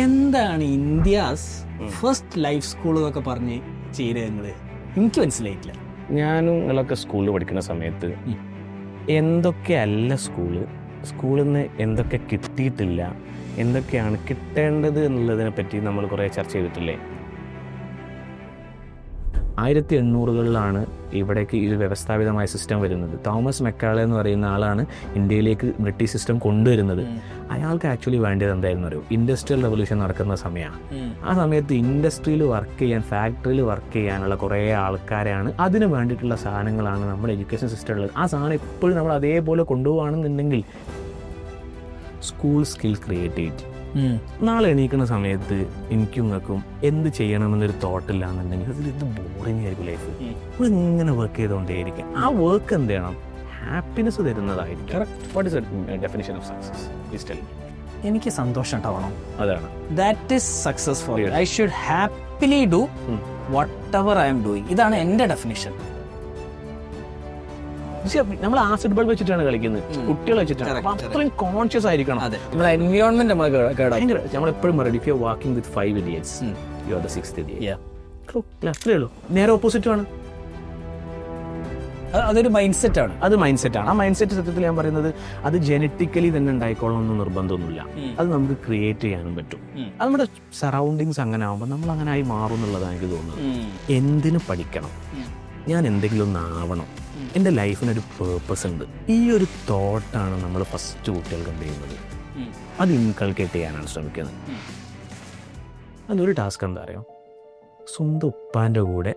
എന്താണ് India's first life school എന്നൊക്കെ പറഞ്ഞ് ചെയ്തത്? എനിക്ക് മനസ്സിലായിട്ടില്ല. ഞാനും നിങ്ങളൊക്കെ സ്കൂളിൽ പഠിക്കുന്ന സമയത്ത് എന്തൊക്കെയല്ല സ്കൂളിൽ നിന്ന് എന്തൊക്കെ കിട്ടിയിട്ടില്ല, എന്തൊക്കെയാണ് കിട്ടേണ്ടത് എന്നുള്ളതിനെ പറ്റി നമ്മൾ കുറേ ചർച്ച ചെയ്തിട്ടില്ലേ? 1800-കളിലാണ് ഇവിടേക്ക് ഈ വ്യവസ്ഥാപിതമായ സിസ്റ്റം വരുന്നത്. തോമസ് മെക്കാളെ എന്ന് പറയുന്ന ആളാണ് ഇന്ത്യയിലേക്ക് ബ്രിട്ടീഷ് സിസ്റ്റം കൊണ്ടുവരുന്നത്. അയാൾക്ക് ആക്ച്വലി വേണ്ടത് എന്തായിരുന്നു അറിയോ? ഇൻഡസ്ട്രിയൽ റെവല്യൂഷൻ നടക്കുന്ന സമയമാണ്. ആ സമയത്ത് ഇൻഡസ്ട്രിയിൽ വർക്ക് ചെയ്യാൻ, ഫാക്ടറിയിൽ വർക്ക് ചെയ്യാനുള്ള കുറേ ആൾക്കാരാണ്, അതിന് വേണ്ടിയിട്ടുള്ള സാധനങ്ങളാണ് നമ്മുടെ എഡ്യൂക്കേഷൻ സിസ്റ്റമുള്ളത്. ആ സാധനം എപ്പോഴും നമ്മൾ അതേപോലെ കൊണ്ടുപോകുകയാണെന്നുണ്ടെങ്കിൽ സ്കൂൾ സ്കിൽ ക്രിയേറ്റിവിറ്റി. നാളെ എണീക്കുന്ന സമയത്ത് എനിക്കും നിങ്ങൾക്കും എന്ത് ചെയ്യണമെന്നൊരു തോട്ടില്ല എന്നുണ്ടെങ്കിൽ ഇത് ബോറിംഗ് ആയിരിക്കും ലൈഫ്. നമ്മളിങ്ങനെ വർക്ക് ചെയ്തുകൊണ്ടേയിരിക്കും. ആ വർക്ക് എന്ത് ചെയ്യണം? ഹാപ്പിനെസ് തരുന്നതായിരിക്കും. What is the definition of success? Please tell me. എനിക്ക് സന്തോഷം ഉണ്ടാവണം, അതാണ്. That is success for you. I should happily do what ever I am doing. ഇതാണ് എൻ്റെ ഡെഫിനിഷൻ. നമ്മൾ ആസിഡ് ബൾബ് വെച്ചിട്ടാണ് കളിക്കുന്നത്, കുട്ടികൾ വെച്ചിട്ടാണ്. അത്രയും കോൺഷ്യസ് ആയിരിക്കണം. നമ്മുടെ എൻവയോൺമെന്റ് നമ്മളെപ്പോഴും പറയും, if you are walking with 5 idiots, you are the 6th idiot. അത്രേ ഉള്ളൂ. നേരെ ഓപ്പോസിറ്റ് ആണ്. അതൊരു മൈൻഡ് സെറ്റ് ആണ്. അത് മൈൻഡ് സെറ്റ് ആണ്. ആ മൈൻഡ് സെറ്റ് സത്യത്തിൽ ഞാൻ പറയുന്നത് അത് ജനറ്റിക്കലി തന്നെ ഉണ്ടായിക്കോളണമെന്ന് നിർബന്ധമൊന്നുമില്ല. അത് നമുക്ക് ക്രിയേറ്റ് ചെയ്യാനും പറ്റും. അത് നമ്മുടെ സറൗണ്ടിങ്സ് അങ്ങനെ ആകുമ്പോൾ നമ്മൾ അങ്ങനെ ആയി മാറും എന്നുള്ളതാണ് എനിക്ക് തോന്നുന്നത്. എന്തിനു പഠിക്കണം? ഞാൻ എന്തെങ്കിലും ഒന്ന് ആവണം, എൻ്റെ ലൈഫിനൊരു പേർപ്പസ് ഉണ്ട്. ഈ ഒരു തോട്ടാണ് നമ്മൾ ഫസ്റ്റ് കുട്ടികൾക്ക് എന്ത് ചെയ്യുന്നത്, അത് ഇൻകൾക്കേറ്റ് ചെയ്യാനാണ് ശ്രമിക്കുന്നത്. അതൊരു ടാസ്ക് എന്താ അറിയോ? സ്വന്തം ഉപ്പാൻ്റെ കൂടെ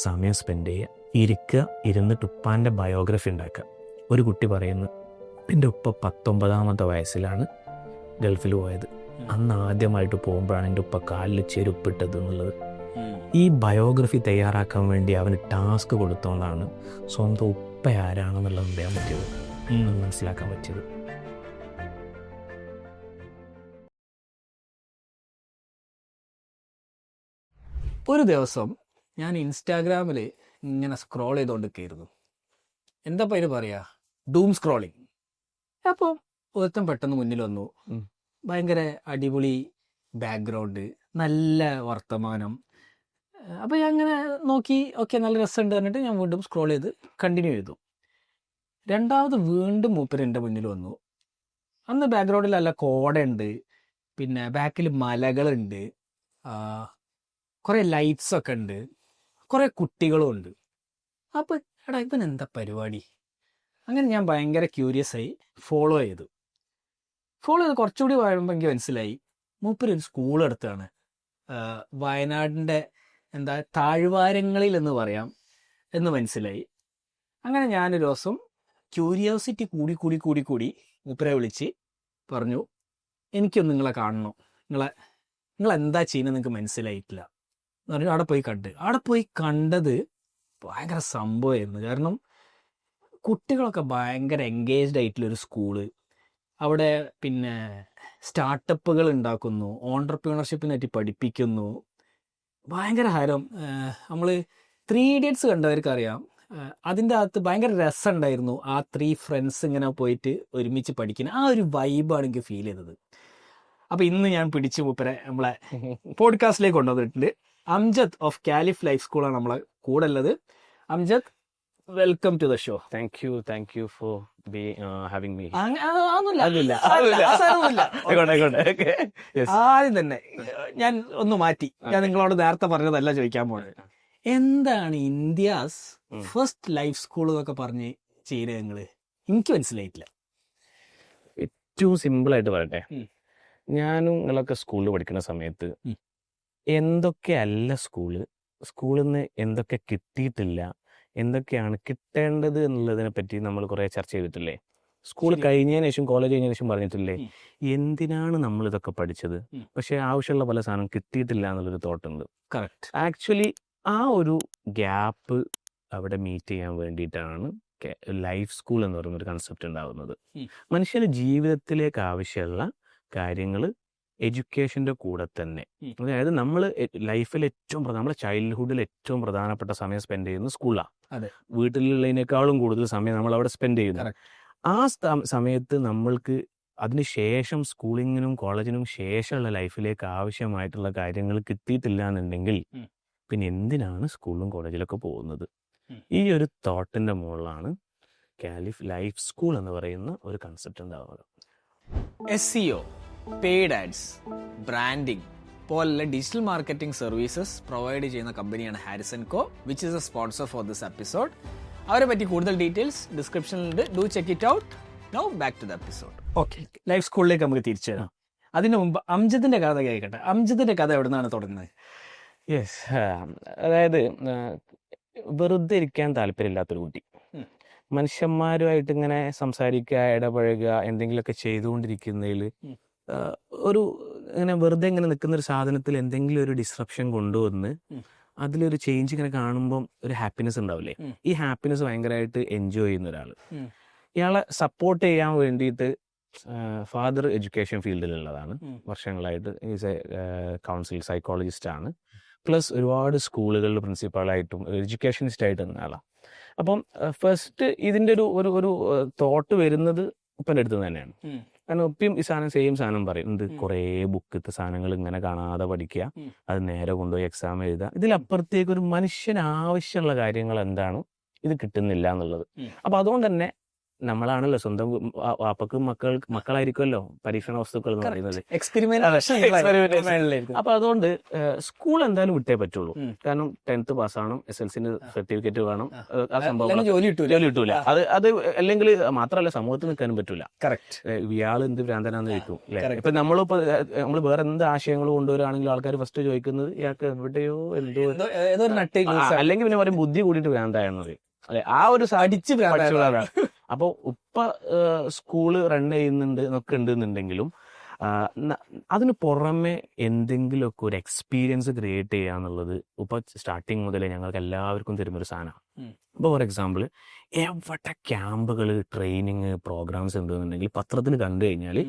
സമയം സ്പെൻഡ് ചെയ്യുക, ഇരുന്നിട്ട് ഉപ്പാൻ്റെ ബയോഗ്രഫി ഉണ്ടാക്കുക. ഒരു കുട്ടി പറയുന്നു, എൻ്റെ ഉപ്പ 19ാമത്തെ വയസ്സിലാണ് ഗൾഫിൽ പോയത്, അന്ന് ആദ്യമായിട്ട് പോകുമ്പോഴാണ് എൻ്റെ ഉപ്പ കാലിൽ ചെരുപ്പിട്ടത് എന്നുള്ളത്. ഈ ബയോഗ്രഫി തയ്യാറാക്കാൻ വേണ്ടി അവന് ടാസ്ക് കൊടുത്തോണ്ടാണ് സ്വന്തം ഉപ്പ ആരാണെന്നുള്ളത് അറിയാൻ പറ്റിയത്, മനസ്സിലാക്കാൻ പറ്റിയത്. ഒരു ദിവസം ഞാൻ ഇൻസ്റ്റാഗ്രാമിൽ ഇങ്ങനെ സ്ക്രോൾ ചെയ്തുകൊണ്ടിരിക്കുകയായിരുന്നു. എന്താ പേര് പറയാ, ഡൂം സ്ക്രോളിങ്. അപ്പോൾ ഒരുത്തം പെട്ടെന്ന് മുന്നിൽ വന്നു. ഭയങ്കര അടിപൊളി ബാക്ക്ഗ്രൗണ്ട്, നല്ല വർത്തമാനം. അപ്പോൾ ഞാൻ അങ്ങനെ നോക്കി, ഓക്കെ നല്ല രസമുണ്ട് പറഞ്ഞിട്ട് ഞാൻ വീണ്ടും സ്ക്രോൾ ചെയ്ത് കണ്ടിന്യൂ ചെയ്തു. രണ്ടാമത് വീണ്ടും മൂപ്പര് എൻ്റെ മുന്നിൽ വന്നു. അന്ന് ബാക്ക്ഗ്രൗണ്ടിൽ നല്ല കോടയുണ്ട്, പിന്നെ ബാക്കിൽ മലകളുണ്ട്, കുറേ ലൈറ്റ്സൊക്കെ ഉണ്ട്, കുറേ കുട്ടികളും ഉണ്ട്. അപ്പോൾ എടാ ഇവൻ എന്താ പരിപാടി? അങ്ങനെ ഞാൻ ഭയങ്കര ക്യൂരിയസ് ആയി ഫോളോ ചെയ്ത് കുറച്ചുകൂടി വാഴുമ്പോൾ എനിക്ക് മനസ്സിലായി മൂപ്പര് ഒരു സ്കൂൾ എടുത്താണ്. വയനാടിൻ്റെ താഴ്വാരങ്ങളിൽ എന്ന് പറയാം എന്ന് മനസ്സിലായി. അങ്ങനെ ഞാനൊരു ദിവസം ക്യൂരിയോസിറ്റി കൂടി മൂപ്പരെ വിളിച്ച് പറഞ്ഞു, എനിക്കൊന്ന് നിങ്ങളെ കാണണം, നിങ്ങളെന്താ ചെയ്യുന്നത് നിങ്ങൾക്ക് മനസ്സിലായിട്ടില്ല എന്ന് പറഞ്ഞു. അവിടെ പോയി കണ്ടത് ഭയങ്കര സംഭവമായിരുന്നു. കാരണം കുട്ടികളൊക്കെ ഭയങ്കര എൻഗേജ്ഡ് ആയിട്ടുള്ളൊരു സ്കൂള്. അവിടെ പിന്നെ സ്റ്റാർട്ടപ്പുകൾ ഉണ്ടാക്കുന്നു, ഓൺട്രപ്രീനർഷിപ്പിനെ പറ്റി പഠിപ്പിക്കുന്നു. ഭയങ്കര ഹരം. നമ്മൾ 3 Idiots കണ്ടവർക്കറിയാം, അതിൻ്റെ അകത്ത് ഭയങ്കര രസമുണ്ടായിരുന്നു. ആ 3 ഫ്രണ്ട്സ് ഇങ്ങനെ പോയിട്ട് ഒരുമിച്ച് പഠിക്കുന്ന ആ ഒരു വൈബാണ് എനിക്ക് ഫീൽ ചെയ്തത്. അപ്പോൾ ഇന്ന് ഞാൻ പിടിച്ചു മൂപ്പരെ നമ്മളെ പോഡ്കാസ്റ്റിലേക്ക് കൊണ്ടുവന്നിട്ടുണ്ട്. അംജദ് ഓഫ് കാലിഫ് ലൈഫ് സ്കൂളാണ് നമ്മളെ കൂടെ ഉള്ളത്. Amjad, welcome to the show. Thank you for having me. ആദ്യം തന്നെ ഞാൻ ഒന്ന് മാറ്റി, ഞാൻ നിങ്ങളോട് നേരത്തെ പറഞ്ഞതല്ല ചോദിക്കാൻ പോണത്. എന്താണ് ഇന്ത്യാസ് ഫസ്റ്റ് ലൈഫ് സ്കൂൾ എന്നൊക്കെ പറഞ്ഞ് ചെയ്തത്? എനിക്ക് മനസ്സിലായിട്ടില്ല. ഏറ്റവും സിമ്പിളായിട്ട് പറയട്ടെ, ഞാനും നിങ്ങളൊക്കെ സ്കൂളിൽ പഠിക്കുന്ന സമയത്ത് എന്തൊക്കെയല്ല സ്കൂളിൽ നിന്ന് എന്തൊക്കെ കിട്ടിയിട്ടില്ല, എന്തൊക്കെയാണ് കിട്ടേണ്ടത് എന്നുള്ളതിനെ പറ്റി നമ്മൾ കുറേ ചർച്ച ചെയ്തിട്ടില്ലേ? സ്കൂൾ കഴിഞ്ഞതിന് ശേഷം, കോളേജ് കഴിഞ്ഞതിന് ശേഷം പറഞ്ഞിട്ടില്ലേ, എന്തിനാണ് നമ്മൾ ഇതൊക്കെ പഠിച്ചത്, പക്ഷെ ആവശ്യമുള്ള പല സാധനം കിട്ടിയിട്ടില്ല എന്നുള്ളൊരു തോട്ടുണ്ട്. കറക്റ്റ്. ആക്ച്വലി ആ ഒരു ഗ്യാപ്പ് അവിടെ മീറ്റ് ചെയ്യാൻ വേണ്ടിയിട്ടാണ് ലൈഫ് സ്കൂൾ എന്ന് പറയുന്നൊരു കൺസെപ്റ്റ് ഉണ്ടാകുന്നത്. മനുഷ്യന് ജീവിതത്തിലേക്ക് ആവശ്യമുള്ള കാര്യങ്ങൾ എഡ്യൂക്കേഷൻ്റെ കൂടെ തന്നെ, അതായത് നമ്മൾ ലൈഫിൽ നമ്മുടെ ചൈൽഡ്ഹുഡിൽ ഏറ്റവും പ്രധാനപ്പെട്ട സമയം സ്പെൻഡ് ചെയ്യുന്നത് സ്കൂളിലാണ്. വീട്ടിലുള്ളതിനേക്കാളും കൂടുതൽ സമയം നമ്മൾ അവിടെ സ്പെൻഡ് ചെയ്യുന്നത്. ആ സമയത്ത് നമ്മൾക്ക് അതിനുശേഷം സ്കൂളിങ്ങിനും കോളേജിനും ശേഷമുള്ള ലൈഫിലേക്ക് ആവശ്യമായിട്ടുള്ള കാര്യങ്ങൾ കിട്ടിയിട്ടില്ല എന്നുണ്ടെങ്കിൽ പിന്നെ എന്തിനാണ് സ്കൂളിലും കോളേജിലൊക്കെ പോകുന്നത്? ഈ ഒരു തോട്ടിൻ്റെ മുകളിലാണ് കാലിഫ് ലൈഫ് സ്കൂൾ എന്ന് പറയുന്ന ഒരു കൺസെപ്റ്റ് ഉണ്ടാവുക. SEO, പെയ്ഡ് ആഡ്സ്, ബ്രാൻഡിങ് പോലുള്ള ഡിജിറ്റൽ മാർക്കറ്റിംഗ് സർവീസസ് പ്രൊവൈഡ് ചെയ്യുന്ന കമ്പനിയാണ് Harrison co, which is a sponsor for this episode. അവരെ പറ്റി കൂടുതൽ ഡീറ്റെയിൽസ് ഡിസ്ക്രിപ്ഷനിലുണ്ട്. Do check it out. Now back to the episode. Okay, life സ്കൂളിലേക്ക് നമുക്ക് തിരിച്ചു വരാം. അതിന് മുമ്പ് അംജദിന്റെ കഥ കേൾക്കട്ടെ. അംജദിന്റെ കഥ എവിടെ നിന്നാണ് തുടങ്ങുന്നത്? യെസ്, അതായത് വെറുതെ ഇരിക്കാൻ താല്പര്യമില്ലാത്തൊരു കുട്ടി, മനുഷ്യന്മാരുമായിട്ട് ഇങ്ങനെ സംസാരിക്കുക, ഇടപഴകുക, എന്തെങ്കിലുമൊക്കെ ചെയ്തുകൊണ്ടിരിക്കുന്നതിൽ ഒരു ഇങ്ങനെ വെറുതെ ഇങ്ങനെ നിൽക്കുന്ന ഒരു സാധനത്തിൽ എന്തെങ്കിലും ഒരു ഡിസ്റപ്ഷൻ കൊണ്ടുവന്ന് അതിലൊരു ചേഞ്ച് ഇങ്ങനെ കാണുമ്പം ഒരു ഹാപ്പിനെസ് ഉണ്ടാവില്ലേ? ഈ ഹാപ്പിനെസ് ഭയങ്കരമായിട്ട് എൻജോയ് ചെയ്യുന്ന ഒരാൾ. ഇയാളെ സപ്പോർട്ട് ചെയ്യാൻ വേണ്ടിയിട്ട് ഫാദർ എഡ്യൂക്കേഷൻ ഫീൽഡിലുള്ളതാണ്, വർഷങ്ങളായിട്ട് ഈസ് എ കൗൺസിൽ സൈക്കോളജിസ്റ്റ് ആണ്. പ്ലസ് ഒരുപാട് സ്കൂളുകളിൽ പ്രിൻസിപ്പാളായിട്ടും എഡ്യൂക്കേഷനിസ്റ്റ് ആയിട്ട് നിന്ന ആളാണ്. അപ്പം ഫസ്റ്റ് ഇതിൻ്റെ ഒരു തോട്ട് വരുന്നത് ഉപ്പൻ്റെ അടുത്ത് തന്നെയാണ്. കാരണം ഉപ്പയും ഈ സാധനം സെയിം സാധനം പറയും, എന്ത് കുറേ ബുക്കത്തെ സാധനങ്ങൾ ഇങ്ങനെ കാണാതെ പഠിക്കുക, അത് നേരെ കൊണ്ടുപോയി എക്സാം എഴുതുക, ഇതിലപ്പുറത്തേക്ക് ഒരു മനുഷ്യന് ആവശ്യമുള്ള കാര്യങ്ങൾ എന്താണോ ഇത് കിട്ടുന്നില്ല എന്നുള്ളത്. അപ്പം അതുകൊണ്ട് തന്നെ നമ്മളാണല്ലോ സ്വന്തം വാപ്പക്ക് മക്കളായിരിക്കുമല്ലോ പരീക്ഷണ വസ്തുക്കൾ എന്ന് പറയുന്നത്. അപ്പൊ അതുകൊണ്ട് സ്കൂൾ എന്തായാലും വിട്ടേ പറ്റുള്ളൂ. കാരണം 10th പാസ്സാവണം, SLCന്റെ സർട്ടിഫിക്കറ്റ് വേണം, ആ സംഭവം ജോലി കിട്ടൂല. അത് അല്ലെങ്കിൽ മാത്രമല്ല സമൂഹത്തിൽ നിൽക്കാനും പറ്റൂല. ഇയാൾ എന്ത് ഭ്രാന്തനാന്ന് ചോദിക്കും അല്ലെ? ഇപ്പൊ നമ്മൾ വേറെ എന്ത് ആശയങ്ങൾ കൊണ്ടുവരാണെങ്കിലും ആൾക്കാർ ഫസ്റ്റ് ചോദിക്കുന്നത് ഇയാൾക്ക് എവിടെയോ എന്തോ, അല്ലെങ്കിൽ പിന്നെ പറയും ബുദ്ധി കൂടിയിട്ട് ഭ്രാന്തായെന്നത് അല്ലെ? ആ ഒരു സാധിച്ച് അപ്പോൾ ഉപ്പ സ്കൂള് റൺ ചെയ്യുന്നുണ്ട് എന്നൊക്കെ ഉണ്ടെന്നുണ്ടെങ്കിലും അതിന് പുറമെ എന്തെങ്കിലുമൊക്കെ ഒരു എക്സ്പീരിയൻസ് ക്രിയേറ്റ് ചെയ്യുക എന്നുള്ളത് ഉപ്പ സ്റ്റാർട്ടിങ് മുതലേ ഞങ്ങൾക്ക് എല്ലാവർക്കും തരുന്നൊരു സാധനമാണ്. ഇപ്പോൾ ഫോർ എക്സാമ്പിൾ എവിടെ ക്യാമ്പുകൾ, ട്രെയിനിങ്, പ്രോഗ്രാംസ് ഉണ്ടെന്നുണ്ടെങ്കിൽ പത്രത്തിൽ കണ്ടു കഴിഞ്ഞാൽ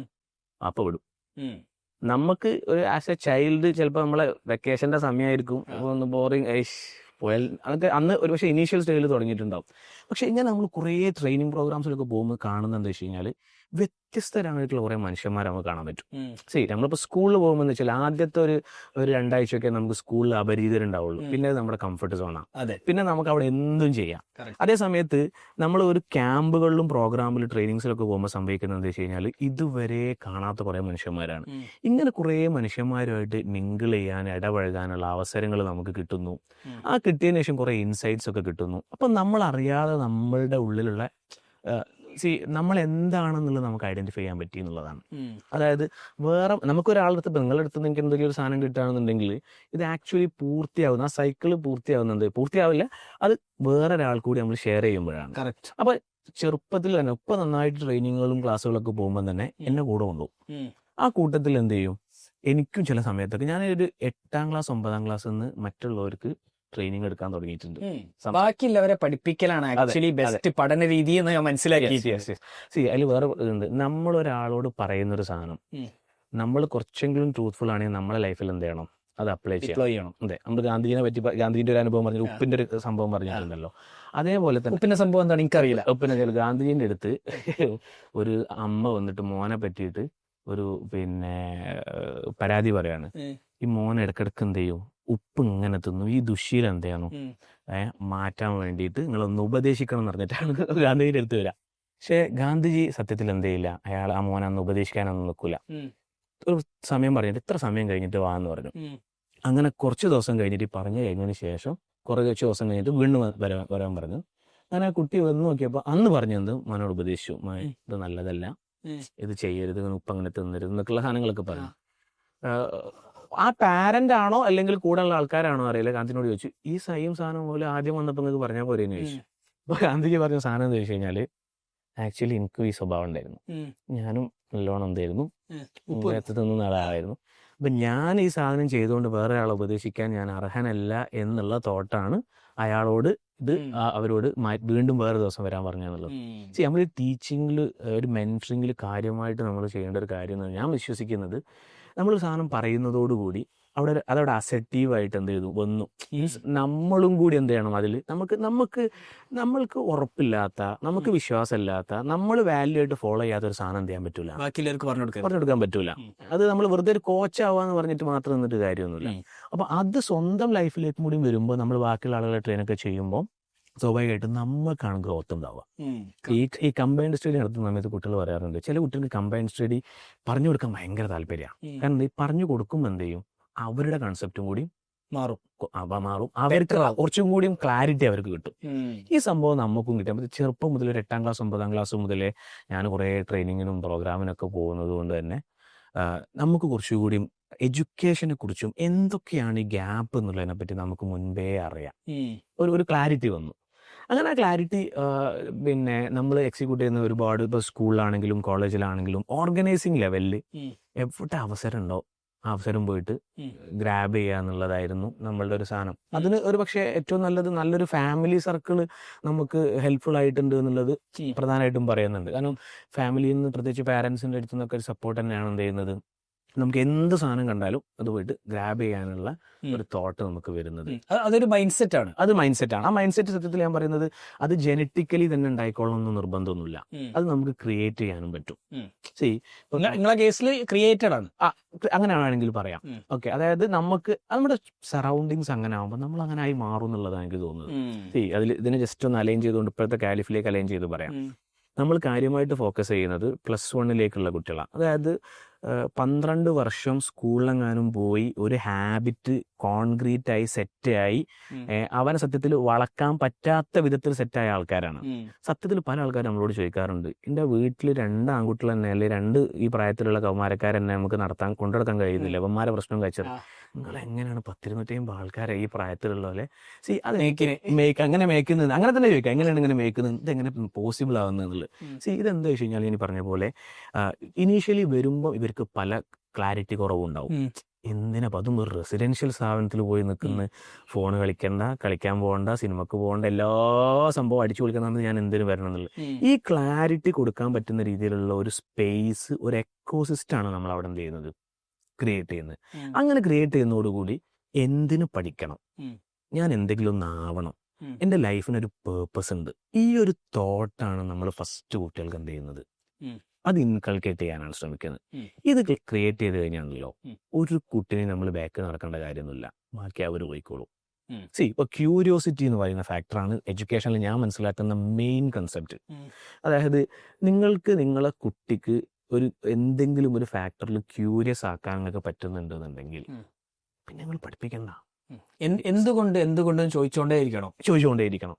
അപ്പം വിടും. നമുക്ക് ഒരു ആസ് എ ചൈൽഡ് ചിലപ്പോൾ നമ്മളെ വെക്കേഷൻ്റെ സമയമായിരിക്കും, ഒന്ന് ബോറിങ് പോയാൽ അതൊക്കെ അന്ന് ഒരു പക്ഷേ ഇനീഷ്യൽ സ്റ്റേജിൽ തുടങ്ങിയിട്ടുണ്ടാവും. പക്ഷെ ഇങ്ങനെ നമ്മൾ കുറേ ട്രെയിനിങ് പ്രോഗ്രാംസിലൊക്കെ പോകുമ്പോൾ കാണുന്നത് എന്താ വെച്ച് കഴിഞ്ഞാൽ വ്യത്യസ്തരായിട്ടുള്ള കുറേ മനുഷ്യന്മാരെ നമുക്ക് കാണാൻ പറ്റും. ശരി, നമ്മളിപ്പോൾ സ്കൂളിൽ പോകുമ്പോൾ എന്ന് വെച്ചാൽ ആദ്യത്തെ ഒരു 2 ആഴ്ചയൊക്കെ നമുക്ക് സ്കൂളിൽ അപരിചിതരുണ്ടാവുള്ളൂ. പിന്നെ അത് നമ്മുടെ കംഫർട്ട് സോണാണ്. പിന്നെ നമുക്ക് അവിടെ എന്തും ചെയ്യാം. അതേ സമയത്ത് നമ്മൾ ഒരു ക്യാമ്പുകളിലും പ്രോഗ്രാമിലും ട്രെയിനിങ്സിലൊക്കെ പോകുമ്പോൾ സംഭവിക്കുന്നത് എന്താ വെച്ച് കഴിഞ്ഞാൽ ഇതുവരെ കാണാത്ത കുറേ മനുഷ്യന്മാരാണ്. ഇങ്ങനെ കുറേ മനുഷ്യന്മാരുമായിട്ട് മിങ്കിൾ ചെയ്യാൻ, ഇടപഴകാനുള്ള അവസരങ്ങൾ നമുക്ക് കിട്ടുന്നു. ആ കിട്ടിയതിന് ശേഷം കുറേ ഇൻസൈറ്റ്സ് ഒക്കെ കിട്ടുന്നു. അപ്പം നമ്മൾ അറിയാതെ നമ്മളുടെ ഉള്ളിലുള്ള നമ്മൾ എന്താണെന്നുള്ളത് നമുക്ക് ഐഡന്റിഫൈ ചെയ്യാൻ പറ്റി എന്നുള്ളതാണ്. അതായത് വേറെ നമുക്കൊരാളുടെ അടുത്ത്, നിങ്ങളുടെ അടുത്ത് നിങ്ങൾക്ക് എന്തെങ്കിലും ഒരു സാധനം കിട്ടുകയാണെന്നുണ്ടെങ്കിൽ ഇത് ആക്ച്വലി പൂർത്തിയാവുന്ന, ആ സൈക്കിള് പൂർത്തിയാവില്ല, അത് വേറൊരാൾ കൂടി നമ്മൾ ഷെയർ ചെയ്യുമ്പോഴാണ്. അപ്പൊ ചെറുപ്പത്തിൽ തന്നെ ഇപ്പൊ നന്നായിട്ട് ട്രെയിനിങ്ങുകളും ക്ലാസ്സുകളൊക്കെ പോകുമ്പോൾ തന്നെ എന്നെ കൂടെ കൊണ്ടുപോകും. ആ കൂട്ടത്തിൽ എന്ത് ചെയ്യും, എനിക്കും ചില സമയത്തൊക്കെ ഞാനൊരു 8ാം ക്ലാസ് 9ാം ക്ലാസ് നിന്ന് മറ്റുള്ളവർക്ക് ട്രെയിനിങ് എടുക്കാൻ തുടങ്ങിയിട്ടുണ്ട്. ബാക്കിയുള്ളവരെ പഠിപ്പിക്കലാണ് ആക്ച്വലി ബെസ്റ്റ് പഠന രീതി എന്ന് ഞാൻ മനസ്സിലാക്കി. അതിൽ വേറെ ഇതുണ്ട്, നമ്മളൊരാളോട് പറയുന്നൊരു സാധനം നമ്മൾ കുറച്ചെങ്കിലും ട്രൂത്ത്ഫുൾ ആണെങ്കിൽ നമ്മളെ ലൈഫിൽ എന്ത് ചെയ്യണം, അത് അപ്ലൈ ചെയ്യണം. അതെ, നമ്മൾ ഗാന്ധിജിനെ പറ്റി, ഗാന്ധിജിന്റെ ഒരു അനുഭവം പറഞ്ഞു, ഉപ്പിന്റെ ഒരു സംഭവം പറഞ്ഞിട്ടുണ്ടല്ലോ. അതേപോലെ തന്നെ ഉപ്പിന്റെ സംഭവം എന്താണ് എനിക്കറിയില്ല. ഗാന്ധിജിന്റെ അടുത്ത് ഒരു അമ്മ വന്നിട്ട് മോനെ പറ്റിയിട്ട് ഒരു പരാതി പറയാണ്. ഈ മോൻ ഇടക്കിടക്ക് എന്ത് ചെയ്യും, ഉപ്പ് ഇങ്ങനെ തിന്നു, ഈ ദുശ്ശീലം എന്ത് ചെയ്യണം മാറ്റാൻ വേണ്ടിയിട്ട് നിങ്ങളൊന്ന് ഉപദേശിക്കണം എന്ന് പറഞ്ഞിട്ടാണ് ഗാന്ധിജിന്റെ അടുത്ത് വരിക. പക്ഷെ ഗാന്ധിജി സത്യത്തിൽ എന്ത് ചെയ്യില്ല, ആ മോനെ അന്ന് ഉപദേശിക്കാനൊന്നും നിൽക്കില്ല. ഒരു സമയം പറഞ്ഞിട്ട് ഇത്ര സമയം കഴിഞ്ഞിട്ട് വാ എന്ന് പറഞ്ഞു. അങ്ങനെ കുറച്ച് ദിവസം കഴിഞ്ഞിട്ട് പറഞ്ഞു കഴിഞ്ഞതിന് ശേഷം കുറച്ച് ദിവസം കഴിഞ്ഞിട്ട് വീണ്ടും വരാൻ പറഞ്ഞു. അങ്ങനെ ആ കുട്ടി വന്ന് നോക്കിയപ്പോൾ അന്ന് പറഞ്ഞത് മോനോട് ഉപദേശിച്ചു, ഇത് നല്ലതല്ല, ഇത് ചെയ്യരുത്, ഉപ്പ് അങ്ങനെ തിന്നരുത് എന്നൊക്കെയുള്ള സാധനങ്ങളൊക്കെ പറഞ്ഞു. ആ പാരന്റ് ആണോ അല്ലെങ്കിൽ കൂടെ ഉള്ള ആൾക്കാരാണോ അറിയില്ല, ഗാന്ധിനോട് ചോദിച്ചു, ഈ സെയിം സാധനം പോലെ ആദ്യം വന്നപ്പോൾ നിങ്ങൾക്ക് പറഞ്ഞാൽ പോരെ എന്ന് ചോദിച്ചു. അപ്പൊ ഗാന്ധിജി പറഞ്ഞ സാധനം എന്താ വെച്ച് കഴിഞ്ഞാല്, ആക്ച്വലി എനിക്കും ഈ സ്വഭാവം ഉണ്ടായിരുന്നു, ഞാനും നല്ലോണം എന്തായിരുന്നു ഉപ്പ് തിന്നുന്ന ആളായിരുന്നു. അപ്പൊ ഞാൻ ഈ സാധനം ചെയ്തുകൊണ്ട് വേറെ ആളെ ഉപദേശിക്കാൻ ഞാൻ അർഹനല്ല എന്നുള്ള തോട്ടാണ് അയാളോട് അവരോട് വീണ്ടും വേറെ ദിവസം വരാൻ പറഞ്ഞെന്നുള്ളത്. നമ്മൾ ടീച്ചിങ്ങിൽ, ഒരു മെന്ററിങ്ങിൽ കാര്യമായിട്ട് നമ്മൾ ചെയ്യേണ്ട ഒരു കാര്യം എന്ന് ഞാൻ വിശ്വസിക്കുന്നത്, നമ്മൾ സാധനം പറയുന്നതോടുകൂടി അതവിടെ അസെപ്റ്റീവായിട്ട് എന്ത് ചെയ്തു വന്നു. മീൻസ് നമ്മളും കൂടി എന്ത് ചെയ്യണം അതിൽ നമ്മൾക്ക് ഉറപ്പില്ലാത്ത, നമുക്ക് വിശ്വാസമില്ലാത്ത, നമ്മൾ വാല്യൂ ആയിട്ട് ഫോളോ ചെയ്യാത്ത ഒരു സാധനം എന്ത് ചെയ്യാൻ പറ്റൂല, ബാക്കിയുള്ളവർക്ക് പറഞ്ഞു കൊടുക്കാൻ പറ്റൂല. അത് നമ്മൾ വെറുതെ ഒരു കോച്ചാവാന്ന് പറഞ്ഞിട്ട് മാത്രം നിന്നിട്ട് കാര്യമൊന്നുമില്ല. അപ്പോൾ അത് സ്വന്തം ലൈഫിലേക്കും കൂടി വരുമ്പോൾ നമ്മൾ ബാക്കിയുള്ള ആളുകളെ ട്രെയിനൊക്കെ ചെയ്യുമ്പോൾ സ്വാഭാവികമായിട്ടും നമുക്കാണ് ഗ്രോത്ത് ഉണ്ടാവുക. ഈ കമ്പൈൻഡ് സ്റ്റഡി നടത്തുന്ന സമയത്ത് കുട്ടികൾ പറയാറുണ്ട്, ചില കുട്ടികൾക്ക് കമ്പൈൻഡ് സ്റ്റഡി പറഞ്ഞു കൊടുക്കാൻ ഭയങ്കര താല്പര്യമാണ്. കാരണം ഈ പറഞ്ഞു കൊടുക്കുമ്പോൾ എന്ത് ചെയ്യും, അവരുടെ കൺസെപ്റ്റും കൂടി മാറും. അവർക്ക് കുറച്ചും കൂടിയും ക്ലാരിറ്റി അവർക്ക് കിട്ടും. ഈ സംഭവം നമുക്കും കിട്ടും. അപ്പോൾ ചെറുപ്പം മുതൽ ഒരു 8ാം ക്ലാസ് 9ാം ക്ലാസ് മുതലേ ഞാൻ കുറേ ട്രെയിനിങ്ങിനും പ്രോഗ്രാമിനൊക്കെ പോകുന്നത് കൊണ്ട് തന്നെ നമുക്ക് കുറച്ചുകൂടിയും എഡ്യൂക്കേഷനെ കുറിച്ചും എന്തൊക്കെയാണ് ഈ ഗ്യാപ്പ് എന്നുള്ളതിനെ പറ്റി നമുക്ക് മുൻപേ അറിയാം. ഒരു ക്ലാരിറ്റി വന്നു. അങ്ങനെ ആ ക്ലാരിറ്റി പിന്നെ നമ്മൾ എക്സിക്യൂട്ട് ചെയ്യുന്ന ഒരുപാട്, ഇപ്പോൾ സ്കൂളിലാണെങ്കിലും കോളേജിലാണെങ്കിലും ഓർഗനൈസിങ് ലെവലിൽ എവിടെ അവസരം ഉണ്ടോ ആ അവസരം പോയിട്ട് ഗ്രാബ് ചെയ്യുക എന്നുള്ളതായിരുന്നു നമ്മളുടെ ഒരു സാധനം. അതിന് ഒരു പക്ഷേ ഏറ്റവും നല്ലൊരു ഫാമിലി സർക്കിൾ നമുക്ക് ഹെൽപ്ഫുൾ ആയിട്ടുണ്ട് എന്നുള്ളത് പ്രധാനമായിട്ടും പറയുന്നുണ്ട്. കാരണം ഫാമിലിയിൽ നിന്ന്, പ്രത്യേകിച്ച് പാരൻസിൻ്റെ അടുത്തു നിന്നൊക്കെ ഒരു സപ്പോർട്ട് തന്നെയാണ് എന്ത് ചെയ്യുന്നത്, നമുക്ക് എന്ത് സാധനം കണ്ടാലും അത് പോയിട്ട് ഗ്രാബ് ചെയ്യാനുള്ള ഒരു തോട്ട് നമുക്ക് വരുന്നത്. അതൊരു മൈൻഡ് സെറ്റ് ആണ്. ആ മൈൻഡ് സെറ്റ് സത്യത്തിൽ ഞാൻ പറയുന്നത് അത് ജനറ്റിക്കലി തന്നെ ഉണ്ടായിക്കോളണമെന്ന് നിർബന്ധമൊന്നുമില്ല. അത് നമുക്ക് ക്രിയേറ്റ് ചെയ്യാനും പറ്റും. നിങ്ങളെ കേസിൽ ക്രിയേറ്റഡ് ആണ്, അങ്ങനെ വേണമെങ്കിൽ പറയാം. ഓക്കെ, അതായത് നമ്മുടെ സറൗണ്ടിങ്സ് അങ്ങനെ ആകുമ്പോൾ നമ്മൾ അങ്ങനെ ആയി മാറും എന്നുള്ളതാണ് എനിക്ക് തോന്നുന്നത്. ഇതിനെ ജസ്റ്റ് ഒന്ന് അലൈൻ ചെയ്തുകൊണ്ട് ഇപ്പോഴത്തെ കാലിഫിലേക്ക് അലൈൻ ചെയ്ത് പറയാം. നമ്മൾ കാര്യമായിട്ട് ഫോക്കസ് ചെയ്യുന്നത് +1 കുട്ടികളാണ്. അതായത് 12 വർഷം സ്കൂളിലെങ്ങാനും പോയി ഒരു ഹാബിറ്റ് കോൺക്രീറ്റായി സെറ്റായി അവനെ സത്യത്തിൽ വളക്കാൻ പറ്റാത്ത വിധത്തിൽ സെറ്റായ ആൾക്കാരാണ്. സത്യത്തിൽ പല ആൾക്കാരും നമ്മളോട് ചോദിക്കാറുണ്ട്, എൻ്റെ വീട്ടിൽ 2 ആൺകുട്ടികൾ തന്നെ, അല്ലെങ്കിൽ 2 ഈ പ്രായത്തിലുള്ള കൗമാരക്കാരെന്നെ നമുക്ക് കൊണ്ടുനടക്കാൻ കഴിയുന്നില്ല, അവന്മാരെ പ്രശ്നം കഴിച്ചത്. നിങ്ങൾ എങ്ങനെയാണ് 10-250 ആൾക്കാരെ ഈ പ്രായത്തിലുള്ള പോലെ അത് അങ്ങനെ മേക്കുന്നത്? അങ്ങനെ തന്നെ ചോദിക്കാം, എങ്ങനെയാണ് ഇങ്ങനെ മേക്കുന്നത്, ഇതെങ്ങനെ പോസിബിൾ ആവുന്നത് എന്നുള്ളത്. ഇതെന്താ വെച്ച് കഴിഞ്ഞാൽ ഇനി പറഞ്ഞ പോലെ ഇനീഷ്യലി വരുമ്പോൾ ഇവർക്ക് പല ക്ലാരിറ്റി കുറവുണ്ടാവും. എന്തിനാ അതും ഒരു റെസിഡൻഷ്യൽ സ്ഥാപനത്തിൽ പോയി നിൽക്കുന്ന, ഫോൺ കളിക്കാൻ പോകണ്ട, സിനിമക്ക് പോകണ്ട, എല്ലാ സംഭവം അടിച്ചു പൊളിക്കുന്ന, ഞാൻ എന്തിനു വരണം എന്നുള്ളത്. ഈ ക്ലാരിറ്റി കൊടുക്കാൻ പറ്റുന്ന രീതിയിലുള്ള ഒരു സ്പേസ്, ഒരു എക്കോസിസ്റ്റമാണ് നമ്മൾ അവിടെ എന്ത് ചെയ്യുന്നത്, ക്രിയേറ്റ് ചെയ്യുന്നത്. അങ്ങനെ ക്രിയേറ്റ് ചെയ്യുന്നതോടുകൂടി എന്തിനു പഠിക്കണം, ഞാൻ എന്തെങ്കിലും ഒന്ന് ആവണം, എൻ്റെ ലൈഫിനൊരു പേർപ്പസ് ഉണ്ട്, ഈ ഒരു തോട്ടാണ് നമ്മൾ ഫസ്റ്റ് കുട്ടികൾക്ക് എന്ത് ചെയ്യുന്നത്, അത് ഇൻകൾക്കേറ്റ് ചെയ്യാനാണ് ശ്രമിക്കുന്നത്. ഇത് ക്രിയേറ്റ് ചെയ്ത് കഴിഞ്ഞാണല്ലോ ഒരു കുട്ടിനെ നമ്മൾ ബാക്ക് നടക്കേണ്ട കാര്യമൊന്നുമില്ല, ബാക്കി അവർ പോയിക്കോളും. ഇപ്പോൾ ക്യൂരിയോസിറ്റി എന്ന് പറയുന്ന ഫാക്ടറാണ് എഡ്യൂക്കേഷനിൽ ഞാൻ മനസ്സിലാക്കുന്ന മെയിൻ കൺസെപ്റ്റ്. അതായത് നിങ്ങൾക്ക് നിങ്ങളെ കുട്ടിക്ക് എന്തെങ്കിലും ഒരു ഫാക്ടറിൽ ക്യൂരിയസ് ആക്കാനൊക്കെ പറ്റുന്നുണ്ടെന്നുണ്ടെങ്കിൽ പിന്നെ നിങ്ങൾ പഠിപ്പിക്കണ്ട. എന്തുകൊണ്ടും ചോദിച്ചുകൊണ്ടേയിരിക്കണം.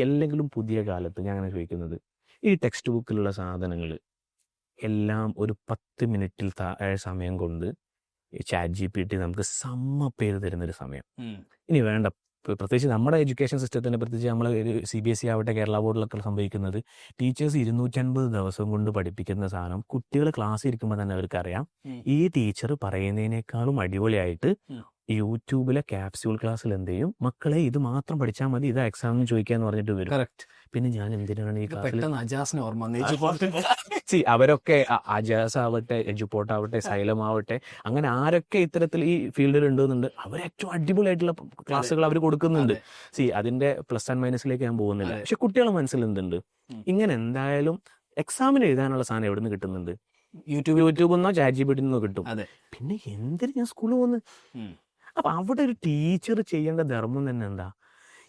എല്ലെങ്കിലും പുതിയ കാലത്ത് ഞാൻ അങ്ങനെ ചോദിക്കുന്നത്, ഈ ടെക്സ്റ്റ് ബുക്കിലുള്ള സാധനങ്ങൾ എല്ലാം ഒരു 10 മിനിറ്റിൽ സമയം കൊണ്ട് ChatGPT നമുക്ക് സമ്മപ്പ് ചെയ്ത് തരുന്നൊരു സമയം. ഇനി വേണ്ട, പ്രത്യേകിച്ച് നമ്മുടെ എഡ്യൂക്കേഷൻ സിസ്റ്റത്തിനെ, പ്രത്യേകിച്ച് നമ്മൾ CBSE ആവട്ടെ, കേരള ബോർഡിലൊക്കെ സംഭവിക്കുന്നത്, ടീച്ചേഴ്സ് 250 ദിവസം കൊണ്ട് പഠിപ്പിക്കുന്ന സാധനം കുട്ടികൾ ക്ലാസ്സിൽ ഇരിക്കുമ്പോൾ തന്നെ അവർക്കറിയാം ഈ ടീച്ചർ പറയുന്നതിനേക്കാളും അടിപൊളിയായിട്ട് യൂട്യൂബിലെ ക്യാപ്സ്യൂൾ ക്ലാസ്സിൽ എന്ത് ചെയ്യും, മക്കളെ ഇത് മാത്രം പഠിച്ചാൽ മതി, ഇത് എക്സാമിന് ചോദിക്കാന്ന് പറഞ്ഞിട്ട് വരും. പിന്നെ ഞാൻ എന്തിനാണ് ഈ ക്ലാസ്സിൽ അവരൊക്കെ അജാസ് ആവട്ടെ, എജുപോർട്ട് ആവട്ടെ, സൈലം ആവട്ടെ, അങ്ങനെ ആരൊക്കെ ഇത്തരത്തിൽ ഈ ഫീൽഡിൽ ഉണ്ടെന്നുണ്ട്, അവർ ഏറ്റവും അടിപൊളിയായിട്ടുള്ള ക്ലാസ്സുകൾ അവർ കൊടുക്കുന്നുണ്ട്. അതിന്റെ പ്ലസ് ആൻഡ് മൈനസിലേക്ക് ഞാൻ പോകുന്നില്ല. പക്ഷെ കുട്ടികളുടെ മനസ്സിൽ എന്തുണ്ട്, ഇങ്ങനെ എന്തായാലും എക്സാമിന് എഴുതാനുള്ള സാധനം എവിടെ നിന്ന് കിട്ടുന്നുണ്ട്, യൂട്യൂബിൽ നിന്നോ ChatGPT നിന്നോ കിട്ടും. പിന്നെ എന്തിന് ഞാൻ സ്കൂളിൽ പോകുന്നു? അപ്പൊ അവിടെ ഒരു ടീച്ചർ ചെയ്യേണ്ട ധർമ്മം തന്നെ എന്താ,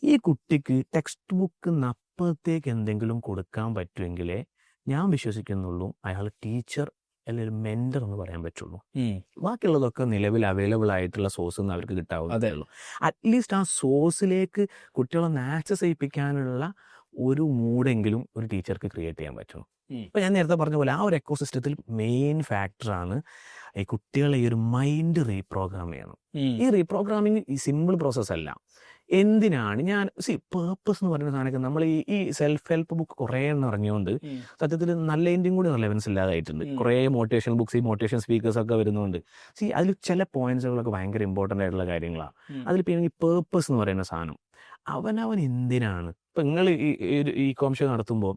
ഈ കുട്ടിക്ക് ടെക്സ്റ്റ് ബുക്ക് അപ്പുറത്തേക്ക് എന്തെങ്കിലും കൊടുക്കാൻ പറ്റുമെങ്കിലേ ഞാൻ വിശ്വസിക്കുന്നുള്ളൂ അയാൾ ടീച്ചർ അല്ലെങ്കിൽ മെന്റർ എന്ന് പറയാൻ പറ്റുള്ളൂ. ബാക്കിയുള്ളതൊക്കെ നിലവിൽ അവൈലബിൾ ആയിട്ടുള്ള സോഴ്സ് ഒന്നും അവർക്ക് കിട്ടാവുന്നതേ ഉള്ളൂ. അറ്റ്ലീസ്റ്റ് ആ സോഴ്സിലേക്ക് കുട്ടികളൊന്ന് ആക്സസ് ചെയ്യിപ്പിക്കാനുള്ള ഒരു മൂഡെങ്കിലും ഒരു ടീച്ചർക്ക് ക്രിയേറ്റ് ചെയ്യാൻ പറ്റും. ഇപ്പൊ ഞാൻ നേരത്തെ പറഞ്ഞ പോലെ ആ ഒരു എക്കോസിസ്റ്റത്തിൽ മെയിൻ ഫാക്ടറാണ് ഈ കുട്ടികളെ ഈ ഒരു മൈൻഡ് റീപ്രോഗ്രാം ചെയ്യണം. ഈ റീപ്രോഗ്രാമിങ് ഈ സിമ്പിൾ പ്രോസസ് അല്ല. എന്തിനാണ് ഞാൻ പേർപ്പസ് എന്ന് പറയുന്ന സാധനമൊക്കെ നമ്മൾ ഈ സെൽഫ് ഹെൽപ്പ് ബുക്ക് കുറേ എണ്ണം ഇറങ്ങിയോണ്ട് സത്യത്തിൽ നല്ല ഇന്ത്യയും കൂടി റിലവൻസ് ഇല്ലാതായിട്ടുണ്ട്. കുറേ മോട്ടിവേഷൻ ബുക്സ്, ഈ മോട്ടിവേഷൻ സ്പീക്കേഴ്സ് ഒക്കെ വരുന്നുണ്ട്. അതിൽ ചില പോയിന്റ്സുകളൊക്കെ ഭയങ്കര ഇമ്പോർട്ടൻ്റ് ആയിട്ടുള്ള കാര്യങ്ങളാണ്. അതിൽ പിന്നെ ഈ പേർപ്പസ് എന്ന് പറയുന്ന സാധനം അവനവൻ എന്തിനാണ്. ഇപ്പൊ നിങ്ങൾ ഈ കോം ഷോ നടത്തുമ്പോൾ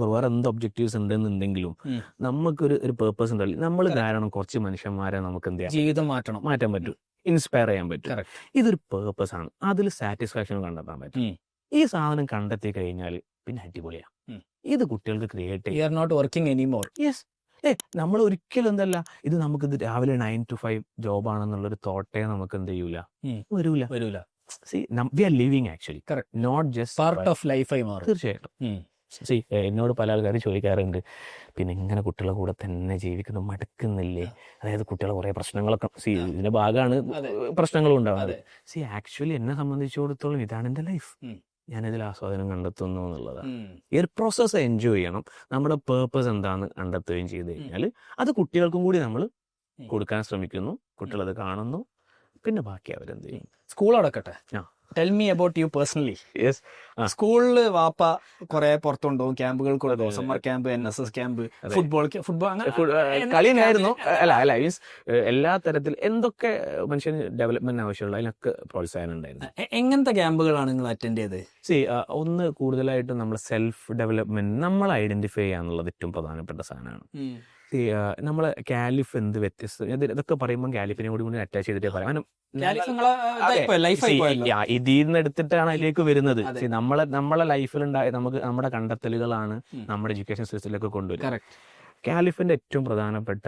വേറെ എന്ത് ഒബ്ജക്റ്റീവ്സ് ഉണ്ടെന്നുണ്ടെങ്കിലും നമുക്കൊരു പേർപ്പസ് ഉണ്ടല്ലോ. നമ്മൾ കാരണം കുറച്ച് മനുഷ്യന്മാരെ നമുക്ക് എന്ത് ചെയ്യാം, ജീവിതം മാറ്റാൻ പറ്റും, ഇൻസ്പയർ ചെയ്യാൻ പറ്റും. ഇതൊരു പേർപ്പസ് ആണ്, അതിൽ സാറ്റിസ്ഫാക്ഷൻ കണ്ടെത്താൻ പറ്റും. ഈ സാധനം കണ്ടെത്തി കഴിഞ്ഞാൽ പിന്നെ അടിപൊളിയാണ്. ഇത് കുട്ടികൾക്ക് ക്രിയേറ്റ് ചെയ്യാം. നമ്മൾ ഒരിക്കലും എന്തല്ല ഇത് നമുക്കിത് രാവിലെ 9 to 5 ജോബാണെന്നുള്ളൊരു തോട്ടേ നമുക്ക് എന്ത് ചെയ്യൂല, വരൂല. We are living actually, not just part of ലൈഫായി മാറും. തീർച്ചയായിട്ടും. എന്നോട് പല ആൾക്കാരും ചോദിക്കാറുണ്ട്, പിന്നെ ഇങ്ങനെ കുട്ടികളെ കൂടെ തന്നെ ജീവിക്കുന്നത് മടുക്കുന്നില്ലേ? അതായത് കുട്ടികളെ കുറെ പ്രശ്നങ്ങളൊക്കെ ഇതിന്റെ ഭാഗമാണ് പ്രശ്നങ്ങളും ഉണ്ടാവുന്നത്. ആക്ച്വലി എന്നെ സംബന്ധിച്ചിടത്തോളം ഇതാണ് എൻ്റെ ലൈഫ്. ഞാനിതിൽ ആസ്വാദനം കണ്ടെത്തുന്നു എന്നുള്ളതാണ്. ഈ ഒരു പ്രോസസ്സ് എൻജോയ് ചെയ്യണം. നമ്മുടെ പേർപ്പസ് എന്താണെന്ന് കണ്ടെത്തുകയും ചെയ്ത് കഴിഞ്ഞാൽ അത് കുട്ടികൾക്കും കൂടി നമ്മൾ കൊടുക്കാൻ ശ്രമിക്കുന്നു. കുട്ടികളത് കാണുന്നു, പിന്നെ ബാക്കി അവരെന്ത് ചെയ്യും. സ്കൂൾ അടക്കട്ടെ. Tell me about you personally. സ്കൂളില് വാപ്പ കുറെ പുറത്തുണ്ടാവും, ക്യാമ്പുകൾ കൊണ്ടുപോകും, summer camp, NSS camp, football കളിയായിരുന്നു. അല്ല മീൻസ് എല്ലാ തരത്തിൽ എന്തൊക്കെ മനുഷ്യന് ഡെവലപ്മെന്റ് ആവശ്യമുള്ള അതിനൊക്കെ പ്രോത്സാഹനം ഉണ്ടായിരുന്നു. എങ്ങനത്തെ ക്യാമ്പുകളാണ് നിങ്ങൾ അറ്റൻഡ് ചെയ്തത്? ഒന്ന് കൂടുതലായിട്ടും നമ്മൾ സെൽഫ് ഡെവലപ്മെന്റ്, നമ്മൾ ഐഡന്റിഫൈ ചെയ്യാന്നുള്ളത് ഏറ്റവും പ്രധാനപ്പെട്ട സാധനമാണ്. നമ്മളെ കാലിഫ് എന്ത് വ്യത്യസ്ത, ഇതൊക്കെ പറയുമ്പോൾ കാലിഫിനെ കൂടി അറ്റാച്ച് ചെയ്തിട്ടേ പറയാം. ഇതിൽ നിന്ന് എടുത്തിട്ടാണ് അതിലേക്ക് വരുന്നത്. നമ്മളെ ലൈഫിലുണ്ടായ നമ്മുടെ കണ്ടെത്തലുകളാണ് നമ്മുടെ എഡ്യൂക്കേഷൻ സിസ്റ്റത്തിലേക്ക് കൊണ്ടുവരുന്നത്. കാലിഫിന്റെ ഏറ്റവും പ്രധാനപ്പെട്ട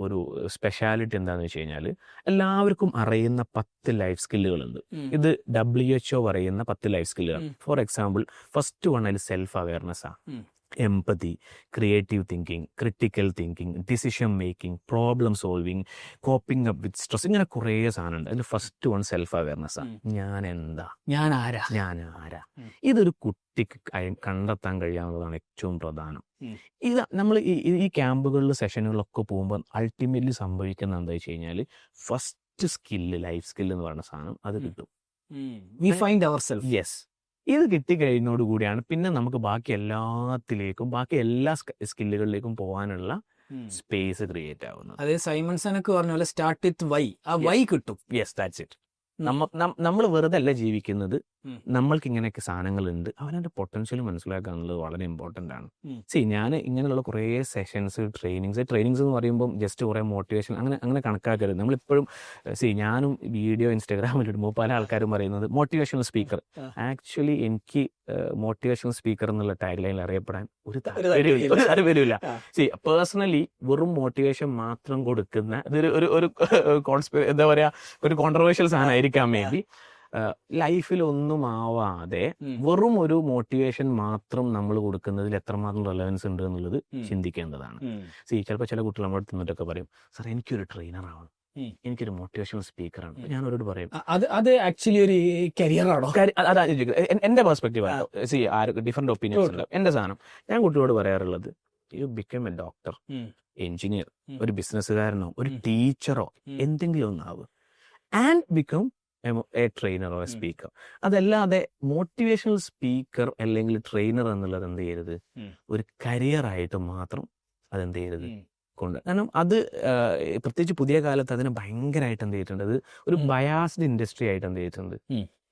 ഒരു സ്പെഷ്യാലിറ്റി എന്താണെന്ന് വെച്ച് കഴിഞ്ഞാൽ, എല്ലാവർക്കും അറിയുന്ന 10 ലൈഫ് സ്കില്ലുകളുണ്ട്. ഇത് WHO പറയുന്ന 10 ലൈഫ് സ്കില്ലുകൾ. ഫോർ എക്സാമ്പിൾ, ഫസ്റ്റ് വൺ അതിൽ സെൽഫ് അവയർനെസ് ആണ്. Empathy, creative thinking, critical thinking, decision making, problem solving, coping up with stress, ഇങ്ങനെ കുറേ സാധനമുണ്ട്. അതിൽ ഫസ്റ്റ് വൺ സെൽഫ് അവയർനെസ് ആണ്. ഞാൻ എന്താ, ഞാൻ ആരാ. ഇതൊരു കുട്ടിക്ക് കണ്ടെത്താൻ കഴിയാവുന്നതാണ് ഏറ്റവും പ്രധാനം. ഇത് നമ്മൾ ഈ ക്യാമ്പുകളിൽ സെഷനുകളിലൊക്കെ പോകുമ്പോൾ അൾട്ടിമേറ്റ്ലി സംഭവിക്കുന്ന എന്താ വെച്ച് കഴിഞ്ഞാൽ, ഫസ്റ്റ് സ്കില്ല്, ലൈഫ് സ്കില്ല് എന്ന് പറയുന്ന സാധനം അത് കിട്ടും. We find our self. Yes. ഇത് കിട്ടിക്കഴിഞ്ഞോട് കൂടിയാണ് പിന്നെ നമുക്ക് ബാക്കി എല്ലാ സ്കില്ലുകളിലേക്കും പോകാനുള്ള സ്പേസ് ക്രിയേറ്റ് ആവുന്നത്. അതെ, സൈമൺസനൊക്കെ പറഞ്ഞ പോലെ സ്റ്റാർട്ട് വിത്ത് വൈ. ആ വൈ കിട്ടും. Yes, that's it. നമ്മൾ വെറുതെ അല്ല ജീവിക്കുന്നത്. നമ്മൾക്ക് ഇങ്ങനെയൊക്കെ സാധനങ്ങളുണ്ട്, അവനവൻ്റെ പൊട്ടൻഷ്യൽ മനസ്സിലാക്കുക എന്നുള്ളത് വളരെ ഇമ്പോർട്ടൻ്റ് ആണ്. ഞാൻ ഇങ്ങനെയുള്ള കുറേ സെഷൻസ്, ട്രെയിനിങ്സ് എന്ന് പറയുമ്പോൾ ജസ്റ്റ് കുറേ മോട്ടിവേഷൻ അങ്ങനെ കണക്കാക്കരുത്. നമ്മളിപ്പോഴും ഞാനും വീഡിയോ ഇൻസ്റ്റാഗ്രാമിൽ ഇടുമ്പോൾ പല ആൾക്കാരും പറയുന്നത് മോട്ടിവേഷണൽ സ്പീക്കർ. ആക്ച്വലി എനിക്ക് മോട്ടിവേഷണൽ സ്പീക്കർ എന്നുള്ള ടാഗ് ലൈനിൽ അറിയപ്പെടാൻ ഒരു താല്പര്യമില്ല. പേഴ്സണലി വെറും മോട്ടിവേഷൻ മാത്രം കൊടുക്കുന്ന ഒരു എന്താ പറയാ, ഒരു കോൺട്രവേഴ്ഷ്യൽ സാധനമായിരിക്കാൻ വേണ്ടി ലൈഫിൽ ഒന്നും ആവാതെ വെറും ഒരു മോട്ടിവേഷൻ മാത്രം നമ്മൾ കൊടുക്കുന്നതിൽ എത്രമാത്രം റെലവൻസ് ഉണ്ട് എന്നുള്ളത് ചിന്തിക്കേണ്ടതാണ്. ചിലപ്പോൾ ചില കുട്ടികൾ നമ്മുടെ തിന്നിട്ടൊക്കെ പറയും, സാർ എനിക്കൊരു ട്രെയിനർ ആവണം, എനിക്കൊരു മോട്ടിവേഷണൽ സ്പീക്കറാണ്. ഞാൻ അവരോട് പറയും, അത് ആക്ച്വലി ഒരു കരിയറാണോ? എന്റെ പെർസ്പെക്റ്റീവ് ആണ്. ഡിഫറെന്റ് ഒപ്പീനിയൻസ് ഉണ്ട്. എന്റെ സാധനം ഞാൻ കുട്ടികളോട് പറയാറുള്ളത്, you become a doctor, engineer, ഒരു ബിസിനസ്സുകാരനോ ഒരു ടീച്ചറോ എന്തെങ്കിലും ഒന്നാവും, ആൻഡ് ബിക്കം എ ട്രെയിനറോ എ സ്പീക്കർ. അതല്ലാതെ മോട്ടിവേഷണൽ സ്പീക്കർ അല്ലെങ്കിൽ ട്രെയിനർ എന്നുള്ളത് എന്ത് ചെയ്യരുത്, ഒരു കരിയർ ആയിട്ട് മാത്രം അതെന്ത് ചെയ്യരുത് കൊണ്ട്. കാരണം അത് പ്രത്യേകിച്ച് പുതിയ കാലത്ത് അതിനെ ഭയങ്കരമായിട്ട് എന്ത് ചെയ്തിട്ടുണ്ട്, അത് ഒരു ബയാസ്ഡ് ഇൻഡസ്ട്രി ആയിട്ട് എന്ത് ചെയ്തിട്ടുണ്ട്,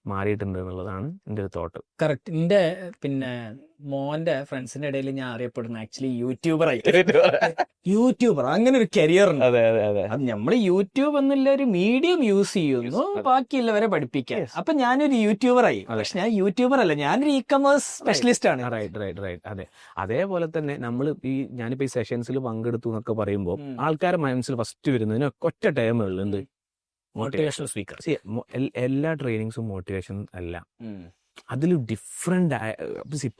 മാറിയിട്ടുണ്ട് എന്നുള്ളതാണ് എൻ്റെ ഒരു തോട്ട്. കറക്റ്റ്. എൻ്റെ മോന്റെ ഫ്രണ്ട്സിന്റെ ഇടയിൽ ഞാൻ അറിയപ്പെടുന്ന ആക്ച്വലി യൂട്യൂബർ അങ്ങനെ ഒരു കരിയർ ഉണ്ട്. അതെ അതെ അതെ. അത് നമ്മൾ യൂട്യൂബ് എന്നുള്ള ഒരു മീഡിയം യൂസ് ചെയ്യുന്നു, ബാക്കിയുള്ളവരെ പഠിപ്പിക്കാൻ. അപ്പൊ ഞാനൊരു യൂട്യൂബറായി. പക്ഷെ ഞാൻ യൂട്യൂബർ അല്ല, ഞാനൊരു ഇ-കൊമേഴ്സ് സ്പെഷ്യലിസ്റ്റ് ആണ്. റൈറ്റ്. അതെ. അതേപോലെ തന്നെ നമ്മൾ ഞാനിപ്പോ ഈ സെഷൻസിൽ പങ്കെടുത്തു എന്നൊക്കെ പറയുമ്പോൾ ആൾക്കാരെ മനസ്സിൽ ഫസ്റ്റ് വരുന്നതിന് ഒറ്റ ടൈമുകളുണ്ട്, മോട്ടിവേഷണൽ സ്പീക്കർ. എല്ലാ ട്രെയിനിങ്സും മോട്ടിവേഷൻ അല്ല, അതിൽ different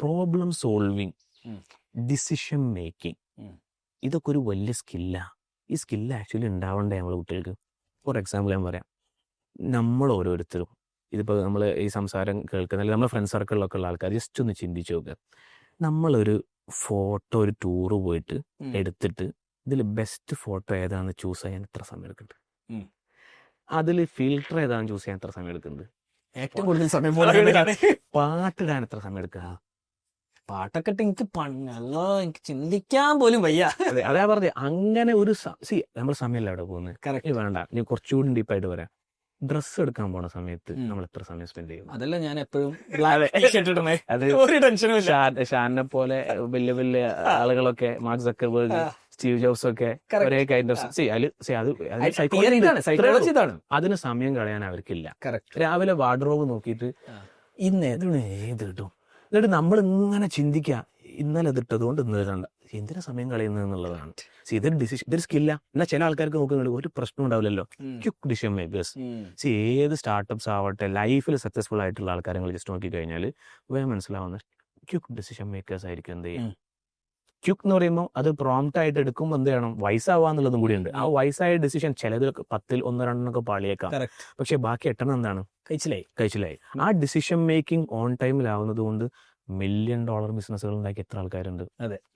problem solving, decision making, ഇതൊക്കെ ഒരു വലിയ സ്കില്ലാ. ഈ സ്കില്ല് ആക്ച്വലി ഉണ്ടാവണ്ടേ നമ്മളെ കുട്ടികൾക്ക്. ഫോർ എക്സാമ്പിൾ ഞാൻ പറയാം, നമ്മൾ ഓരോരുത്തരും ഇതിപ്പോൾ നമ്മൾ ഈ സംസാരം കേൾക്കുന്ന അല്ലെങ്കിൽ നമ്മുടെ ഫ്രണ്ട് സർക്കിളിലൊക്കെ ഉള്ള ആൾക്കാർ ജസ്റ്റ് ഒന്ന് ചിന്തിച്ച് നോക്കുക. നമ്മളൊരു ഫോട്ടോ ഒരു ടൂറ് പോയിട്ട് എടുത്തിട്ട് ഇതിൽ ബെസ്റ്റ് ഫോട്ടോ ഏതാണെന്ന് ചൂസ് ചെയ്യാൻ എത്ര സമയം എടുക്കുന്നുണ്ട്? അതിൽ ഫിൽട്ടർ ഏതാണെന്ന് ചൂസ് ചെയ്യാൻ എത്ര സമയം എടുക്കുന്നുണ്ട്? ഏറ്റവും കൂടുതൽ സമയം പാട്ടിടാൻ എത്ര സമയം എടുക്കുക? പാട്ടൊക്കെ എനിക്ക് ചിന്തിക്കാൻ പോലും വയ്യ. അതാ പറഞ്ഞത്. അങ്ങനെ ഒരു നമ്മൾ സമയമല്ല അവിടെ പോകുന്നത്. കറക്റ്റ് വേണ്ട. നീ കുറച്ചുകൂടി ഡീപ്പായിട്ട് പറയാം. ഡ്രസ്സ് എടുക്കാൻ പോണ സമയത്ത് നമ്മൾ എത്ര സമയം സ്പെൻഡ് ചെയ്യും? അതല്ല ഞാൻ എപ്പോഴും അത് ഒരു ടെൻഷനും ഇല്ല. ഷാനെ പോലെ വലിയ വലിയ ആളുകളൊക്കെ മാർക്ക് സക്കർബർഗ്, സ്റ്റീവ് ജോബ്സ് ഒക്കെ ഒരേ കൈൻഡ് ഓഫ് സൈക്കോളജി ഇതാണ്. അതിന് സമയം കളയാൻ അവർക്കില്ല. കറക്റ്റ്. രാവിലെ വാർഡ്രോബ് നോക്കിയിട്ട് ഇന്ന് ഏത് കിട്ടും, എന്നിട്ട് നമ്മൾ ഇങ്ങനെ ചിന്തിക്കുക ഇന്നലെ ഇതിട്ടത് കൊണ്ട് ഇന്ന് ഇടണ്ട, എന്തിനാ സമയം കളയുന്നത് എന്നുള്ളതാണ്. ഇതൊരു ഡിസിഷൻ, ഇതൊരു സ്കില്ല. എന്നാൽ ചില ആൾക്കാർക്ക് നോക്കുന്നുണ്ട് ഒരു പ്രശ്നം ഉണ്ടാവില്ലല്ലോ. Quick decision makers. ഏത് സ്റ്റാർട്ടപ്സ് ആവട്ടെ, ലൈഫിൽ സക്സസ്ഫുൾ ആയിട്ടുള്ള ആൾക്കാരെ ജസ്റ്റ് നോക്കി കഴിഞ്ഞാൽ വേഗം മനസ്സിലാവുന്ന ക്വിക്ക് ഡിസിഷൻ മേക്കേഴ്സ് ആയിരിക്കും. എന്ത് ചെയ്യും? ക്യുക്ക് എന്ന് പറയുമ്പോൾ അത് പ്രോംപ്റ്റ് ആയിട്ട് എടുക്കുമ്പോൾ എന്ത് ചെയ്യണം? വയസ്സാവാന്നുള്ളതും കൂടി ഉണ്ട്. ആ വയസ്സായ ഡിസിഷൻ ചിലത് 10-ൽ 1-2 പാളിയേക്കാം, പക്ഷെ ബാക്കി 8 എന്താണ്? കഴിച്ചിലായി. ആ ഡിസിഷൻ മേക്കിംഗ് ഓൺ ടൈമിലാവുന്നത് കൊണ്ട് $1 million ബിസിനസ്സുകൾ ഉണ്ടാക്കി എത്ര ആൾക്കാരുണ്ട്,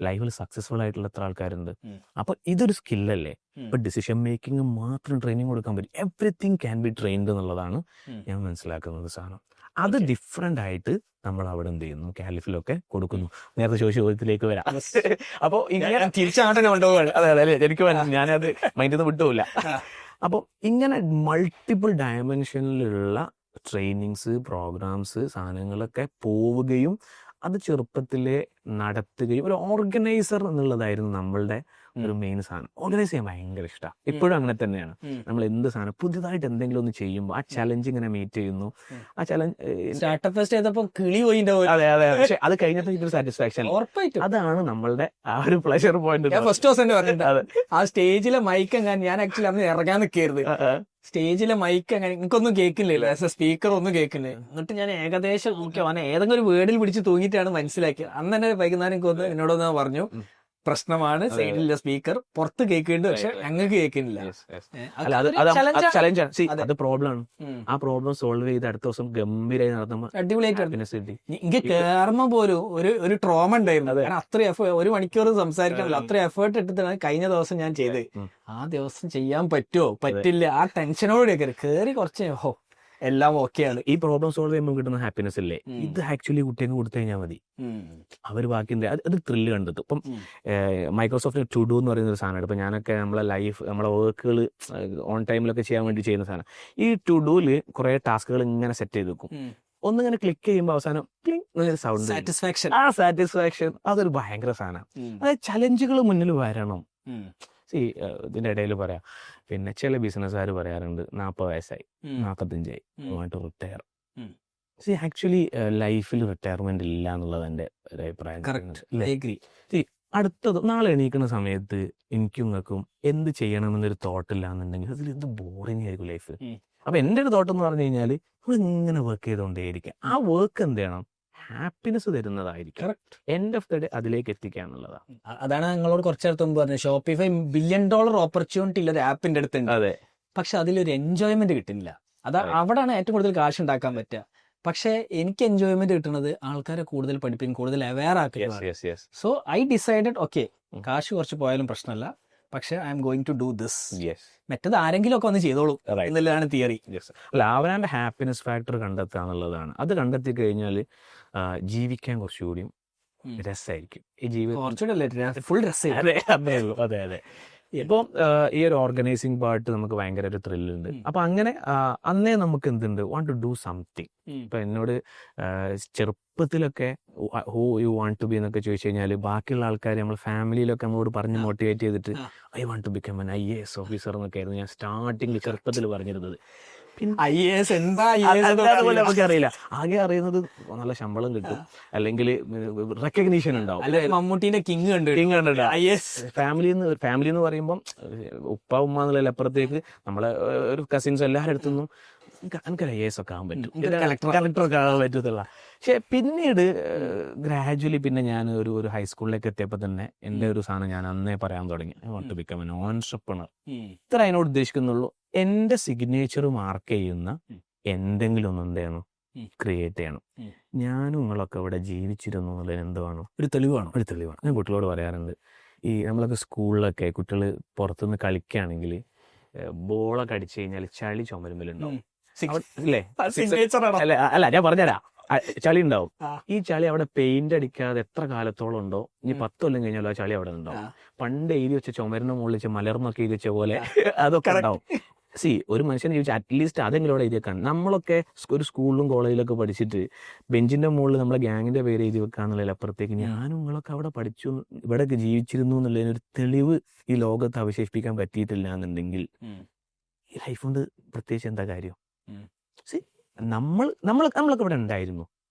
ലൈഫിൽ സക്സസ്ഫുൾ ആയിട്ടുള്ള എത്ര ആൾക്കാരുണ്ട്. അപ്പൊ ഇതൊരു സ്കില്ലല്ലേ. ഇപ്പൊ ഡിസിഷൻ മേക്കിംഗ് മാത്രം ട്രെയിനിങ് കൊടുക്കാൻ പറ്റും. എവറിത്തിങ് ക്യാൻ ബി ട്രെയിൻഡ് എന്നുള്ളതാണ് ഞാൻ മനസ്സിലാക്കുന്നത് സാധനം. അത് ഡിഫറെന്റ് ആയിട്ട് നമ്മൾ അവിടെ എന്ത് ചെയ്യുന്നു, കാലിഫിലൊക്കെ കൊടുക്കുന്നു. നേരത്തെ ചോദിച്ച ചോദ്യത്തിലേക്ക് വരാം. അപ്പൊ ഇങ്ങനെ തിരിച്ചാട്ടം കൊണ്ടുപോകാണ്. അതെ എനിക്ക് ഞാനത് മൈൻഡിൽ നിന്ന് വിട്ടുപോയില്ല. അപ്പോൾ ഇങ്ങനെ മൾട്ടിപ്പിൾ ഡയമെൻഷനിലുള്ള ട്രെയിനിങ്സ്, പ്രോഗ്രാംസ്, സാധനങ്ങളൊക്കെ പോവുകയും അത് ചെറുപ്പത്തിലെ നടത്തുകയും ഒരു ഓർഗനൈസർ എന്നുള്ളതായിരുന്നു നമ്മളുടെ ഒരു മെയിൻ സാധനം. ഓർഗനൈസ് ചെയ്യാൻ ഭയങ്കര ഇഷ്ടമാണ്. ഇപ്പോഴും അങ്ങനെ തന്നെയാണ്. നമ്മൾ എന്ത് സാധനം പുതിയതായിട്ട് എന്തെങ്കിലും ഒന്ന് ചെയ്യുമ്പോൾ ആ ചലഞ്ച് ഇങ്ങനെ മീറ്റ് ചെയ്യുന്നു. ആ ചലഞ്ച് സ്റ്റാർട്ടപ്പ് ഫെസ്റ്റ് ചെയ്തപ്പോ കിളി പോയി. അതെ പക്ഷെ അത് കഴിഞ്ഞിട്ട് സാറ്റിസ്ഫാക്ഷൻ, അതാണ് നമ്മളുടെ ആ ഒരു പ്ലഷർ പോയിന്റ്. ഫസ്റ്റ് ദിവസം പറഞ്ഞിട്ടുണ്ട് ആ സ്റ്റേജിലെ മൈക്ക് ഞാൻ ആക്ച്വലി അന്ന് ഇറങ്ങാൻ നിൽക്കരുത്. സ്റ്റേജിലെ മൈക്ക് അങ്ങനെ എനിക്കൊന്നും കേൾക്കില്ലല്ലോ, ആസ് എ സ്പീക്കർ ഒന്നും കേൾക്കില്ല. എന്നിട്ട് ഞാൻ ഏകദേശം നോക്കിയാൽ ഏതെങ്കിലും ഒരു വേർഡിൽ പിടിച്ച് തൂങ്ങിയിട്ടാണ് മനസ്സിലാക്കിയത്. അന്ന് തന്നെ വൈകുന്നേരം എനിക്ക് എന്നോടൊന്ന് പറഞ്ഞു, പ്രശ്നമാണ് സൈഡിലെ സ്പീക്കർ, പുറത്ത് കേൾക്കുന്നുണ്ട് പക്ഷെ ഞങ്ങൾക്ക് കേൾക്കുന്നില്ല. അത് പ്രോബ്ലം ആണ്. ആ പ്രോബ്ലം സോൾവ് ചെയ്ത് അടുത്ത ദിവസം ഗംഭീരമായി നടത്തുമ്പോൾ അടിപൊളിയായിട്ട് എനിക്ക് കേറുമ്പോ പോലും ഒരു ട്രോമ ഉണ്ടായിരുന്നു. കാരണം അത്രയും 1 മണിക്കൂർ സംസാരിക്കണല്ലോ, അത്രയും എഫേർട്ട് ഇട്ടിട്ടാണ് കഴിഞ്ഞ ദിവസം ഞാൻ ചെയ്തത്. ആ ദിവസം ചെയ്യാൻ പറ്റുമോ പറ്റില്ല, ആ ടെൻഷനോടെ കയറി കുറച്ച് എല്ലാം ഓക്കെയാണ്. ഈ പ്രോബ്ലം സോൾവ് ചെയ്യുമ്പോൾ കിട്ടുന്ന ഹാപ്പിനെസ് ഇല്ലേ, ഇത് ആക്ച്വലി കുട്ടികൾക്ക് കൊടുത്തു കഴിഞ്ഞാൽ മതി. അവർ ബാക്കി അത് ത്രില്ല് കണ്ടെത്തും. ഇപ്പം മൈക്രോസോഫ്റ്റിന് ടു ഡു എന്ന് പറയുന്ന ഒരു സാധനമാണ്. ഇപ്പം ഞാനൊക്കെ നമ്മളെ വർക്കുകൾ ഓൺ ടൈമിലൊക്കെ ചെയ്യാൻ വേണ്ടി ചെയ്യുന്ന സാധനം. ഈ ടു ഡൂല് കുറെ ടാസ്കുകൾ ഇങ്ങനെ സെറ്റ് ചെയ്ത് വെക്കും. ഒന്നിങ്ങനെ ക്ലിക്ക് ചെയ്യുമ്പോൾ അവസാനം സൗണ്ട്, സാറ്റിസ്ഫാക്ഷൻ, അതൊരു ഭയങ്കര സാധനമാണ്. അതായത് ചലഞ്ചുകൾ മുന്നിൽ വരണം. ഇതിന്റെ ഇടയിൽ പറയാം, പിന്നെ ചില ബിസിനസ്സുകാർ പറയാറുണ്ട് 40 വയസ്സായി 45ആയി റിട്ടയർ. ആക്ച്വലി ലൈഫിൽ റിട്ടയർമെന്റ് ഇല്ല എന്നുള്ളത് എന്റെ ഒരു അഭിപ്രായം. അടുത്തത് നാളെ എണീക്കുന്ന സമയത്ത് എനിക്കും നിങ്ങൾക്കും എന്ത് ചെയ്യണമെന്നൊരു തോട്ടില്ല എന്നുണ്ടെങ്കിൽ അതിൽ എന്ത് ബോറിംഗ് ആയിരിക്കും ലൈഫ്. അപ്പൊ എന്റെ ഒരു തോട്ടം എന്ന് പറഞ്ഞു കഴിഞ്ഞാൽ നമ്മൾ ഇങ്ങനെ വർക്ക് ചെയ്തുകൊണ്ടേയിരിക്കാം. ആ വർക്ക് എന്ത് ചെയ്യണം, ഹാപ്പിനെസ് തരുന്നതായിരിക്കും. എൻഡ് ഓഫ് ദ ഡേ അതിലേക്ക് എത്തിക്കുക എന്നുള്ളതാണ്. അതാണ് നിങ്ങളോട് കുറച്ചേരത്ത് മുമ്പ് പറഞ്ഞത്, ഷോപ്പിഫൈ $1 billion ഓപ്പർച്യൂണിറ്റി ഉള്ള ഒരു ആപ്പിന്റെ അടുത്തുണ്ട്. അതെ, പക്ഷെ അതിലൊരു എൻജോയ്മെന്റ് കിട്ടുന്നില്ല. അവിടാണ് ഏറ്റവും കൂടുതൽ കാശ് ഉണ്ടാക്കാൻ പറ്റുക. പക്ഷെ എനിക്ക് എൻജോയ്മെന്റ് കിട്ടുന്നത് ആൾക്കാരെ കൂടുതൽ പഠിപ്പിക്കും, കൂടുതൽ അവെയർ ആക്കുക. സോ ഐ ഡിസൈഡഡ് ഓക്കെ, കാശ് കുറച്ച് പോയാലും പ്രശ്നമല്ല, പക്ഷെ I'm going to do this. മറ്റത് ആരെങ്കിലും ഒക്കെ വന്ന് ചെയ്തോളൂ എന്നുള്ളതാണ് തിയറി. അല്ല, അവനാന്റെ ഹാപ്പിനെസ് ഫാക്ടർ കണ്ടെത്തുക എന്നുള്ളതാണ്. അത് കണ്ടെത്തി കഴിഞ്ഞാൽ ജീവിക്കാൻ കുറച്ചുകൂടിയും രസമായിരിക്കും ഈ ജീവിതം. ഫുൾ രസം. അതെ. ഇപ്പോൾ ഈ ഒരു ഓർഗനൈസിങ് പാർട്ട് നമുക്ക് ഭയങ്കര ഒരു ത്രില്ലുണ്ട്. അപ്പൊ അങ്ങനെ അന്നേ നമുക്ക് എന്തുണ്ട്, വാണ്ട് ടു ഡു സംതിങ്. ഇപ്പൊ എന്നോട് ചെറുപ്പത്തിലൊക്കെ who you want to be എന്നൊക്കെ ചോദിച്ചു കഴിഞ്ഞാൽ ബാക്കിയുള്ള ആൾക്കാർ നമ്മൾ ഫാമിലിയിലൊക്കെ നമ്മളോട് പറഞ്ഞ് മോട്ടിവേറ്റ് ചെയ്തിട്ട് I want to become an IAS officer എന്നൊക്കെ ആയിരുന്നു ഞാൻ സ്റ്റാർട്ടിങ് ചെറുപ്പത്തിൽ പറഞ്ഞിരുന്നത്. IAS എന്താ അതുപോലെ നമുക്കറിയില്ല. ആകെ അറിയുന്നത് നല്ല ശമ്പളം കിട്ടും, അല്ലെങ്കിൽ റെക്കഗ്നീഷൻ ഉണ്ടാവും. മമ്മൂട്ടിന്റെ കിങ് കണ്ടിട്ടുണ്ട്. ഫാമിലി എന്ന് പറയുമ്പോൾ ഉപ്പ ഉമ്മ എന്നുള്ള അപ്പുറത്തേക്ക് നമ്മളെ ഒരു കസിൻസ് എല്ലാവരുടെ അടുത്തുനിന്നും എനിക്കൊരു IAS ഒക്കെ ആകാൻ പറ്റും, കളക്ടറൊക്കെ ആകാൻ പറ്റത്തുള്ള. പക്ഷെ പിന്നീട് ഗ്രാജുവലി പിന്നെ ഞാൻ ഒരു ഹൈസ്കൂളിലേക്ക് എത്തിയപ്പോൾ തന്നെ എൻ്റെ ഒരു സാധനം ഞാൻ അന്നേ പറയാൻ തുടങ്ങി, I want to become an entrepreneur. ഇത്ര അതിനോട് ഉദ്ദേശിക്കുന്നുള്ളൂ. എൻ്റെ സിഗ്നേച്ചർ മാർക്ക് ചെയ്യുന്ന എന്തെങ്കിലും ഒന്ന് എന്ത് ചെയ്യണം, ക്രിയേറ്റ് ചെയ്യണം. ഞാനും നിങ്ങളൊക്കെ ഇവിടെ ജീവിച്ചിരുന്നു എന്നുള്ളതിന് എന്തുവാണോ ഒരു തെളിവാണ്. ഞാൻ കുട്ടികളോട് പറയാറുണ്ട്, ഈ നമ്മളൊക്കെ സ്കൂളിലൊക്കെ കുട്ടികൾ പുറത്തുനിന്ന് കളിക്കുകയാണെങ്കിൽ ബോളൊക്കെ അടിച്ചു കഴിഞ്ഞാൽ ചളി ചുമരുമ്പലുണ്ടാവും അല്ലേ? അല്ല, ഞാൻ പറഞ്ഞുതരാം, ചളി ഉണ്ടാവും. ഈ ചളി അവിടെ പെയിന്റ് അടിക്കാതെ എത്ര കാലത്തോളം ഉണ്ടോ, ഇനി 10 കൊല്ലം കഴിഞ്ഞാലും ആ ചളി അവിടെ ഉണ്ടാവും. പണ്ട് എഴുതി വെച്ച ചുമരിന് മുകളിൽ മലർന്നൊക്കെ എഴുതി വെച്ച പോലെ അതൊക്കെ ഉണ്ടാവും. ഒരു മനുഷ്യനെ ചോദിച്ചാൽ അറ്റ്ലീസ്റ്റ് അതെങ്കിലും അവിടെ എഴുതി വെക്കാണ്. നമ്മളൊക്കെ ഒരു സ്കൂളിലും കോളേജിലൊക്കെ പഠിച്ചിട്ട് ബെഞ്ചിന്റെ മുകളിൽ നമ്മളെ ഗ്യാങ്ങിന്റെ പേര് എഴുതി വെക്കാന്നുള്ളതിൽ അപ്പുറത്തേക്ക് ഞാനും നിങ്ങളൊക്കെ അവിടെ പഠിച്ചു, ഇവിടെയൊക്കെ ജീവിച്ചിരുന്നു എന്നുള്ളതിനൊരു തെളിവ് ഈ ലോകത്ത് അവശേഷിപ്പിക്കാൻ പറ്റിയിട്ടില്ല എന്നുണ്ടെങ്കിൽ ഈ ലൈഫ് കൊണ്ട് പ്രത്യേകിച്ച് എന്താ കാര്യം? നമ്മളൊക്കെ ഇവിടെ ഉണ്ടായിരുന്നു,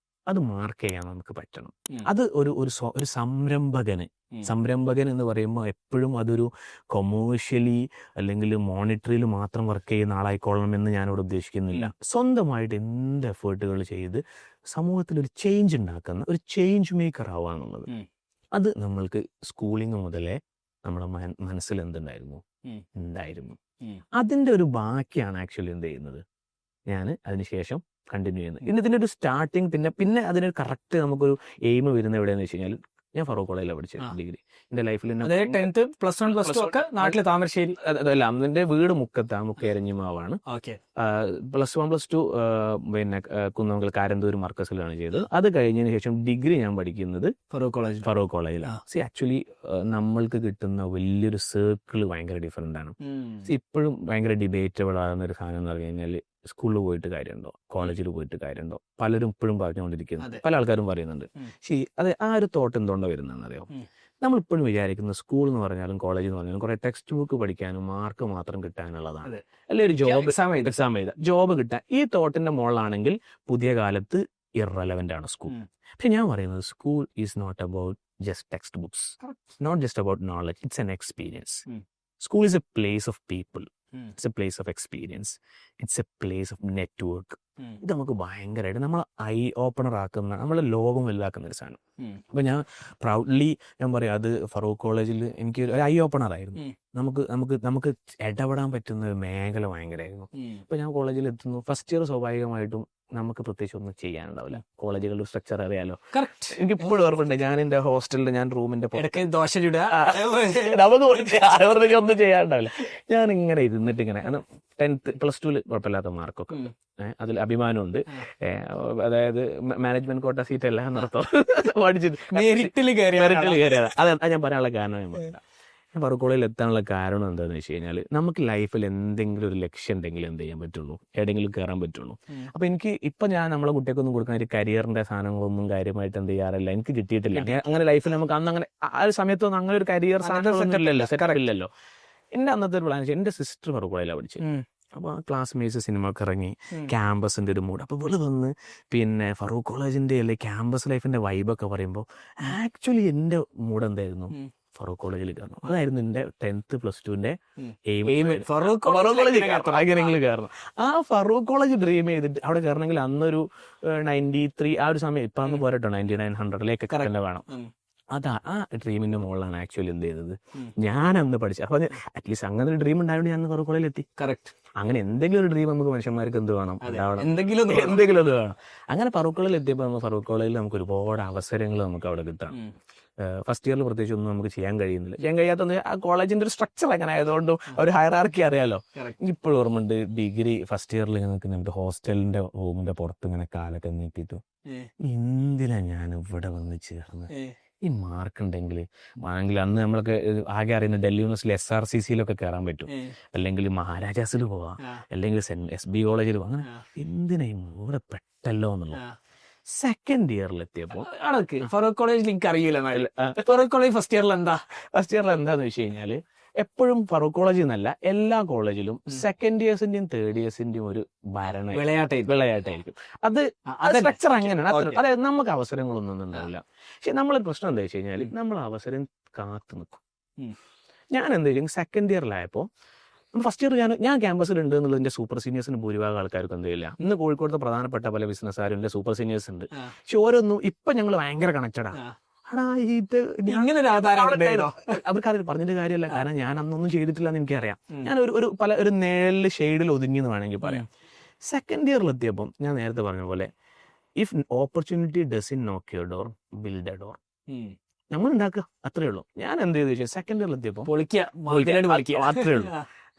അത് മാർക്ക് ചെയ്യാൻ നമുക്ക് പറ്റണം. അത് ഒരു സംരംഭകൻ എന്ന് പറയുമ്പോൾ എപ്പോഴും അതൊരു കൊമേഴ്ഷ്യലി അല്ലെങ്കിൽ മോണിറ്ററിയിൽ മാത്രം വർക്ക് ചെയ്യുന്ന ആളായിക്കൊള്ളണം എന്ന് ഞാനിവിടെ ഉദ്ദേശിക്കുന്നില്ല. സ്വന്തമായിട്ട് എന്ത് എഫേർട്ടുകൾ ചെയ്ത് സമൂഹത്തിൽ ഒരു ചേഞ്ച് ഉണ്ടാക്കുന്ന ഒരു ചേഞ്ച് മേക്കർ ആവുക എന്നുള്ളത്, അത് നമ്മൾക്ക് സ്കൂളിങ് മുതലേ നമ്മുടെ മനസ്സിൽ ഉണ്ടായിരുന്നു. അതിൻ്റെ ഒരു ബാക്കിയാണ് ആക്ച്വലി എന്ത് ചെയ്യുന്നത് ഞാൻ അതിനുശേഷം കണ്ടിന്യൂ ചെയ്യുന്നത്. ഇതിൻ്റെ ഒരു സ്റ്റാർട്ടിങ് പിന്നെ അതിനൊരു കറക്റ്റ് നമുക്കൊരു എയിം വരുന്നത് എവിടെയെന്ന് വെച്ച് കഴിഞ്ഞാൽ, ഞാൻ ഫറൂഖ് കോളേജിലാണ് പഠിച്ചത് ഡിഗ്രി. എൻ്റെ ലൈഫിൽ 10th +1 +2 ഒക്കെ നാട്ടില് താമരശ്ശേരി. അതല്ല, എൻ്റെ വീട് മുക്കരഞ്ഞിമാവാണ്. +1 +2 പിന്നെ കുന്നമംഗൽ കാരന്തൂർ മർക്കസിലാണ് ചെയ്തത്. അത് കഴിഞ്ഞതിന് ശേഷം ഡിഗ്രി ഞാൻ പഠിക്കുന്നത് ഫറൂഖ് കോളേജിലാണ്. ആക്ച്വലി നമ്മൾക്ക് കിട്ടുന്ന വലിയൊരു സർക്കിൾ ഭയങ്കര ഡിഫറെന്റ് ആണ്. ഇപ്പോഴും ഭയങ്കര ഡിബേറ്റബിൾ ആകുന്ന ഒരു സാധനം എന്ന് പറഞ്ഞു കഴിഞ്ഞാൽ, സ്കൂളിൽ പോയിട്ട് കാര്യമുണ്ടോ, കോളേജിൽ പോയിട്ട് കാര്യമുണ്ടോ, പലരും ഇപ്പോഴും പറഞ്ഞുകൊണ്ടിരിക്കുന്നത്, പല ആൾക്കാരും പറയുന്നുണ്ട്. അത് ആ ഒരു തോട്ട് എന്തുകൊണ്ടാണ് വരുന്നതെന്ന് അറിയാം. നമ്മളിപ്പോഴും വിചാരിക്കുന്ന സ്കൂൾ എന്ന് പറഞ്ഞാലും കോളേജ് എന്ന് പറഞ്ഞാലും കുറെ ടെക്സ്റ്റ് ബുക്ക് പഠിക്കാനും മാർക്ക് മാത്രം കിട്ടാനുള്ളതാണ്, അല്ലെ ഒരു എക്സാം എഴുതാം, ജോബ് കിട്ടാൻ. ഈ തോട്ടിന്റെ മുകളിലാണെങ്കിൽ പുതിയ കാലത്ത് ഇറലവന്റ് ആണ് സ്കൂൾ. പക്ഷെ ഞാൻ പറയുന്നത് school is not about just text books, not just about knowledge, it's an experience. School is a place of people, it's a place of experience, it's a place of network. ഇത് നമുക്ക് ഭയങ്കരമായിട്ട് നമ്മൾ I opener ആക്കുന്ന, നമ്മളെ ലോകം വലുതാക്കുന്ന ഒരു സാധനം. അപ്പൊ ഞാൻ പ്രൗഡ്ലി ഞാൻ പറയാം, അത് ഫറൂഖ് കോളേജിൽ എനിക്ക് ഒരു ഐ ഓപ്പണർ ആയിരുന്നു. നമുക്ക് ഇടപെടാൻ പറ്റുന്ന ഒരു മേഖല ഭയങ്കരമായിരുന്നു. ഇപ്പൊ ഞാൻ കോളേജിൽ എത്തുന്നു, ഫസ്റ്റ് ഇയർ സ്വാഭാവികമായിട്ടും നമുക്ക് പ്രത്യേകിച്ച് ഒന്നും ചെയ്യാനുണ്ടാവില്ല. കോളേജുകളുടെ സ്ട്രക്ചർ അറിയാലോ. എനിക്ക് ഇപ്പോഴും ഓർമ്മയുണ്ട്, ഞാൻ എന്റെ ഹോസ്റ്റലിൽ ഞാൻ റൂമിന്റെ ഒന്നും ചെയ്യാനുണ്ടാവില്ല. ഞാൻ ഇങ്ങനെ ഇരുന്നിട്ട് ഇങ്ങനെ 10th +2 കുഴപ്പമില്ലാത്ത മാർക്കൊക്കെ, അതിൽ അഭിമാനമുണ്ട്. അതായത് മാനേജ്മെന്റ് കോട്ട സീറ്റ് എല്ലാം നടത്തോ പഠിച്ചിട്ട് മെറിറ്റിൽ കയറിയതാ. അത് ഞാൻ പറയാനുള്ള കാരണം ഞാൻ പറയാം. ഞാൻ ഫറൂഖ് കോളേജിൽ എത്താനുള്ള കാരണം എന്താണെന്ന് വെച്ച് കഴിഞ്ഞാൽ, നമുക്ക് ലൈഫിൽ എന്തെങ്കിലും ഒരു ലക്ഷ്യം ഉണ്ടെങ്കിൽ എന്ത് ചെയ്യാൻ പറ്റുള്ളൂ, എവിടെയെങ്കിലും കയറാൻ പറ്റുള്ളൂ. അപ്പൊ എനിക്ക് ഞാൻ നമ്മളെ കുട്ടികൾക്കൊന്നും കൊടുക്കുന്ന ഒരു കരിയറിന്റെ സാധനങ്ങളൊന്നും കാര്യമായിട്ട് എന്ത് ചെയ്യാറില്ല, എനിക്ക് കിട്ടിയിട്ടില്ല. അങ്ങനെ ലൈഫിൽ നമുക്ക് അന്ന് അങ്ങനെ ആ ഒരു സമയത്തൊന്നും അങ്ങനെ ഒരു കരിയർ സെറ്റപ്പില്ലല്ലോ. എന്റെ അന്നത്തെ ഒരു പ്ലാൻ വെച്ചാൽ, എന്റെ സിസ്റ്റർ ഫറൂഖ് കോളേജിലാണ് പഠിച്ചത്. അപ്പോൾ ക്ലാസ്മേറ്റ്സ് സിനിമക്ക് ഇറങ്ങി, ക്യാമ്പസിന്റെ ഒരു മൂഡ്. അപ്പോൾ ഇവിടെ വന്ന് പിന്നെ ഫറൂഖ് കോളേജിന്റെ അല്ലെ ക്യാമ്പസ് ലൈഫിന്റെ വൈബൊക്കെ പറയുമ്പോൾ ആക്ച്വലി എന്റെ മൂഡ് എന്തായിരുന്നു, ഫറൂഖ് കോളേജിൽ കയറണം. അതായിരുന്നു എന്റെ 10th +2 ഫറൂഖ് കോളേജിൽ കയറണം. ആ ഫറൂഖ് കോളേജ് ഡ്രീം ചെയ്തിട്ട് അവിടെ കയറണമെങ്കിൽ അന്നൊരു 93 ആ ഒരു സമയം, ഇപ്പൊ അന്ന് പോരട്ടോ 99-100 തന്നെ വേണം. അതാ ആ ഡ്രീമിന്റെ മുകളിലാണ് ആക്ച്വലി എന്ത് ചെയ്തത് ഞാൻ അന്ന് പഠിച്ചത്. അപ്പൊ അറ്റ്ലീസ്റ്റ് അങ്ങനെ ഒരു ഡ്രീം ഉണ്ടായതുകൊണ്ട് ഞാൻ ഫറൂഖ് കോളേജിൽ എത്തി. കറക്റ്റ്. അങ്ങനെ എന്തെങ്കിലും ഒരു ഡ്രീം നമുക്ക് മനുഷ്യന്മാർക്ക് എന്ത് വേണം, എന്തെങ്കിലും അത് വേണം. അങ്ങനെ ഫറൂഖ് കോളേജിൽ എത്തിയപ്പോൾ നമ്മൾ ഫറൂഖ് കോളേജിൽ നമുക്ക് ഒരുപാട് അവസരങ്ങൾ നമുക്ക് അവിടെ കിട്ടാം. ഫസ്റ്റ് ഇയറിൽ പ്രത്യേകിച്ച് ഒന്നും നമുക്ക് ചെയ്യാൻ കഴിയാത്തൊന്നും ആ കോളേജിന്റെ ഒരു സ്ട്രക്ചർ അങ്ങനെ ആയതുകൊണ്ടും ഒരു ഹയറാർക്കി അറിയാലോ. ഇപ്പോഴും ഓർമ്മയുണ്ട്, ഡിഗ്രി ഫസ്റ്റ് ഇയറിൽ നിൽക്കുന്ന ഹോസ്റ്റലിന്റെ റൂമിന്റെ പുറത്ത് ഇങ്ങനെ കാലൊക്കെ നീട്ടിട്ടു, എന്തിനാ ഞാൻ ഇവിടെ വന്ന് ചേർന്ന്, ഈ മാർക്ക് ഉണ്ടെങ്കിൽ ആണെങ്കിൽ അന്ന് നമ്മളൊക്കെ ആകെ അറിയുന്ന ഡൽഹി യൂണിവേഴ്സിറ്റി SRCCയിലൊക്കെ കയറാൻ പറ്റും, അല്ലെങ്കിൽ മഹാരാജാസിൽ പോവാം, അല്ലെങ്കിൽ SB കോളേജിൽ പോവാം. അങ്ങനെ എന്തിനാ ഇവിടെ പെട്ടല്ലോ എന്നുള്ളത്. സെക്കൻഡ് ഇയറിൽ എത്തിയപ്പോൾ ഫറൂഖ് കോളേജിൽ എനിക്ക് അറിയില്ല. ഫറൂഖ് കോളേജ് ഫസ്റ്റ് ഇയറിൽ എന്താന്ന് വെച്ച് കഴിഞ്ഞാല്, എപ്പോഴും ഫറൂഖ് കോളേജിൽ നിന്നല്ല എല്ലാ കോളേജിലും സെക്കൻഡ് ഇയേഴ്സിന്റെയും തേർഡ് ഇയേഴ്സിന്റെയും ഒരു വിളയാട്ടായിരിക്കും. അത് സ്ട്രക്ചർ അങ്ങനെയാണ്. അതായത് നമുക്ക് അവസരങ്ങളൊന്നും ഉണ്ടാവില്ല. പക്ഷെ നമ്മളൊരു പ്രശ്നം എന്താ വെച്ച് കഴിഞ്ഞാൽ, നമ്മൾ അവസരം കാത്തു നിൽക്കും. ഞാൻ എന്താ വെച്ചാൽ സെക്കൻഡ് ഇയറിലായപ്പോൾ, ഫസ്റ്റ് ഇയർ ഞാൻ ക്യാമ്പസിൽ ഉണ്ട് എന്നുള്ളതിന്റെ സൂപ്പർ സീനിയേഴ്സിന് ഭൂരിഭാഗം ആൾക്കാർക്ക് എന്തില്ല. ഇന്ന് കോഴിക്കോടത്തെ പ്രധാനപ്പെട്ട പല ബിസിനസ്സുകാരും എൻ്റെ സൂപ്പർ സീനിയേഴ്സ് ഉണ്ട്. പക്ഷെ ഓരോന്നും ഇപ്പൊ ഞങ്ങൾ ഭയങ്കര കണക്റ്റഡാ. അവർക്ക് പറഞ്ഞിട്ട് കാര്യമല്ല, കാരണം ഞാൻ അന്നൊന്നും ചെയ്തിട്ടില്ല എന്ന് എനിക്കറിയാം. ഞാൻ ഒരു നേരിൽ ഷെയ്ഡിൽ ഒതുങ്ങി എന്ന് വേണമെങ്കിൽ പറയാം. സെക്കൻഡ് ഇയറിൽ എത്തിയപ്പം ഞാൻ നേരത്തെ പറഞ്ഞ പോലെ, ഇഫ് ഓപ്പർച്യൂണിറ്റി ഡസൻ നോക്ക് your door, build A door. നമ്മൾ ഉണ്ടാക്കുക, അത്രേ ഉള്ളൂ. ഞാൻ എന്ത് ചെയ്തു ചോദിച്ചാൽ, സെക്കൻഡ് ഇയറിൽ എത്തിയപ്പോൾ അത്രേ ഉള്ളൂ.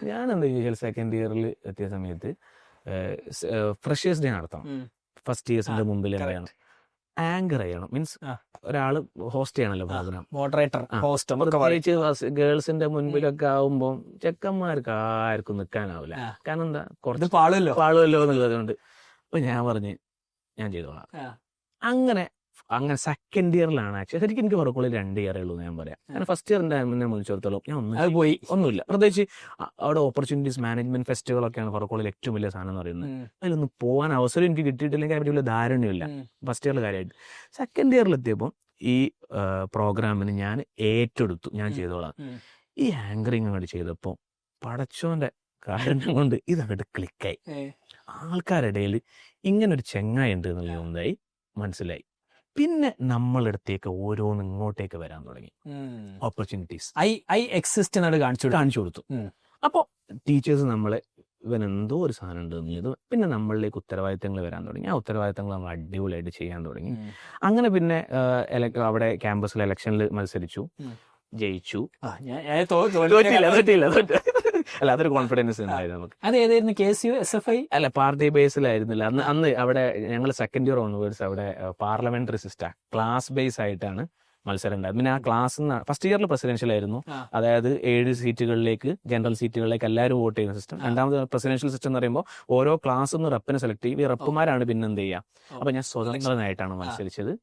ഞാൻ എന്താ ചോദിച്ചാൽ, സെക്കൻഡ് ഇയറിൽ എത്തിയ സമയത്ത് ഫ്രഷേഴ്സ് ഡേ നടത്തണം. ഫസ്റ്റ് ഇയേഴ്സിന്റെ മുമ്പിൽ എന്താണ് ആങ്കർ ചെയ്യണം, മീൻസ് ആ. ഒരാള് ഹോസ്റ്റ് ചെയ്യണല്ലോ പ്രോഗ്രാം. മോഡറേറ്റർ, ഹോസ്റ്റ് പ്രത്യേകിച്ച് ഗേൾസിന്റെ മുൻപിലൊക്കെ ആവുമ്പോൾ ചെക്കന്മാർക്ക് ആർക്കും നിൽക്കാനാവില്ല. ആ. കാരണം എന്താ, ഇത് കുറച്ച് പാളുമല്ലോ. പാളുമല്ലോ എന്നുള്ളത് കൊണ്ട്. അപ്പൊ ഞാൻ പറഞ്ഞ് ഞാൻ ചെയ്തോളാം. ആ. അങ്ങനെ സെക്കൻഡ് ഇയറിലാണ് ആക്ച്വലി. ശരിക്കും എനിക്ക് ഫറോക്കോളിൽ 2 ഇയറേ ഉള്ളൂ ഞാൻ പറയാം. കാരണം ഫസ്റ്റ് ഇയറിന്റെ എന്നെ വിളിച്ചിടത്തോളം ഞാൻ അത് പോയി. ഒന്നുമില്ല. പ്രത്യേകിച്ച് അവിടെ ഓപ്പർച്യൂണിറ്റീസ് മാനേജ്മെന്റ് ഫെസ്റ്റുകളൊക്കെയാണ് ഫറോക്കോളിൽ ഏറ്റവും വലിയ സാധനം എന്ന് പറയുന്നത്. അതിലൊന്നും പോകാൻ അവസരം എനിക്ക് കിട്ടിയിട്ടില്ലെങ്കിൽ അതിനെ വലിയ ധാരണയില്ല ഫസ്റ്റ് ഇയറിൽ കാര്യമായിട്ട്. സെക്കൻഡ് ഇയറിലെത്തിയപ്പോൾ ഈ പ്രോഗ്രാമിന് ഞാൻ ഏറ്റെടുത്തു, ഞാൻ ചെയ്തോളാം. ഈ ആങ്കറിങ് അങ്ങോട്ട് ചെയ്തപ്പോൾ പടച്ചോന്റെ കാരണം കൊണ്ട് ഇതങ്ങോട്ട് ക്ലിക്കായി. ആൾക്കാരുടെ ഇടയിൽ ഇങ്ങനൊരു ചെങ്ങായി ഉണ്ട് എന്നുള്ളതായി മനസ്സിലായി. പിന്നെ നമ്മളടുത്തേക്ക് ഓരോന്ന് ഇങ്ങോട്ടേക്ക് വരാൻ തുടങ്ങി. ഓപ്പർച്യൂണിറ്റീസ് ഐ എക്സിസ്റ്റ് എന്നാണ് കാണിച്ചു കൊടുത്തു. അപ്പോൾ ടീച്ചേഴ്സ് നമ്മളെ ഇവൻ എന്തോ ഒരു സാധനം ഉണ്ട് എന്നുള്ളത്, പിന്നെ നമ്മളിലേക്ക് ഉത്തരവാദിത്തങ്ങൾ വരാൻ തുടങ്ങി. ആ ഉത്തരവാദിത്തങ്ങൾ നമ്മൾ അടിപൊളിയായിട്ട് ചെയ്യാൻ തുടങ്ങി. അങ്ങനെ പിന്നെ അവിടെ ക്യാമ്പസിൽ ഇലക്ഷനിൽ മത്സരിച്ചു, ജയിച്ചു. അല്ല, അതൊരു കോൺഫിഡൻസ് ഉണ്ടായിരുന്നു നമുക്ക്. അത് ഏതായിരുന്നു? KSU, SFI? അല്ല, പാർട്ടി ബേസിലായിരുന്നില്ല. അന്ന് അവിടെ ഞങ്ങൾ സെക്കൻഡ് ഇയർ ഓൺവേർഡ്സ് അവിടെ പാർലമെന്ററി സിസ്റ്റം ക്ലാസ് ബേസ് ആയിട്ടാണ് മത്സരം ഉണ്ടായത്. പിന്നെ ആ ക്ലാസ് ഫസ്റ്റ് ഇയറിൽ പ്രസിഡൻഷ്യൽ ആയിരുന്നു. അതായത് 7 സീറ്റുകളിലേക്ക്, ജനറൽ സീറ്റുകളിലേക്ക് എല്ലാവരും വോട്ട് ചെയ്യുന്ന സിസ്റ്റം. രണ്ടാമത് പ്രസിഡൻഷ്യൽ സിസ്റ്റം എന്ന് പറയുമ്പോൾ ഓരോ ക്ലാസ് റെപ്പിനെ സെലക്ട് ചെയ്യും. ഈ റെപ്പുമാരാണ് പിന്നെ എന്ത് ചെയ്യുക. അപ്പൊ ഞാൻ സ്വതന്ത്രനായിട്ടാണ് മത്സരിച്ചത്.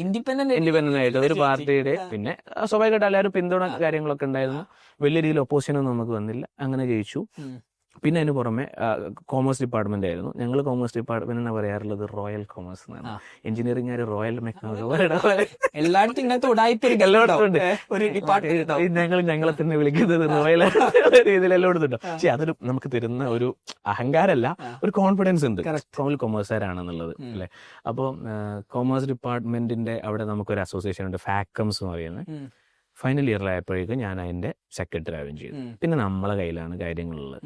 ഇൻഡിപെൻഡന്റ് ആയിട്ട് ഒരു പാർട്ടിയുടെ. പിന്നെ സ്വാഭാവികമായിട്ട് എല്ലാവരും പിന്തുണ കാര്യങ്ങളൊക്കെ ഉണ്ടായിരുന്നു. വലിയ രീതിയിൽ ഒപ്പോസിഷനൊന്നും നമുക്ക് വന്നില്ല. അങ്ങനെ ജയിച്ചു. പിന്നെ അതിന് പുറമെ കോമേഴ്സ് ഡിപ്പാർട്ട്മെന്റ് ആയിരുന്നു. ഞങ്ങൾ കോമേഴ്സ് ഡിപ്പാർട്ട്മെന്റ് എന്നാ പറയാറുള്ളത് റോയൽ കോമേഴ്സ് എന്നാണ്. എഞ്ചിനീയറിംഗ് ആര് റോയൽ എല്ലായിടത്തും ഞങ്ങളെ തന്നെ വിളിക്കുന്നത് റോയൽ രീതിയിൽ എല്ലായിടത്തും ഉണ്ടോ. പക്ഷെ അതൊരു നമുക്ക് തരുന്ന ഒരു അഹങ്കാരമല്ല, ഒരു കോൺഫിഡൻസ് ഉണ്ട് കോമേഴ്സുകാരാണെന്നുള്ളത് അല്ലെ. അപ്പോൾ കോമേഴ്സ് ഡിപ്പാർട്ട്മെന്റിന്റെ അവിടെ നമുക്കൊരു അസോസിയേഷൻ ഉണ്ട്, ഫാക്കംസ് എന്ന് പറയുന്നത്. ഫൈനൽ ഇയറിലായപ്പോഴേക്കും ഞാൻ അതിന്റെ സെക്രട്ടറി ആവുകയും ചെയ്തു. പിന്നെ നമ്മളെ കയ്യിലാണ് കാര്യങ്ങളുള്ളത്.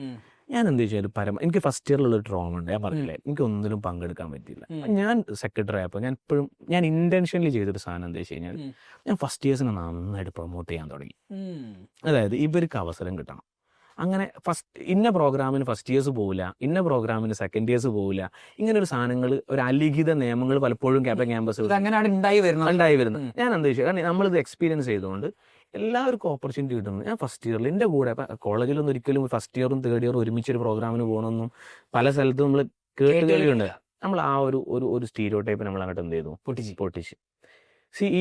ഞാൻ എന്ത് വെച്ചാൽ എനിക്ക് ഫസ്റ്റ് ഇയറിലുള്ള ട്രോമ ഉണ്ട്. ഞാൻ പറഞ്ഞില്ലേ, എനിക്ക് ഒന്നിലും പങ്കെടുക്കാൻ പറ്റിയില്ല. ഞാൻ സെക്രട്ടറി ആയപ്പോൾ ഞാൻ ഇന്റൻഷനലി ചെയ്തൊരു സാധനം എന്താ വെച്ച് കഴിഞ്ഞാൽ, ഞാൻ ഫസ്റ്റ് ഇയേഴ്സിനെ നന്നായിട്ട് പ്രൊമോട്ട് ചെയ്യാൻ തുടങ്ങി. അതായത് ഇവർക്ക് അവസരം കിട്ടണം. അങ്ങനെ ഇന്ന പ്രോഗ്രാമിന് ഫസ്റ്റ് ഇയേഴ്സ് പോകില്ല, ഇന്ന പ്രോഗ്രാമിന് സെക്കൻഡ് ഇയേഴ്സ് പോകില്ല. ഇങ്ങനെ ഒരു സാധനങ്ങൾ, ഒരു അലിഖിത നിയമങ്ങൾ പലപ്പോഴും ക്യാമ്പസ് ഉണ്ടായി വരുന്നത്. ഞാൻ എന്താ വെച്ചാൽ, കാരണം നമ്മളിത് എക്സ്പീരിയൻസ് ചെയ്തുകൊണ്ട് എല്ലാവർക്കും ഓപ്പർച്യൂണിറ്റി കിട്ടുന്നു. ഞാൻ ഫസ്റ്റ് ഇയറിൽ എൻ്റെ കൂടെ കോളേജിലൊന്നും ഒരിക്കലും ഫസ്റ്റ് ഇയറും തേർഡ് ഇയറും ഒരുമിച്ചൊരു പ്രോഗ്രാമിന് പോകണമെന്നും പല സ്ഥലത്തും നമ്മൾ കേൾവിയുണ്ട്. നമ്മൾ ആ ഒരു സ്റ്റീരിയോ ടൈപ്പ് നമ്മൾ അങ്ങോട്ട് എന്ത് ചെയ്തു, പൊട്ടിച്ച്.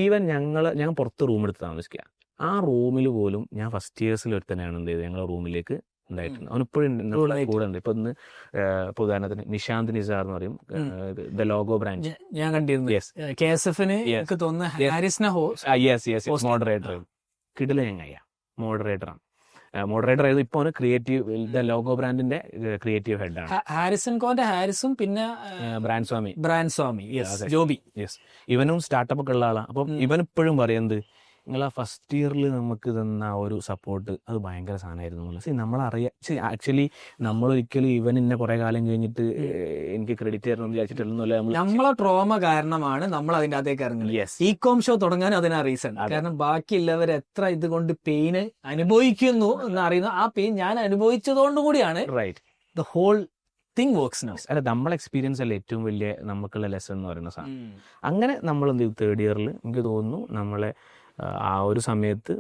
ഈവൻ ഞങ്ങൾ പുറത്ത് റൂം എടുത്ത് താമസിക്കുക. ആ റൂമിൽ പോലും ഞാൻ ഫസ്റ്റ് ഇയേഴ്സിൽ ഒരുത്തനെയാണ് എന്ത് ചെയ്തത് ഞങ്ങളുടെ റൂമിലേക്ക് ഉണ്ടായിട്ടുണ്ട്. അവനിപ്പോഴും കൂടെ ഉണ്ട്. ഇപ്പൊ ഇന്ന് ഉദാഹരണത്തിന് നിഷാന്ത് നിസാർ എന്ന് പറയും, ദ ലോഗോ ബ്രാഞ്ച് ഞാൻ കണ്ടിരുന്നു. മോഡറേറ്റർ കിടില ചങ്ങായ, മോഡറേറ്ററാണ്. മോഡറേറ്റർ ആയത് ഇപ്പോൾ ക്രിയേറ്റീവ്, ദ ലോഗോ ബ്രാൻഡിന്റെ ക്രിയേറ്റീവ് ഹെഡാണ്. ഹാരിസും പിന്നെ ബ്രാൻഡ് സ്വാമി ജോബി. ഇവനും സ്റ്റാർട്ടപ്പ് ഒക്കെ ഉള്ള ആളാണ്. അപ്പം ഇവൻ ഇപ്പോഴും പറയുന്നത്, നിങ്ങൾ ആ ഫസ്റ്റ് ഇയറിൽ നമുക്ക് തന്ന ഒരു സപ്പോർട്ട് അത് ഭയങ്കര സാധനമായിരുന്നു. നമ്മളറിയാം, ആക്ച്വലി നമ്മളൊരിക്കലും ഇവൻ ഇന്നെ കുറെ കാലം കഴിഞ്ഞിട്ട് എനിക്ക് ക്രെഡിറ്റ് തരണം വിചാരിച്ചിട്ടില്ല. നമ്മളെ ട്രോമ കാരണമാണ് നമ്മൾ അതിന്റെ അകത്തേക്ക് ഇറങ്ങുന്നത്. ഇകോം ഷോ തുടങ്ങാൻ അതിനാ റീസൺ. കാരണം ബാക്കിയുള്ളവർ എത്ര ഇതുകൊണ്ട് പെയിന് അനുഭവിക്കുന്നു എന്ന് അറിയുന്നു. ആ പെയിൻ ഞാൻ അനുഭവിച്ചതുകൊണ്ട് കൂടിയാണ് the whole thing works now. അല്ല, നമ്മളെ എക്സ്പീരിയൻസ് അല്ല ഏറ്റവും വലിയ നമുക്കുള്ള ലെസൺ എന്ന് പറയുന്ന സാധനം. അങ്ങനെ നമ്മൾ എന്ത് ചെയ്യും, തേർഡ് ഇയറിൽ എനിക്ക് തോന്നുന്നു നമ്മളെ ആ ഒരു സമയത്ത്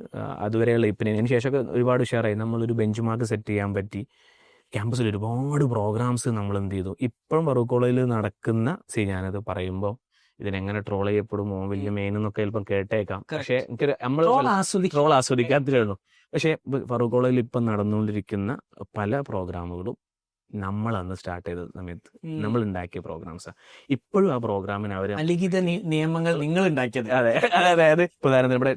അതുവരെയുള്ള ഇപ്പം അതിന് ശേഷമൊക്കെ ഒരുപാട് ഉഷാറായി. നമ്മളൊരു ബെഞ്ച് മാർക്ക് സെറ്റ് ചെയ്യാൻ പറ്റി. ക്യാമ്പസിൽ ഒരുപാട് പ്രോഗ്രാംസ് നമ്മൾ എന്ത് ചെയ്തു. ഇപ്പോഴും ഫറൂഖ് കോളേജിൽ നടക്കുന്ന ഞാനത് പറയുമ്പോൾ ഇതിനെങ്ങനെ ട്രോൾ ചെയ്യപ്പെടുമോ, വലിയ മെയിനെന്നൊക്കെ ചിലപ്പം കേട്ടേക്കാം. പക്ഷെ എനിക്ക് നമ്മൾ ട്രോൾ ആസ്വദിക്കാത്തേ ഉള്ളൂ. പക്ഷെ ഫറൂഖ് കോളേജിൽ ഇപ്പം നടന്നുകൊണ്ടിരിക്കുന്ന പല പ്രോഗ്രാമുകളും നമ്മൾ അന്ന് സ്റ്റാർട്ട് ചെയ്ത സമയത്ത് നമ്മൾ ഉണ്ടാക്കിയ പ്രോഗ്രാംസ് ഇപ്പോഴും ആ പ്രോഗ്രാമിന് അവർ അലിഖിത നിയമങ്ങൾ നിങ്ങൾ ഉണ്ടാക്കിയത്. അതെ, അതായത് ഉദാഹരണത്തിന് നമ്മുടെ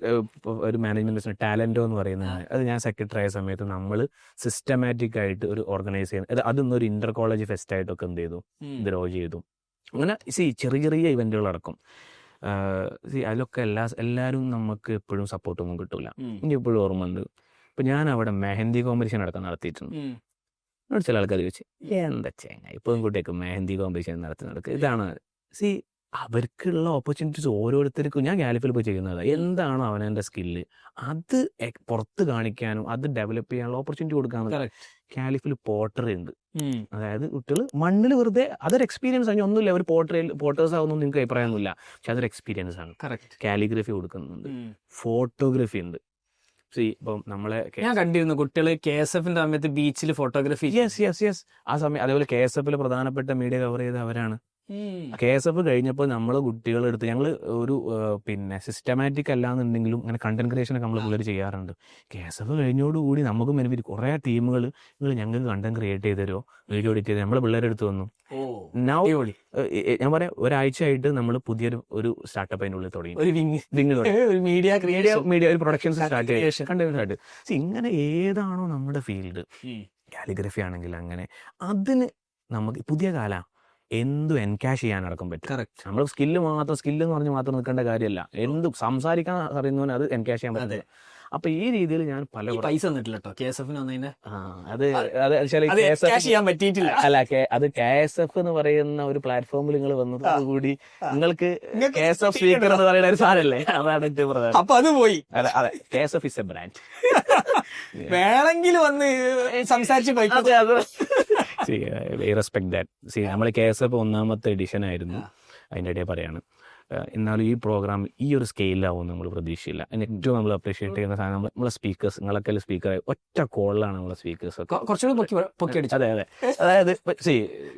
ഒരു മാനേജ്മെന്റ് ടാലന്റോ എന്ന് പറയുന്നത്, അത് ഞാൻ സെക്രട്ടറി ആയ സമയത്ത് നമ്മൾ സിസ്റ്റമാറ്റിക് ആയിട്ട് ഒരു ഓർഗനൈസ് ചെയ്യുന്നത്, അതൊന്നൊരു ഇന്റർ കോളേജ് ഫെസ്റ്റ് ആയിട്ടൊക്കെ എന്ത് ചെയ്തു, ഗ്രോ ചെയ്തു. അങ്ങനെ ചെറിയ ചെറിയ ഇവന്റുകൾ അടക്കം അതിലൊക്കെ എല്ലാവരും നമുക്ക് എപ്പോഴും സപ്പോർട്ടൊന്നും കിട്ടൂല. എനിക്ക് എപ്പോഴും ഓർമ്മ ഉണ്ട്, ഇപ്പൊ ഞാൻ അവിടെ മെഹന്തി കോമ്പറ്റീഷൻ അടക്കം നടത്തിയിട്ടുണ്ട്. എന്നോട് ചില ആൾക്കാർ ചോദിച്ചു, എന്താ ചെങ്ങ ഇപ്പം കുട്ടിയൊക്കെ മെഹന്തി കോമ്പറ്റീഷൻ നടത്തുന്നത്, ഇതാണ് അവർക്കുള്ള ഓപ്പർച്യൂണിറ്റീസ് ഓരോരുത്തർക്കും. ഞാൻ കാലിഫിൽ പോയി ചെയ്യുന്നത് എന്താണോ അവനെൻ്റെ സ്കില്ല് അത് പുറത്ത് കാണിക്കാനും അത് ഡെവലപ്പ് ചെയ്യാനുള്ള ഓപ്പർച്യൂണിറ്റി കൊടുക്കാമെന്ന്. കാലിഫിൽ പോട്ടറി ഉണ്ട്. അതായത് കുട്ടികൾ മണ്ണിൽ വെറുതെ അതൊരു എക്സ്പീരിയൻസ് ആണ്. ഒന്നുമില്ല, ഒരു പോട്ടേഴ്സ് ആവുന്നു നിങ്ങൾക്ക് അഭിപ്രായമൊന്നുമില്ല, പക്ഷെ അതൊരു എക്സ്പീരിയൻസ് ആണ്. കാലിഗ്രഫി കൊടുക്കുന്നുണ്ട്, ഫോട്ടോഗ്രഫി ഉണ്ട്. ഇപ്പം നമ്മളെ ഞാൻ കണ്ടിരുന്നു കുട്ടികള് KSF സമയത്ത് ബീച്ചിൽ ഫോട്ടോഗ്രാഫി. യെസ് ആ സമയം. അതേപോലെ KSF പ്രധാനപ്പെട്ട മീഡിയ കവർ ചെയ്ത അവരാണ്. KSF കഴിഞ്ഞപ്പോൾ നമ്മൾ കുട്ടികളെടുത്ത് ഞങ്ങൾ ഒരു പിന്നെ സിസ്റ്റമാറ്റിക് അല്ലാന്നുണ്ടെങ്കിലും അങ്ങനെ കണ്ടന്റ് ക്രിയേഷൻ ഒക്കെ നമ്മൾ പിള്ളേർ ചെയ്യാറുണ്ട്. KSF കഴിഞ്ഞോടുകൂടി നമുക്കും ബെനിഫിറ്റ്. കുറേ ടീമുകൾ നിങ്ങൾ ഞങ്ങൾക്ക് കണ്ടന്റ് ക്രിയേറ്റ് ചെയ്ത് തരുമോ, വീഡിയോ എഡിറ്റ് ചെയ്ത് നമ്മളെ പിള്ളേരെടുത്ത് വന്നു. ഞാൻ പറയാം, ഒരാഴ്ചയായിട്ട് നമ്മൾ പുതിയൊരു ഒരു സ്റ്റാർട്ടപ്പ് അതിൻ്റെ ഉള്ളിൽ തുടങ്ങി, ഒരു മീഡിയ ഒരു പ്രൊഡക്ഷൻ സ്റ്റാർട്ട് ചെയ്ത് കണ്ടന്റ് സ്റ്റാർട്ട്. ഇങ്ങനെ ഏതാണോ നമ്മുടെ ഫീൽഡ്, കാലിഗ്രഫി ആണെങ്കിൽ അങ്ങനെ അതിന് നമുക്ക് പുതിയ കാലം എന്തും എൻകാഷ് ചെയ്യാനടക്കം പറ്റും. നമ്മൾ സ്കില്ല് എന്ന് പറഞ്ഞ് മാത്രം നിൽക്കേണ്ട കാര്യമല്ല, എന്തും സംസാരിക്കാൻ അറിയുന്നവന് അത് എൻകാഷ് ചെയ്യാൻ പറ്റില്ല. അപ്പൊ ഈ രീതിയിൽ ഞാൻ പല പൈസ തന്നിട്ടില്ല കേട്ടോ KSF അല്ല, അത് KSF എന്ന് പറയുന്ന ഒരു പ്ലാറ്റ്ഫോമിൽ നിങ്ങൾ വന്നതോടുകൂടി നിങ്ങൾക്ക് KSF സ്പീക്കർ എന്ന് പറയുന്ന ഒരു സാധനല്ലേ, അതാണ് ഏറ്റവും പ്രധാനം. അപ്പൊ അത് പോയി. അതെ, KSF ഇസ് എ ബ്രാൻഡ്. വേണമെങ്കിൽ വന്ന് സംസാരിച്ച് റെസ്പെക്ട് ദാറ്റ്. നമ്മൾ KSF 1ാമത്തെ എഡിഷൻ ആയിരുന്നു, അതിൻ്റെ ഇടയിൽ പറയാണ്. എന്നാലും ഈ പ്രോഗ്രാം ഈ ഒരു സ്കെയിലാവും നമ്മൾ പ്രതീക്ഷയില്ല. ഏറ്റവും നമ്മൾ അപ്രീഷിയേറ്റ് ചെയ്യുന്ന സാധനം നമ്മളെ സ്പീക്കേഴ്സ്, നിങ്ങളൊക്കെ സ്പീക്കർ ഒറ്റ കോളിലാണ് നമ്മളെ സ്പീക്കേഴ്സ് ഒക്കെ കുറച്ചുകൂടി. അതെ, അതായത്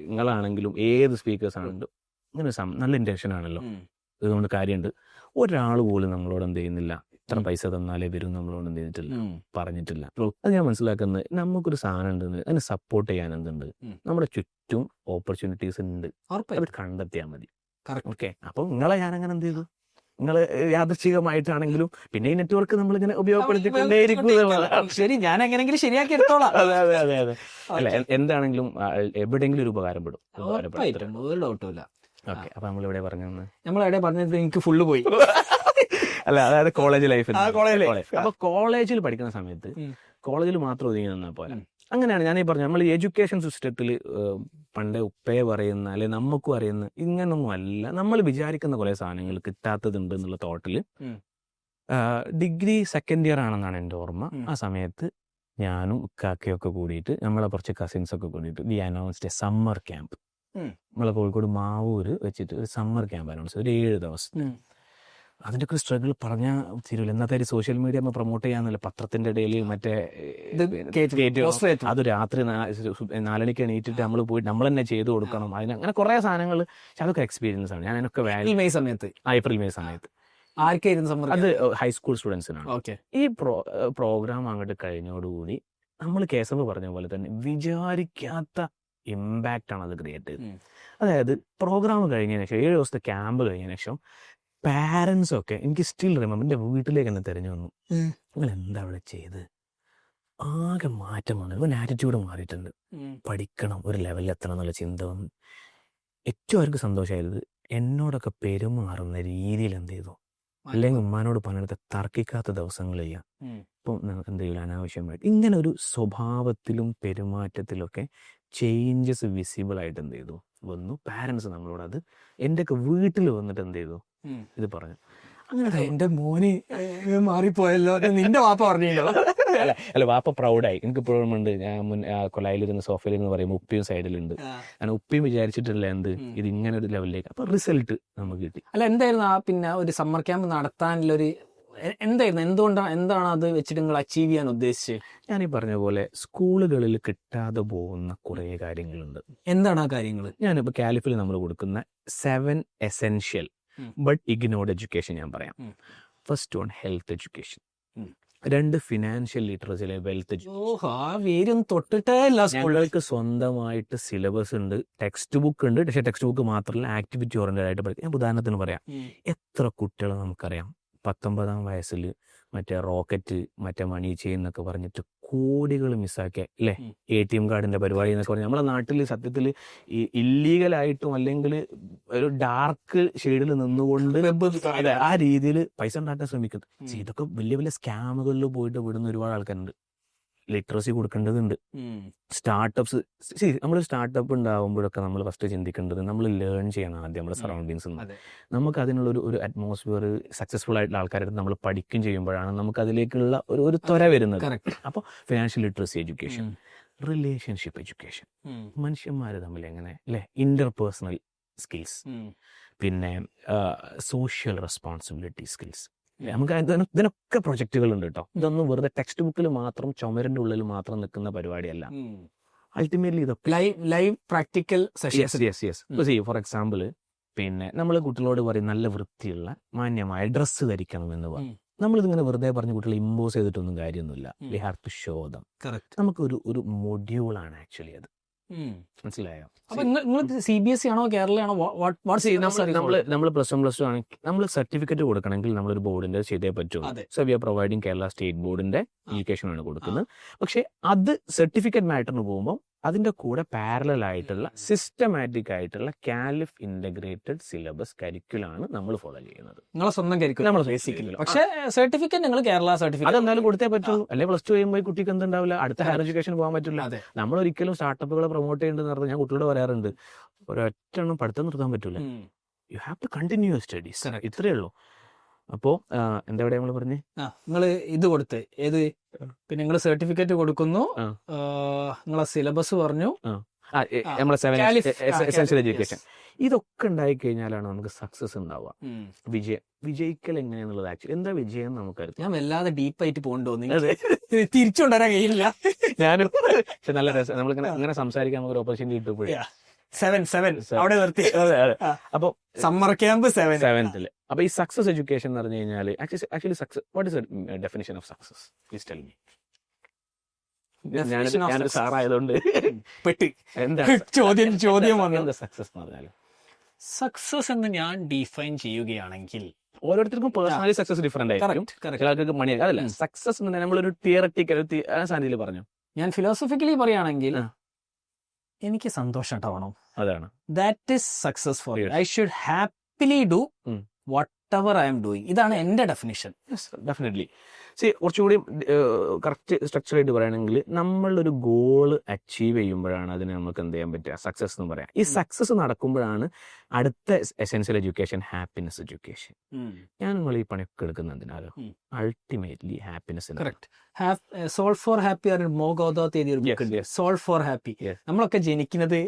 നിങ്ങളാണെങ്കിലും ഏത് സ്പീക്കേഴ്സ് ആണെങ്കിലും ഇങ്ങനെ നല്ല ഇന്റൻഷൻ ആണല്ലോ, ഇതുകൊണ്ട് കാര്യമുണ്ട്. ഒരാൾ പോലും നമ്മളോട് എന്ത് ചെയ്യുന്നില്ല, ഇത്ര പൈസ തന്നാലേ വരും നമ്മളോട് എന്ത് ചെയ്തിട്ടില്ല, പറഞ്ഞിട്ടില്ല. അത് ഞാൻ മനസ്സിലാക്കുന്നത് നമുക്കൊരു സാധനം ഉണ്ടെന്ന് അതിനെ സപ്പോർട്ട് ചെയ്യാൻ എന്തുണ്ട്, നമ്മുടെ ചുറ്റും ഓപ്പർച്യൂണിറ്റീസ് ഉണ്ട്, അത് കണ്ടെത്തിയാൽ മതി. ഓക്കെ, അപ്പൊ നിങ്ങളെ ഞാൻ അങ്ങനെ എന്ത് ചെയ്തു, നിങ്ങൾ യാദൃച്ഛികമായിട്ടാണെങ്കിലും പിന്നെ ഈ നെറ്റ്വർക്ക് നമ്മൾ ഇങ്ങനെ ഉപയോഗപ്പെടുത്തിക്കൊണ്ടേയിരിക്കും. ശരി, ഞാൻ എങ്ങനെയെങ്കിലും ശരിയാക്കി എടുത്തോളാം. അതെ അല്ല, എന്താണെങ്കിലും എവിടെയെങ്കിലും ഒരു ഉപകാരപ്പെടും. ഡൗട്ടില്ല. ഓക്കെ, അപ്പൊ നമ്മളിവിടെ പറഞ്ഞത് എനിക്ക് ഫുള്ള് പോയി. അല്ല, അതായത് കോളേജ് ലൈഫിൽ. അപ്പൊ കോളേജിൽ പഠിക്കുന്ന സമയത്ത് കോളേജിൽ മാത്രം ഒതുങ്ങി നിന്നാൽ പോലെ. അങ്ങനെയാണ് ഞാൻ ഈ പറഞ്ഞു, നമ്മൾ ഈ എഡ്യൂക്കേഷൻ സിസ്റ്റത്തിൽ പണ്ടേ ഉപ്പയെ പറയുന്ന അല്ലെ നമുക്കും അറിയുന്ന ഇങ്ങനൊന്നും അല്ല, നമ്മൾ വിചാരിക്കുന്ന കുറെ സാധനങ്ങൾ കിട്ടാത്തതുണ്ട് എന്നുള്ള തോട്ടിൽ ഡിഗ്രി സെക്കൻഡ് ഇയർ ആണെന്നാണ് എൻ്റെ ഓർമ്മ. ആ സമയത്ത് ഞാനും ഉക്കാക്കയൊക്കെ കൂടിയിട്ട് നമ്മളെ കുറച്ച് കസിൻസൊക്കെ കൂടിയിട്ട് we announced a summer camp. നമ്മളെ കോഴിക്കോട് മാവൂര് വെച്ചിട്ട് ഒരു സമ്മർ ക്യാമ്പ് അനൗൺസ്, ഒരു 7 ദിവസം. അതിൻ്റെ ഒക്കെ സ്ട്രഗിൾ പറഞ്ഞാൽ തീരുവില്ല. ഇന്നത്തെ ഒരു സോഷ്യൽ മീഡിയ പ്രൊമോട്ട് ചെയ്യാന്നല്ല, പത്രത്തിന്റെ ഇടയിൽ മറ്റേ അത് രാത്രി 4 മണിക്ക് എണീറ്റിട്ട് നമ്മൾ പോയിട്ട് നമ്മൾ തന്നെ ചെയ്തു കൊടുക്കണം, അതിന് അങ്ങനെ കുറെ സാധനങ്ങൾ. പക്ഷെ അതൊക്കെ എക്സ്പീരിയൻസ് ആണ്. ഞാൻ അതിനൊക്കെ ഏപ്രിൽ മെയ് സമയത്ത് അത് ഹൈസ്കൂൾ സ്റ്റുഡൻസിനാണ്. ഈ പ്രോഗ്രാം അങ്ങോട്ട് കഴിഞ്ഞോടുകൂടി നമ്മൾ KSF പറഞ്ഞ പോലെ തന്നെ വിചാരിക്കാത്ത ഇമ്പാക്റ്റ് ആണ് അത് ക്രിയേറ്റ് ചെയ്തത്. അതായത് പ്രോഗ്രാം കഴിഞ്ഞതിന് ശേഷം 7 ദിവസത്തെ ക്യാമ്പ് കഴിഞ്ഞതിന് ശേഷം പാരൻസ് ഒക്കെ എനിക്ക് സ്റ്റിൽ റിമെമ്പർ എൻ്റെ വീട്ടിലേക്ക് തന്നെ തിരഞ്ഞു വന്നു. നിങ്ങൾ എന്താ അവിടെ ചെയ്ത്, ആകെ മാറ്റം വന്നു, ഒരു ആറ്റിറ്റ്യൂഡ് മാറിയിട്ടുണ്ട്, പഠിക്കണം, ഒരു ലെവലിൽ എത്തണം എന്നുള്ള ചിന്ത വന്നു. ഏറ്റവും അവർക്ക് സന്തോഷമായത് എന്നോടൊക്കെ പെരുമാറുന്ന രീതിയിൽ എന്ത് ചെയ്തു, അല്ലെങ്കിൽ ഉമ്മാനോട് പണിയെടുത്ത് തർക്കിക്കാത്ത ദിവസങ്ങൾ ചെയ്യാം. ഇപ്പം എന്തെങ്കിലും അനാവശ്യമായിട്ട് ഇങ്ങനെ ഒരു സ്വഭാവത്തിലും പെരുമാറ്റത്തിലൊക്കെ ചേഞ്ചസ് വിസിബിൾ ആയിട്ട് എന്ത് ചെയ്തു വന്നു. പാരൻസ് നമ്മളോട് അത് എൻ്റെയൊക്കെ വീട്ടിൽ വന്നിട്ട് എന്ത് ചെയ്തു ഇത് പറഞ്ഞു. അങ്ങനെ എന്റെ മോന് മാറിപ്പോയല്ലോ നിന്റെ വാപ്പ പറഞ്ഞല്ലോ. അല്ല, വാപ്പ പ്രൗഡായി. എനിക്ക് ഇപ്പോഴും ഉണ്ട്. ഞാൻ കൊലായിലിരുന്ന് സോഫയിലിരുന്ന് പറയുമ്പോൾ ഉപ്പിയും സൈഡിലുണ്ട്. കാരണം ഉപ്പിയും വിചാരിച്ചിട്ടില്ല എന്ത് ഇത് ഇങ്ങനെ ഒരു ലെവലിലേക്ക്. അപ്പൊ റിസൾട്ട് നമുക്ക് കിട്ടി. അല്ല, എന്തായിരുന്നു പിന്നെ ഒരു സമ്മർ ക്യാമ്പ് നടത്താനുള്ളൊരു എന്താണ് അത് വെച്ചിട്ട് നിങ്ങൾ അച്ചീവ് ചെയ്യാൻ ഉദ്ദേശിച്ചത്? ഞാനീ പറഞ്ഞ പോലെ സ്കൂളുകളിൽ കിട്ടാതെ പോകുന്ന കുറേ കാര്യങ്ങളുണ്ട്. എന്താണ് ആ കാര്യങ്ങൾ? ഞാനിപ്പോൾ കാലിഫിൽ നമ്മൾ കൊടുക്കുന്ന 7 എസെൻഷ്യൽ ബട്ട് ഇഗ്നോർഡ് എഡ്യൂക്കേഷൻ ഞാൻ പറയാം. First one health education, 2 financial literacy, wealth education. തൊട്ടിട്ടേ ഇല്ല. സ്കൂളുകൾക്ക് സ്വന്തമായിട്ട് സിലബസ് ഉണ്ട്, ടെക്സ്റ്റ് ബുക്ക് ഉണ്ട്. പക്ഷേ ടെക്സ്റ്റ് ബുക്ക് മാത്രമല്ല, ആക്ടിവിറ്റി ഓറിയന്റഡ് ആയിട്ട് പഠിക്കും. ഞാൻ ഉദാഹരണത്തിന് പറയാം, എത്ര കുട്ടികൾ നമുക്കറിയാം 19ാം വയസ്സിൽ മറ്റേ റോക്കറ്റ്, മറ്റേ മണി ചെയിൻ എന്നൊക്കെ പറഞ്ഞിട്ട് കോടികൾ മിസ്സാക്കിയ അല്ലേ, ATM കാർഡിന്റെ പരിപാടി എന്നൊക്കെ പറഞ്ഞാൽ നമ്മളെ നാട്ടിൽ സത്യത്തിൽ ഈ ഇല്ലീഗലായിട്ടും അല്ലെങ്കിൽ ഒരു ഡാർക്ക് ഷെയ്ഡിൽ നിന്നുകൊണ്ട് ആ രീതിയിൽ പൈസ ഉണ്ടാക്കാൻ ശ്രമിക്കുന്നത്. ഇതൊക്കെ വലിയ വലിയ സ്കാമുകളിൽ പോയിട്ട് വിടുന്ന ഒരുപാട് ആൾക്കാരുണ്ട്. ലിറ്ററസി കൊടുക്കേണ്ടതുണ്ട്. സ്റ്റാർട്ടപ്സ്, നമ്മൾ സ്റ്റാർട്ടപ്പ് ഉണ്ടാകുമ്പോഴൊക്കെ നമ്മൾ ഫസ്റ്റ് ചിന്തിക്കേണ്ടത് നമ്മൾ ലേൺ ചെയ്യണം ആദ്യം നമ്മുടെ സറൗണ്ടിങ്സ്. നമുക്ക് അതിനുള്ള ഒരു അറ്റ്മോസ്ഫിയർ, സക്സസ്ഫുൾ ആയിട്ടുള്ള ആൾക്കാരുടെ നമുക്ക് പഠിക്കും ചെയ്യുമ്പോഴാണ് നമുക്ക് അതിലേക്കുള്ള ഒരു ത്വര വരുന്നത്. അപ്പോൾ financial literacy education. Relationship education, മനുഷ്യന്മാർ തമ്മിൽ എങ്ങനെ അല്ലേ, ഇന്റർപേഴ്സണൽ സ്കിൽസ്, പിന്നെ സോഷ്യൽ റെസ്പോൺസിബിലിറ്റി സ്കിൽസ്. നമുക്ക് ഇതിനൊക്കെ പ്രൊജക്റ്റുകൾ ഉണ്ട് കേട്ടോ. ഇതൊന്നും വെറുതെ ടെക്സ്റ്റ് ബുക്കിൽ മാത്രം ചുമരിന്റെ ഉള്ളിൽ മാത്രം നിൽക്കുന്ന പരിപാടിയല്ല. അൾട്ടിമേറ്റ്ലി ഇതൊക്കെ live practical sessions. For example, പിന്നെ നമ്മൾ കുട്ടികളോട് പറയും നല്ല വൃത്തിയുള്ള മാന്യമായ ഡ്രസ്സ് ധരിക്കണം എന്ന് പറയും. നമ്മളിതിങ്ങനെ വെറുതെ പറഞ്ഞ് കുട്ടികളെ ഇമ്പോസ് ചെയ്തിട്ടൊന്നും കാര്യമൊന്നുമില്ല. We have to show them. നമുക്ക് ഒരു മൊഡ്യൂളാണ് ആക്ച്വലി അത്. മനസ്സിലായോ? CBSE ആണോ കേരള ആണോ? നമ്മൾ പ്ലസ് 1 പ്ലസ് 2 ആണെങ്കിൽ നമ്മൾ സർട്ടിഫിക്കറ്റ് കൊടുക്കണമെങ്കിൽ നമ്മളൊരു ബോർഡിന്റെ ചെയ്തേ പറ്റുള്ളൂ. So we are providing Kerala state ബോർഡിന്റെ എഡ്യൂക്കേഷൻ ആണ് കൊടുക്കുന്നത്. പക്ഷെ അത് സർട്ടിഫിക്കറ്റ് മാറ്ററിന് പോകുമ്പോൾ അതിന്റെ കൂടെ പാരലൽ ആയിട്ടുള്ള സിസ്റ്റമാറ്റിക് ആയിട്ടുള്ള കാലിഫ് ഇന്റഗ്രേറ്റഡ് സിലബസ് കരിക്കുലാണ് നമ്മൾ ഫോളോ ചെയ്യുന്നത്. നിങ്ങളെ സ്വന്തം കരിക്കുലം ബേസിക്കലി. പക്ഷേ സർട്ടിഫിക്കറ്റ് നിങ്ങൾ കേരള സർട്ടിഫിക്കറ്റ് അതെന്തായാലും കൊടുത്തേ പറ്റുള്ളൂ. അല്ലെങ്കിൽ പ്ലസ് 2 കഴിയുമ്പോൾ കുട്ടിക്ക് എന്തുണ്ടാവില്ല, അടുത്ത ഹയർ എഡ്യൂക്കേഷൻ പോകാൻ പറ്റില്ല. നമ്മൾ ഒരിക്കലും സ്റ്റാർട്ടപ്പുകളെ പ്രൊമോട്ട് ചെയ്യേണ്ടതെന്ന് പറഞ്ഞാൽ ഞാൻ കുട്ടികളോട് പറയാറുണ്ട്, ഒരൊറ്റ പഠിത്തം നിർത്താൻ പറ്റില്ല. You have to continue studies. ഇത്രയേ ഉള്ളൂ. അപ്പോ എന്താ നമ്മൾ പറഞ്ഞേ, നിങ്ങൾ ഇത് കൊടുത്ത് ഏത്, പിന്നെ നിങ്ങൾ സർട്ടിഫിക്കറ്റ് കൊടുക്കുന്നു, നിങ്ങളെ സിലബസ് പറഞ്ഞു, നമ്മളെ എസെൻഷ്യൽ എഡ്യൂക്കേഷൻ. ഇതൊക്കെ ഉണ്ടായി കഴിഞ്ഞാലാണ് നമുക്ക് സക്സസ് ഉണ്ടാവുക. വിജയിക്കൽ എങ്ങനെയാന്നുള്ളത് ആക്ച്വലി എന്താ വിജയം നമുക്കറിയാം. ഞാൻ വല്ലാതെ ഡീപ്പായിട്ട് പോകണ്ടോന്ന് തിരിച്ചുകൊണ്ടുവരാൻ കഴിയില്ല. ഞാനും പക്ഷെ നല്ല രസം, നമ്മളിങ്ങനെ അങ്ങനെ സംസാരിക്കാൻ നമുക്ക് ഒരു ഓപ്പർച്യൂണിറ്റി കിട്ടുമ്പോഴേ 7 അവിടെ നിർത്തി. അപ്പൊ സമ്മർ ക്യാമ്പ് 7th. അപ്പൊ ഈ സക്സസ് എഡ്യൂക്കേഷൻ എന്ന് പറഞ്ഞു കഴിഞ്ഞാൽ actually success, what is the definition of success? Please tell me. ഞാനൊരു സാറായതുകൊണ്ട് എന്താ സക്സസ് എന്ന് പറഞ്ഞാൽ? സക്സസ് എന്ന് ഞാൻ ഡിഫൈൻ ചെയ്യുകയാണെങ്കിൽ ഓരോരുത്തർക്കും പേഴ്സണലി സക്സസ് ഡിഫറെന്റ് ആയിരിക്കും. ചില ആൾക്കാർക്ക് മണി അതല്ല സക്സസ് എന്ന് നമ്മളൊരു തിയററ്റിക്കൽ സാധനത്തിൽ പറഞ്ഞു. ഞാൻ ഫിലോസഫിക്കലി പറയുകയാണെങ്കിൽ എനിക്ക് സന്തോഷം ഉണ്ടാവണം. അതാണ് that is success for you. I should happily do whatever I am doing. ഇതാണ് എന്റെ ഡെഫിനിഷൻ. ഡെഫിനറ്റ്ലി. കുറച്ചുകൂടി കറക്റ്റ് സ്ട്രക്ചറായിട്ട് പറയുകയാണെങ്കിൽ നമ്മളൊരു ഗോള് അച്ചീവ് ചെയ്യുമ്പോഴാണ് അതിന് നമുക്ക് എന്ത് ചെയ്യാൻ പറ്റുക, സക്സസ് എന്ന് പറയാം. ഈ സക്സസ് നടക്കുമ്പോഴാണ് അടുത്ത എസെൻഷ്യൽ എഡ്യൂക്കേഷൻ ഹാപ്പിനെസ് എഡ്യൂക്കേഷൻ. ഞാൻ നിങ്ങൾ ഈ പണിയൊക്കെ എടുക്കുന്നതിനാലോ ultimately happiness. Soul for happy soul for happy. നമ്മളൊക്കെ ജനിക്കുന്നത്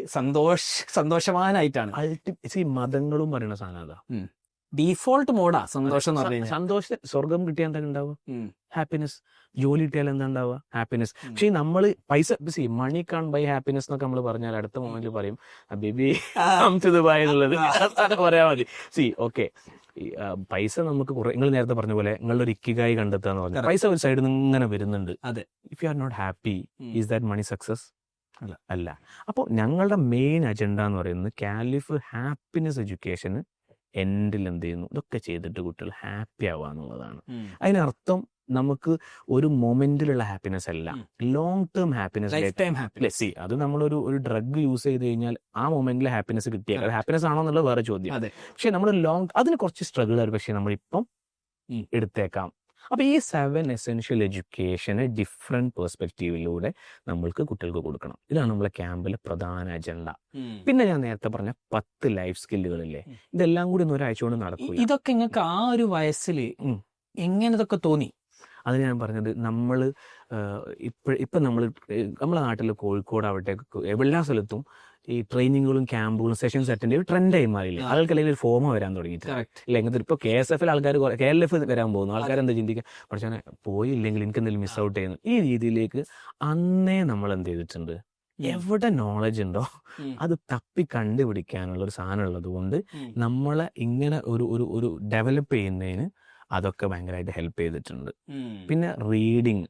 സന്തോഷവാനായിട്ടാണ്. മതങ്ങളും പറയുന്ന സാധനം അതാ. ഡീഫോൾട്ട് മോഡാ സന്തോഷം എന്ന് പറഞ്ഞു കഴിഞ്ഞാൽ. സന്തോഷം സ്വർഗം കിട്ടിയാൽ എന്താ ഉണ്ടാവുക? ഹാപ്പിനെസ്. ജോലി കിട്ടിയാൽ എന്താ ഉണ്ടാവുക? ഹാപ്പിനെസ്. പക്ഷെ നമ്മൾ പൈസ മണി കാൺ ബൈ ഹാപ്പിനെസ് എന്നൊക്കെ നമ്മൾ പറഞ്ഞാൽ അടുത്ത മൊമെന്റിൽ പറയും ബേബി ദുബായ് എന്നുള്ളത് പറയാൻ മതി. ഓക്കെ, പൈസ നമുക്ക് കുറെ, നിങ്ങൾ നേരത്തെ പറഞ്ഞ പോലെ നിങ്ങളുടെ ഒരു ഇക്കിഗായി കണ്ടെത്തുക എന്ന് പറഞ്ഞാൽ പൈസ ഒരു സൈഡിൽ നിന്ന് ഇങ്ങനെ വരുന്നുണ്ട്. അതെ. If you are not happy, is that money success? അല്ല. അപ്പോൾ ഞങ്ങളുടെ മെയിൻ അജണ്ട എന്ന് പറയുന്നത് കാലിഫ് ഹാപ്പിനെസ് എഡ്യൂക്കേഷന് എൻഡിൽ എന്ത് ചെയ്യുന്നു, ഇതൊക്കെ ചെയ്തിട്ട് കുട്ടികൾ ഹാപ്പി ആവുക എന്നുള്ളതാണ്. അതിനർത്ഥം നമുക്ക് ഒരു മൊമെന്റിലുള്ള ഹാപ്പിനെസ് അല്ല, ലോങ് ടേം ഹാപ്പിനെസ്. അത് നമ്മളൊരു ഡ്രഗ് യൂസ് ചെയ്ത് കഴിഞ്ഞാൽ ആ മൊമെന്റിലെ ഹാപ്പിനെസ് കിട്ടിയാൽ ഹാപ്പിനെസ് ആണോ എന്നുള്ളത് വേറെ ചോദ്യം. പക്ഷെ നമ്മൾ അതിന് കുറച്ച് സ്ട്രഗിൾ ആയിരുന്നു, പക്ഷെ നമ്മളിപ്പം എടുത്തേക്കാം. അപ്പൊ ഈ 7 എസെൻഷ്യൽ എഡ്യൂക്കേഷന് ഡിഫറെന്റ് പെർസ്പെക്റ്റീവിലൂടെ നമ്മൾക്ക് കുട്ടികൾക്ക് കൊടുക്കണം. ഇതാണ് നമ്മളെ ക്യാമ്പിലെ പ്രധാന അജണ്ട. പിന്നെ ഞാൻ നേരത്തെ പറഞ്ഞ 10 ലൈഫ് സ്കില്ലുകളില്ലേ, ഇതെല്ലാം കൂടി ഒരാഴ്ച കൊണ്ട് നടക്കും. ഇതൊക്കെ നിങ്ങൾക്ക് ആ ഒരു വയസ്സിൽ എങ്ങനെ ഇതൊക്കെ തോന്നി? അത് ഞാൻ പറഞ്ഞത്, നമ്മൾ ഇപ്പം നമ്മളെ നാട്ടിൽ കോഴിക്കോട് ആവട്ടെ എല്ലാ സ്ഥലത്തും ഈ ട്രെയിനിങ്ങുകളും ക്യാമ്പുകളും സെഷൻസ് അറ്റൻഡ് ചെയ്ത് ട്രെൻഡായി മാറിയില്ലേ. ആൾക്ക് അല്ലെങ്കിൽ ഒരു ഫോമ വരാൻ തുടങ്ങിയിട്ട് ഇല്ല. എങ്ങനത്തെ ഇപ്പോൾ KSF ആൾക്കാർ KLF വരാൻ പോകുന്നു. ആൾക്കാർ എന്താ ചിന്തിക്കുക, പക്ഷേ പോയില്ലെങ്കിൽ എനിക്ക് എന്തെങ്കിലും മിസ് ഔട്ട് ചെയ്യുന്നു. ഈ രീതിയിലേക്ക് അന്നേ നമ്മൾ എന്ത് ചെയ്തിട്ടുണ്ട്, എവിടെ നോളജ് ഉണ്ടോ അത് തപ്പി കണ്ടുപിടിക്കാനുള്ള ഒരു സാധനം ഉള്ളത് കൊണ്ട് നമ്മളെ ഇങ്ങനെ ഒരു ഡെവലപ്പ് ചെയ്യുന്നതിന് അതൊക്കെ ഭയങ്കരമായിട്ട് ഹെൽപ്പ് ചെയ്തിട്ടുണ്ട്. പിന്നെ റീഡിങ്.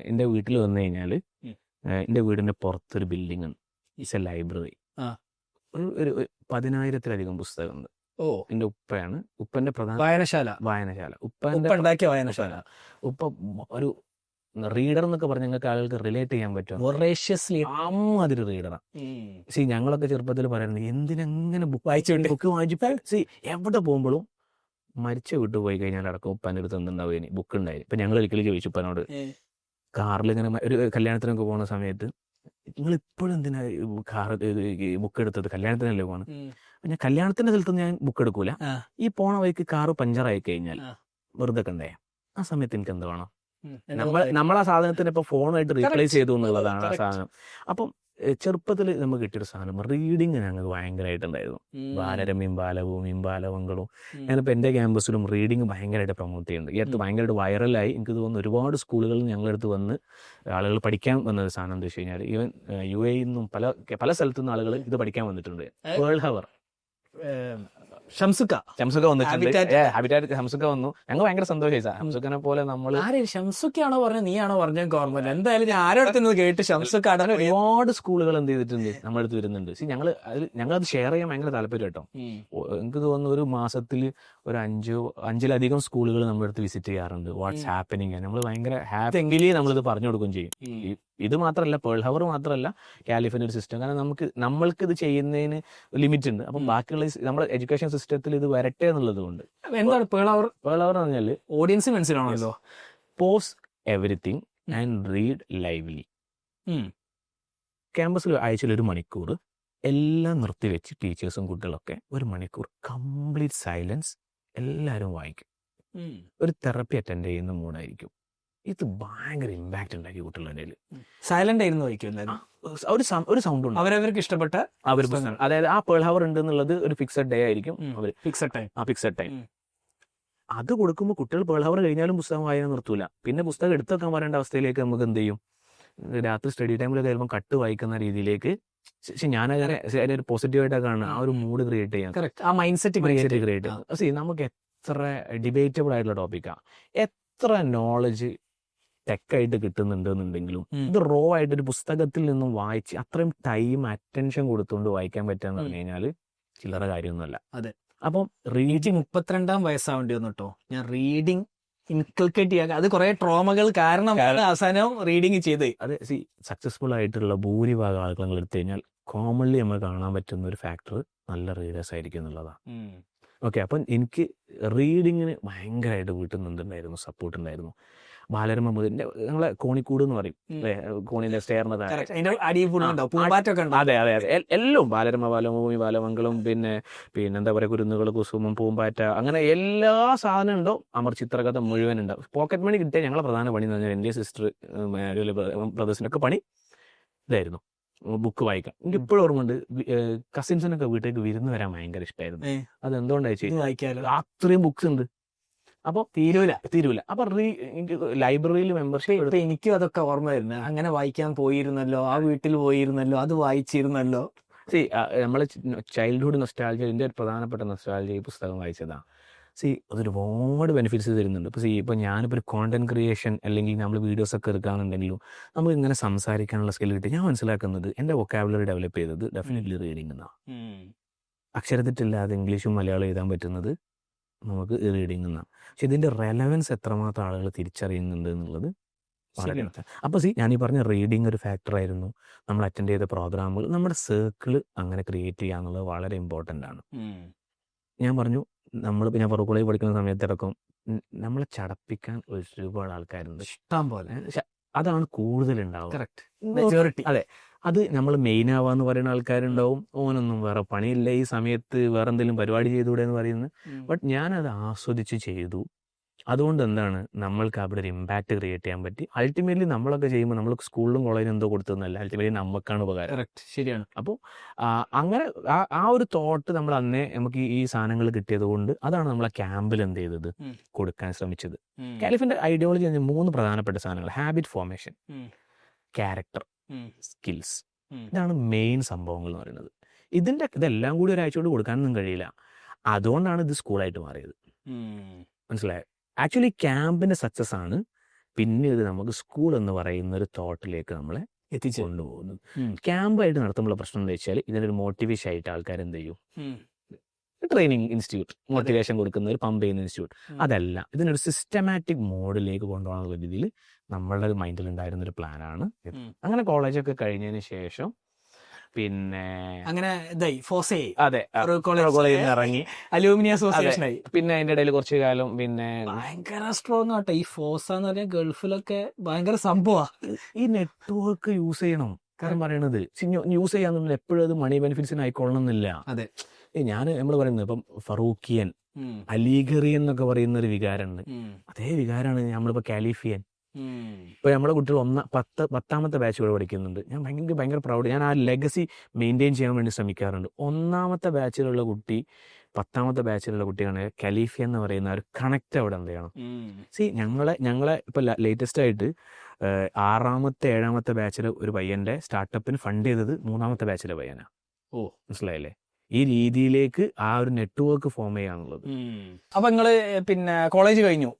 എൻ്റെ വീട്ടിൽ വന്നു കഴിഞ്ഞാൽ എൻ്റെ വീടിൻ്റെ പുറത്തൊരു ബിൽഡിംഗ് ഉണ്ട്, ഇറ്റ്സ് എ ലൈബ്രറി. ഒരു 10,000-ലധികം പുസ്തകമുണ്ട്. എൻ്റെ ഉപ്പയാണ്, ഉപ്പൻ്റെ പ്രധാന വായനശാല. ഉപ്പൻ്റെ വായനശാല. ഉപ്പ ഒരു റീഡർ എന്നൊക്കെ പറഞ്ഞ ഞങ്ങൾക്ക് ആളുകൾക്ക് റിലേറ്റ് ചെയ്യാൻ പറ്റും. അമ്മാതിരി റീഡറാണ്. ഞങ്ങളൊക്കെ ചെറുപ്പത്തിൽ പറയുന്നത് എന്തിനെങ്ങനെ ബുക്ക് വായിച്ചു. എവിടെ പോകുമ്പോഴും മരിച്ച വീട്ടിൽ പോയി കഴിഞ്ഞാൽ അടക്കം ഉപ്പാൻ്റെ അടുത്ത് എന്തുണ്ടാവുക ബുക്ക് ഉണ്ടായി. ഇപ്പൊ ഞങ്ങൾ ഒരിക്കലും ചോദിച്ചു ഉപ്പാനോട്, കാറിൽ ഇങ്ങനെ ഒരു കല്യാണത്തിനൊക്കെ പോകുന്ന സമയത്ത്, നിങ്ങൾ ഇപ്പോഴും എന്തിനാ ബുക്ക് എടുത്തത്, കല്യാണത്തിനല്ലേ പോകണം? ഞാൻ കല്യാണത്തിന്റെ സ്ഥലത്തൊന്നും ഞാൻ ബുക്ക് എടുക്കൂല. ഈ പോണ വഴിക്ക് കാറ് പഞ്ചറായി കഴിഞ്ഞാൽ വെറുതെ കണ്ടേ, ആ സമയത്ത് എനിക്ക് എന്ത് വേണം, നമ്മൾ ആ സാധനത്തിന് ഇപ്പൊ ഫോണായിട്ട് റീപ്ലേസ് ചെയ്തു എന്നുള്ളതാണ് ആ സാധനം. അപ്പം ചെറുപ്പത്തിൽ നമുക്ക് കിട്ടിയൊരു സാധനം റീഡിങ് ഞങ്ങൾക്ക് ഭയങ്കരമായിട്ടുണ്ടായിരുന്നു. ബാലരമ്യം, ബാലഭൂമിയും, ബാലമംഗളവും. ഞാനിപ്പോൾ എൻ്റെ ക്യാമ്പസിലും റീഡിങ് ഭയങ്കരമായിട്ട് പ്രൊമോട്ട് ചെയ്യുന്നുണ്ട്. ഈ അടുത്ത് ഭയങ്കരമായിട്ട് വൈറലായി. എനിക്ക് തോന്നുന്നു ഒരുപാട് സ്കൂളുകളിൽ ഞങ്ങളുടെ അടുത്ത് വന്ന് ആളുകൾ പഠിക്കാൻ വന്നൊരു സാധനം എന്താ വെച്ച് കഴിഞ്ഞാൽ ഈവൻ UAE നിന്നും പല സ്ഥലത്തു നിന്ന് ആളുകൾ ഇത് പഠിക്കാൻ വന്നിട്ടുണ്ട്. വേൾഡ് ഹവർ ഷംസുക്ക വന്നിട്ടുണ്ട്. ഹാബിറ്റാറ്റ് ഷംസുക്ക വന്നു. ഞങ്ങൾ ഭയങ്കര സന്തോഷിച്ച ഷംസുക്കനെ പോലെ നമ്മൾ ഷംസുക്കാണോ പറഞ്ഞത്, നീയാണോ പറഞ്ഞത് ഗവൺമെന്റ്? എന്തായാലും ഞാൻ ആരോടത്തുനിന്ന് കേട്ട് ഷംസുക്ക ഒരുപാട് സ്കൂളുകൾ എന്ത് ചെയ്തിട്ടുണ്ട് നമ്മുടെ അടുത്ത് വരുന്നുണ്ട്. ഞങ്ങളത് ഷെയർ ചെയ്യാൻ ഭയങ്കര താല്പര്യം കേട്ടോ. എനിക്ക് തോന്നുന്നു ഒരു മാസത്തിൽ ഒരു 5-ലധികം സ്കൂളുകൾ നമ്മുടെ അടുത്ത് വിസിറ്റ് ചെയ്യാറുണ്ട്. വാട്ട്സ് ഹാപ്പനിങ് നമ്മൾ ഭയങ്കര ഹാപ്പിലി നമ്മളിത് പറഞ്ഞു കൊടുക്കുകയും ചെയ്യും. ഇത് മാത്രമല്ല, പേൾ ഹവർ മാത്രമല്ല, കാലിഫിന്റെ ഒരു സിസ്റ്റം. കാരണം നമ്മൾക്ക് ഇത് ചെയ്യുന്നതിന് ലിമിറ്റ് ഉണ്ട്. അപ്പം ബാക്കിയുള്ള നമ്മുടെ എഡ്യൂക്കേഷൻ സിസ്റ്റത്തിൽ ഇത് വരട്ടെ എന്നുള്ളത് കൊണ്ട്. എന്താണ് പേൾ ഹവർ? പേൾ ഹവർ എന്ന് പറഞ്ഞാൽ ഓഡിയൻസ് മനസ്സിലാണല്ലോ. Pause everything and read lively. ക്യാമ്പസിൽ ആഴ്ചയിൽ 1 മണിക്കൂർ എല്ലാം നിർത്തിവെച്ച് ടീച്ചേഴ്സും കുട്ടികളൊക്കെ 1 മണിക്കൂർ കംപ്ലീറ്റ് സൈലൻസ്, എല്ലാവരും വായിക്കും. ഒരു തെറപ്പി അറ്റൻഡ് ചെയ്യുന്ന മൂടായിരിക്കും. ഇത് ഭയങ്കര ഇമ്പാക്ട് ഉണ്ടാക്കി കുട്ടികളുടെ ഇടയിൽ. സൈലന്റ് ആയിരുന്നു വായിക്കും. ഒരു സൗണ്ട് ഉണ്ട് അവരവർക്ക് ഇഷ്ടപ്പെട്ട അതായത് ആ പേൾ ഹവർ ഉണ്ട് എന്നുള്ളത് ഒരു ഫിക്സഡ് ഡേ ആയിരിക്കും. ഫിക്സഡ് ടൈം അത് കൊടുക്കുമ്പോൾ കുട്ടികൾ പേൾ ഹവർ കഴിഞ്ഞാലും പുസ്തകം വായന നിർത്തൂല. പിന്നെ പുസ്തകം എടുത്തു വെക്കാൻ പറയേണ്ട അവസ്ഥയിലേക്ക് നമുക്ക് എന്ത് ചെയ്യും, രാത്രി സ്റ്റഡി ടൈമിലൊക്കെ വരുമ്പോൾ കട്ട് വായിക്കുന്ന രീതിയിലേക്ക്. പക്ഷെ ഞാനങ്ങനെ ഒരു പോസിറ്റീവായിട്ടൊക്കെ കാണുന്നത് ആ ഒരു മൂഡ് ക്രിയേറ്റ് ചെയ്യാൻ, ആ മൈൻഡ് സെറ്റ് ക്രിയേറ്റ് ചെയ്യാം. നമുക്ക് എത്ര ഡിബേറ്റബിൾ ആയിട്ടുള്ള ടോപ്പിക്കാണ്, എത്ര നോളജ് ടെക്കായിട്ട് കിട്ടുന്നുണ്ടെന്നുണ്ടെങ്കിലും ഇത് റോ ആയിട്ട് ഒരു പുസ്തകത്തിൽ നിന്നും വായിച്ച് അത്രയും ടൈം അറ്റൻഷൻ കൊടുത്തുകൊണ്ട് വായിക്കാൻ പറ്റുകയെന്ന് പറഞ്ഞു കഴിഞ്ഞാൽ ചില്ലറ കാര്യമൊന്നുമല്ല. അതെ. അപ്പം 32-ാം വയസ്സാവേണ്ടി വന്നു കേട്ടോ ഞാൻ റീഡിങ് ഇൻകൾക്കേറ്റ് ചെയ്യാൻ. അത് കുറെ ട്രോമകൾ കാരണം അവസാനം റീഡിങ് ചെയ്ത്. അത് സക്സസ്ഫുൾ ആയിട്ടുള്ള ഭൂരിഭാഗം ആളുകൾ എടുത്തു കഴിഞ്ഞാൽ കോമൺലി നമ്മൾ കാണാൻ പറ്റുന്ന ഒരു ഫാക്ടർ നല്ല റീഡേഴ്സ് ആയിരിക്കും എന്നുള്ളതാണ്. ഓക്കെ, അപ്പം എനിക്ക് റീഡിങ്ങിന് ഭയങ്കരമായിട്ട് വീട്ടിൽ നിന്നുണ്ടായിരുന്നു, സപ്പോർട്ട് ഉണ്ടായിരുന്നു. ബാലരമ മുതൽ ഞങ്ങളെ കോണിക്കൂട് എന്ന് പറയും, കോണിന്റെ സ്റ്റെയറിന് താഴെ. അതെ അതെ അതെ, എല്ലാം ബാലരമ, ബാലഭൂമി, ബാലമംഗളം, പിന്നെ എന്താ പറയുക, കുരുന്നുകൾ, കുസുമം, പൂമ്പാറ്റ, അങ്ങനെ എല്ലാ സാധനം ഉണ്ടോ. അമർ ചിത്രകഥ മുഴുവൻ ഉണ്ടാവും. പോക്കറ്റ് മണി കിട്ടിയ ഞങ്ങളെ പ്രധാന പണി എന്ന് പറഞ്ഞാൽ എൻ്റെ സിസ്റ്റർ, ബ്രദേഴ്സിനൊക്കെ പണി ഇതായിരുന്നു, ബുക്ക് വായിക്കാം. എനിക്ക് ഇപ്പോഴും ഓർമ്മയുണ്ട്, കസിൻസിനൊക്കെ വീട്ടിലേക്ക് വിരുന്ന് വരാൻ ഭയങ്കര ഇഷ്ടമായിരുന്നു. അതെന്തുകൊണ്ടായി, അത്രയും ബുക്സ് ഉണ്ട്. അപ്പോൾ തീരൂല. അപ്പൊ ലൈബ്രറിയിൽ മെമ്പർഷിപ്പ്. എനിക്കും അതൊക്കെ ഓർമ്മ വരുന്നത്, അങ്ങനെ വായിക്കാൻ പോയിരുന്നല്ലോ, ആ വീട്ടിൽ പോയിരുന്നല്ലോ, അത് വായിച്ചിരുന്നല്ലോ. നമ്മളെ ചൈൽഡ്ഹുഡ് നൊസ്റ്റാൾജിയ, എൻ്റെ ഒരു പ്രധാനപ്പെട്ട നൊസ്റ്റാൾജിയ ഈ പുസ്തകം വായിച്ചതാണ്. അതൊരുപാട് ബെനിഫിറ്റ്സ് തരുന്നുണ്ട്. ഇപ്പോൾ ഞാനിപ്പോൾ ഒരു കോണ്ടന്റ് ക്രിയേഷൻ അല്ലെങ്കിൽ നമ്മൾ വീഡിയോസ് ഒക്കെ എടുക്കുകയാണെന്നുണ്ടെങ്കിലും നമുക്ക് ഇങ്ങനെ സംസാരിക്കാനുള്ള സ്കിൽ കിട്ടി. ഞാൻ മനസ്സിലാക്കുന്നത് എൻ്റെ വൊക്കാബുലറി ഡെവലപ്പ് ചെയ്തത് ഡെഫിനറ്റ്ലി റീഡിംഗ് എന്നാണ്. അക്ഷരത്തെറ്റില്ലാതെ ഇംഗ്ലീഷും മലയാളം എഴുതാൻ പറ്റുന്നത് നമുക്ക് റീഡിംഗ് എന്നാണ്. പക്ഷെ ഇതിൻ്റെ റെലവൻസ് എത്രമാത്രം ആളുകൾ തിരിച്ചറിയുന്നുണ്ട് എന്നുള്ളത് വളരെ. അപ്പോൾ ഞാനീ പറഞ്ഞ റീഡിംഗ് ഒരു ഫാക്ടറായിരുന്നു. നമ്മൾ അറ്റൻഡ് ചെയ്ത പ്രോഗ്രാമുകൾ, നമ്മുടെ സർക്കിൾ അങ്ങനെ ക്രിയേറ്റ് ചെയ്യുക എന്നുള്ളത് വളരെ ഇമ്പോർട്ടൻ്റ് ആണ്. ഞാൻ പറഞ്ഞു, ഞാൻ ഫറൂഖ് കോളേജിൽ പഠിക്കുന്ന സമയത്തിടക്കം നമ്മളെ ചടപ്പിക്കാൻ ഒരുപാട് ആൾക്കാരുണ്ട്, ഇഷ്ടം പോലെ. അതാണ് കൂടുതൽ ഉണ്ടാവുക. അതെ, അത് നമ്മൾ മെയിൻ ആവാന്ന് പറയുന്ന ആൾക്കാരുണ്ടാവും. ഓനൊന്നും വേറെ പണിയില്ല, ഈ സമയത്ത് വേറെ എന്തെങ്കിലും പരിപാടി ചെയ്തുകൂടെ എന്ന് പറയുന്നത്. ബട്ട് ഞാനത് ആസ്വദിച്ച് ചെയ്തു. അതുകൊണ്ട് എന്താണ്, നമ്മൾക്ക് അവിടെ ഒരു ഇമ്പാക്ട് ക്രിയേറ്റ് ചെയ്യാൻ പറ്റി. അൾട്ടിമേറ്റ്ലി നമ്മളൊക്കെ ചെയ്യുമ്പോൾ നമ്മൾ സ്കൂളിലും കോളേജിലും എന്തോ കൊടുത്തതെന്നല്ല, അൾട്ടിമേറ്റ്ലി നമുക്കാണ് ഉപകാരം. ശരിയാണ്. അപ്പോൾ അങ്ങനെ ആ ഒരു തോട്ട് നമ്മൾ അന്നേ നമുക്ക് ഈ സാധനങ്ങൾ കിട്ടിയത് കൊണ്ട് അതാണ് നമ്മൾ ആ ക്യാമ്പിൽ എന്ത് ചെയ്തത്, കൊടുക്കാൻ ശ്രമിച്ചത്. കാലിഫിന്റെ ഐഡിയോളജി 3 പ്രധാനപ്പെട്ട സാധനങ്ങൾ: ഹാബിറ്റ് ഫോർമേഷൻ, ക്യാരക്ടർ, സ്കിൽസ്. ഇതാണ് മെയിൻ സംഭവങ്ങൾ എന്ന് പറയുന്നത്. ഇതെല്ലാം കൂടി ഒരാഴ്ച കൊണ്ട് കൊടുക്കാനൊന്നും കഴിയില്ല. അതുകൊണ്ടാണ് ഇത് സ്കൂളായിട്ട് മാറിയത്. മനസ്സിലായോ? ആക്ച്വലി ക്യാമ്പിന്റെ സക്സസ് ആണ് പിന്നീട് നമുക്ക് സ്കൂൾ എന്ന് പറയുന്ന ഒരു തോട്ടിലേക്ക് നമ്മളെ എത്തിച്ചു കൊണ്ടുപോകുന്നത്. ക്യാമ്പായിട്ട് നടത്തുമ്പോൾ പ്രശ്നം എന്താ വെച്ചാൽ, ഇതിനൊരു മോട്ടിവേഷൻ ആയിട്ട് ആൾക്കാർ എന്ത് ചെയ്യും, ട്രെയിനിങ് ഇൻസ്റ്റിറ്റ്യൂട്ട് മോട്ടിവേഷൻ കൊടുക്കുന്ന ഒരു പമ്പ് ചെയ്യുന്ന ഇൻസ്റ്റിറ്റ്യൂട്ട്, അതല്ല. ഇതിനൊരു സിസ്റ്റമാറ്റിക് മോഡിലേക്ക് കൊണ്ടുപോകാനുള്ള രീതിയിൽ നമ്മളുടെ മൈൻഡിൽ ഉണ്ടായിരുന്ന ഒരു പ്ലാനാണ്. അങ്ങനെ കോളേജൊക്കെ കഴിഞ്ഞതിന് ശേഷം പിന്നെ അങ്ങനെ അതെ കോളേജിൽ നിന്ന് ഇറങ്ങി അലൂമിനി അസോസിയേഷൻ ആയി. പിന്നെ അതിന്റെ ഇടയിൽ കുറച്ചു കാലം പിന്നെ ഭയങ്കര സ്ട്രോങ് ആട്ടോ ഈ ഫോസ എന്ന് പറഞ്ഞാൽ. ഗൾഫിലൊക്കെ ഭയങ്കര സംഭവമാണ്. ഈ നെറ്റ്വർക്ക് യൂസ് ചെയ്യണം. കാരണം പറയണത് യൂസ് ചെയ്യാന്നുണ്ടെങ്കിൽ എപ്പോഴും അത് മണി ബെനിഫിറ്റ്സിന് ആയിക്കൊള്ളണമെന്നില്ല. അതെ, നമ്മൾ പറയുന്നത് ഇപ്പം ഫറൂഖിയൻ, അലീഗറിയൻ എന്നൊക്കെ പറയുന്ന ഒരു വികാരമുണ്ട്. അതേ വികാരമാണ് നമ്മളിപ്പോ കാലിഫിയൻ. ഇപ്പോൾ നമ്മുടെ കുട്ടികൾ 10ാമത്തെ ബാച്ച് ഇവിടെ പഠിക്കുന്നുണ്ട്. ഞാൻ ഭയങ്കര പ്രൗഡ്. ഞാൻ ആ ലെഗസി മെയിൻറ്റെയിൻ ചെയ്യാൻ വേണ്ടി ശ്രമിക്കാറുണ്ട്. 1ാമത്തെ ബാച്ചിലുള്ള കുട്ടി 10ാമത്തെ ബാച്ചിലുള്ള കുട്ടിയാണ് ഖലീഫ എന്ന് പറയുന്ന ഒരു കണക്ട് അവിടെ എന്ത് ചെയ്യണം. ഞങ്ങളെ ഇപ്പോൾ ലേറ്റസ്റ്റ് ആയിട്ട് 6ാമത്തെ 7ാമത്തെ ബാച്ചിലെ ഒരു പയ്യന്റെ സ്റ്റാർട്ടപ്പിന് ഫണ്ട് ചെയ്തത് 3ാമത്തെ ബാച്ചിലെ പയ്യനാണ്. മനസ്സിലായില്ലേ? ഈ രീതിയിലേക്ക് ആ ഒരു നെറ്റ്വർക്ക് ഫോം ചെയ്യാന്നുള്ളത്. അപ്പൊ നിങ്ങള് പിന്നെ കോളേജ് കഴിഞ്ഞു.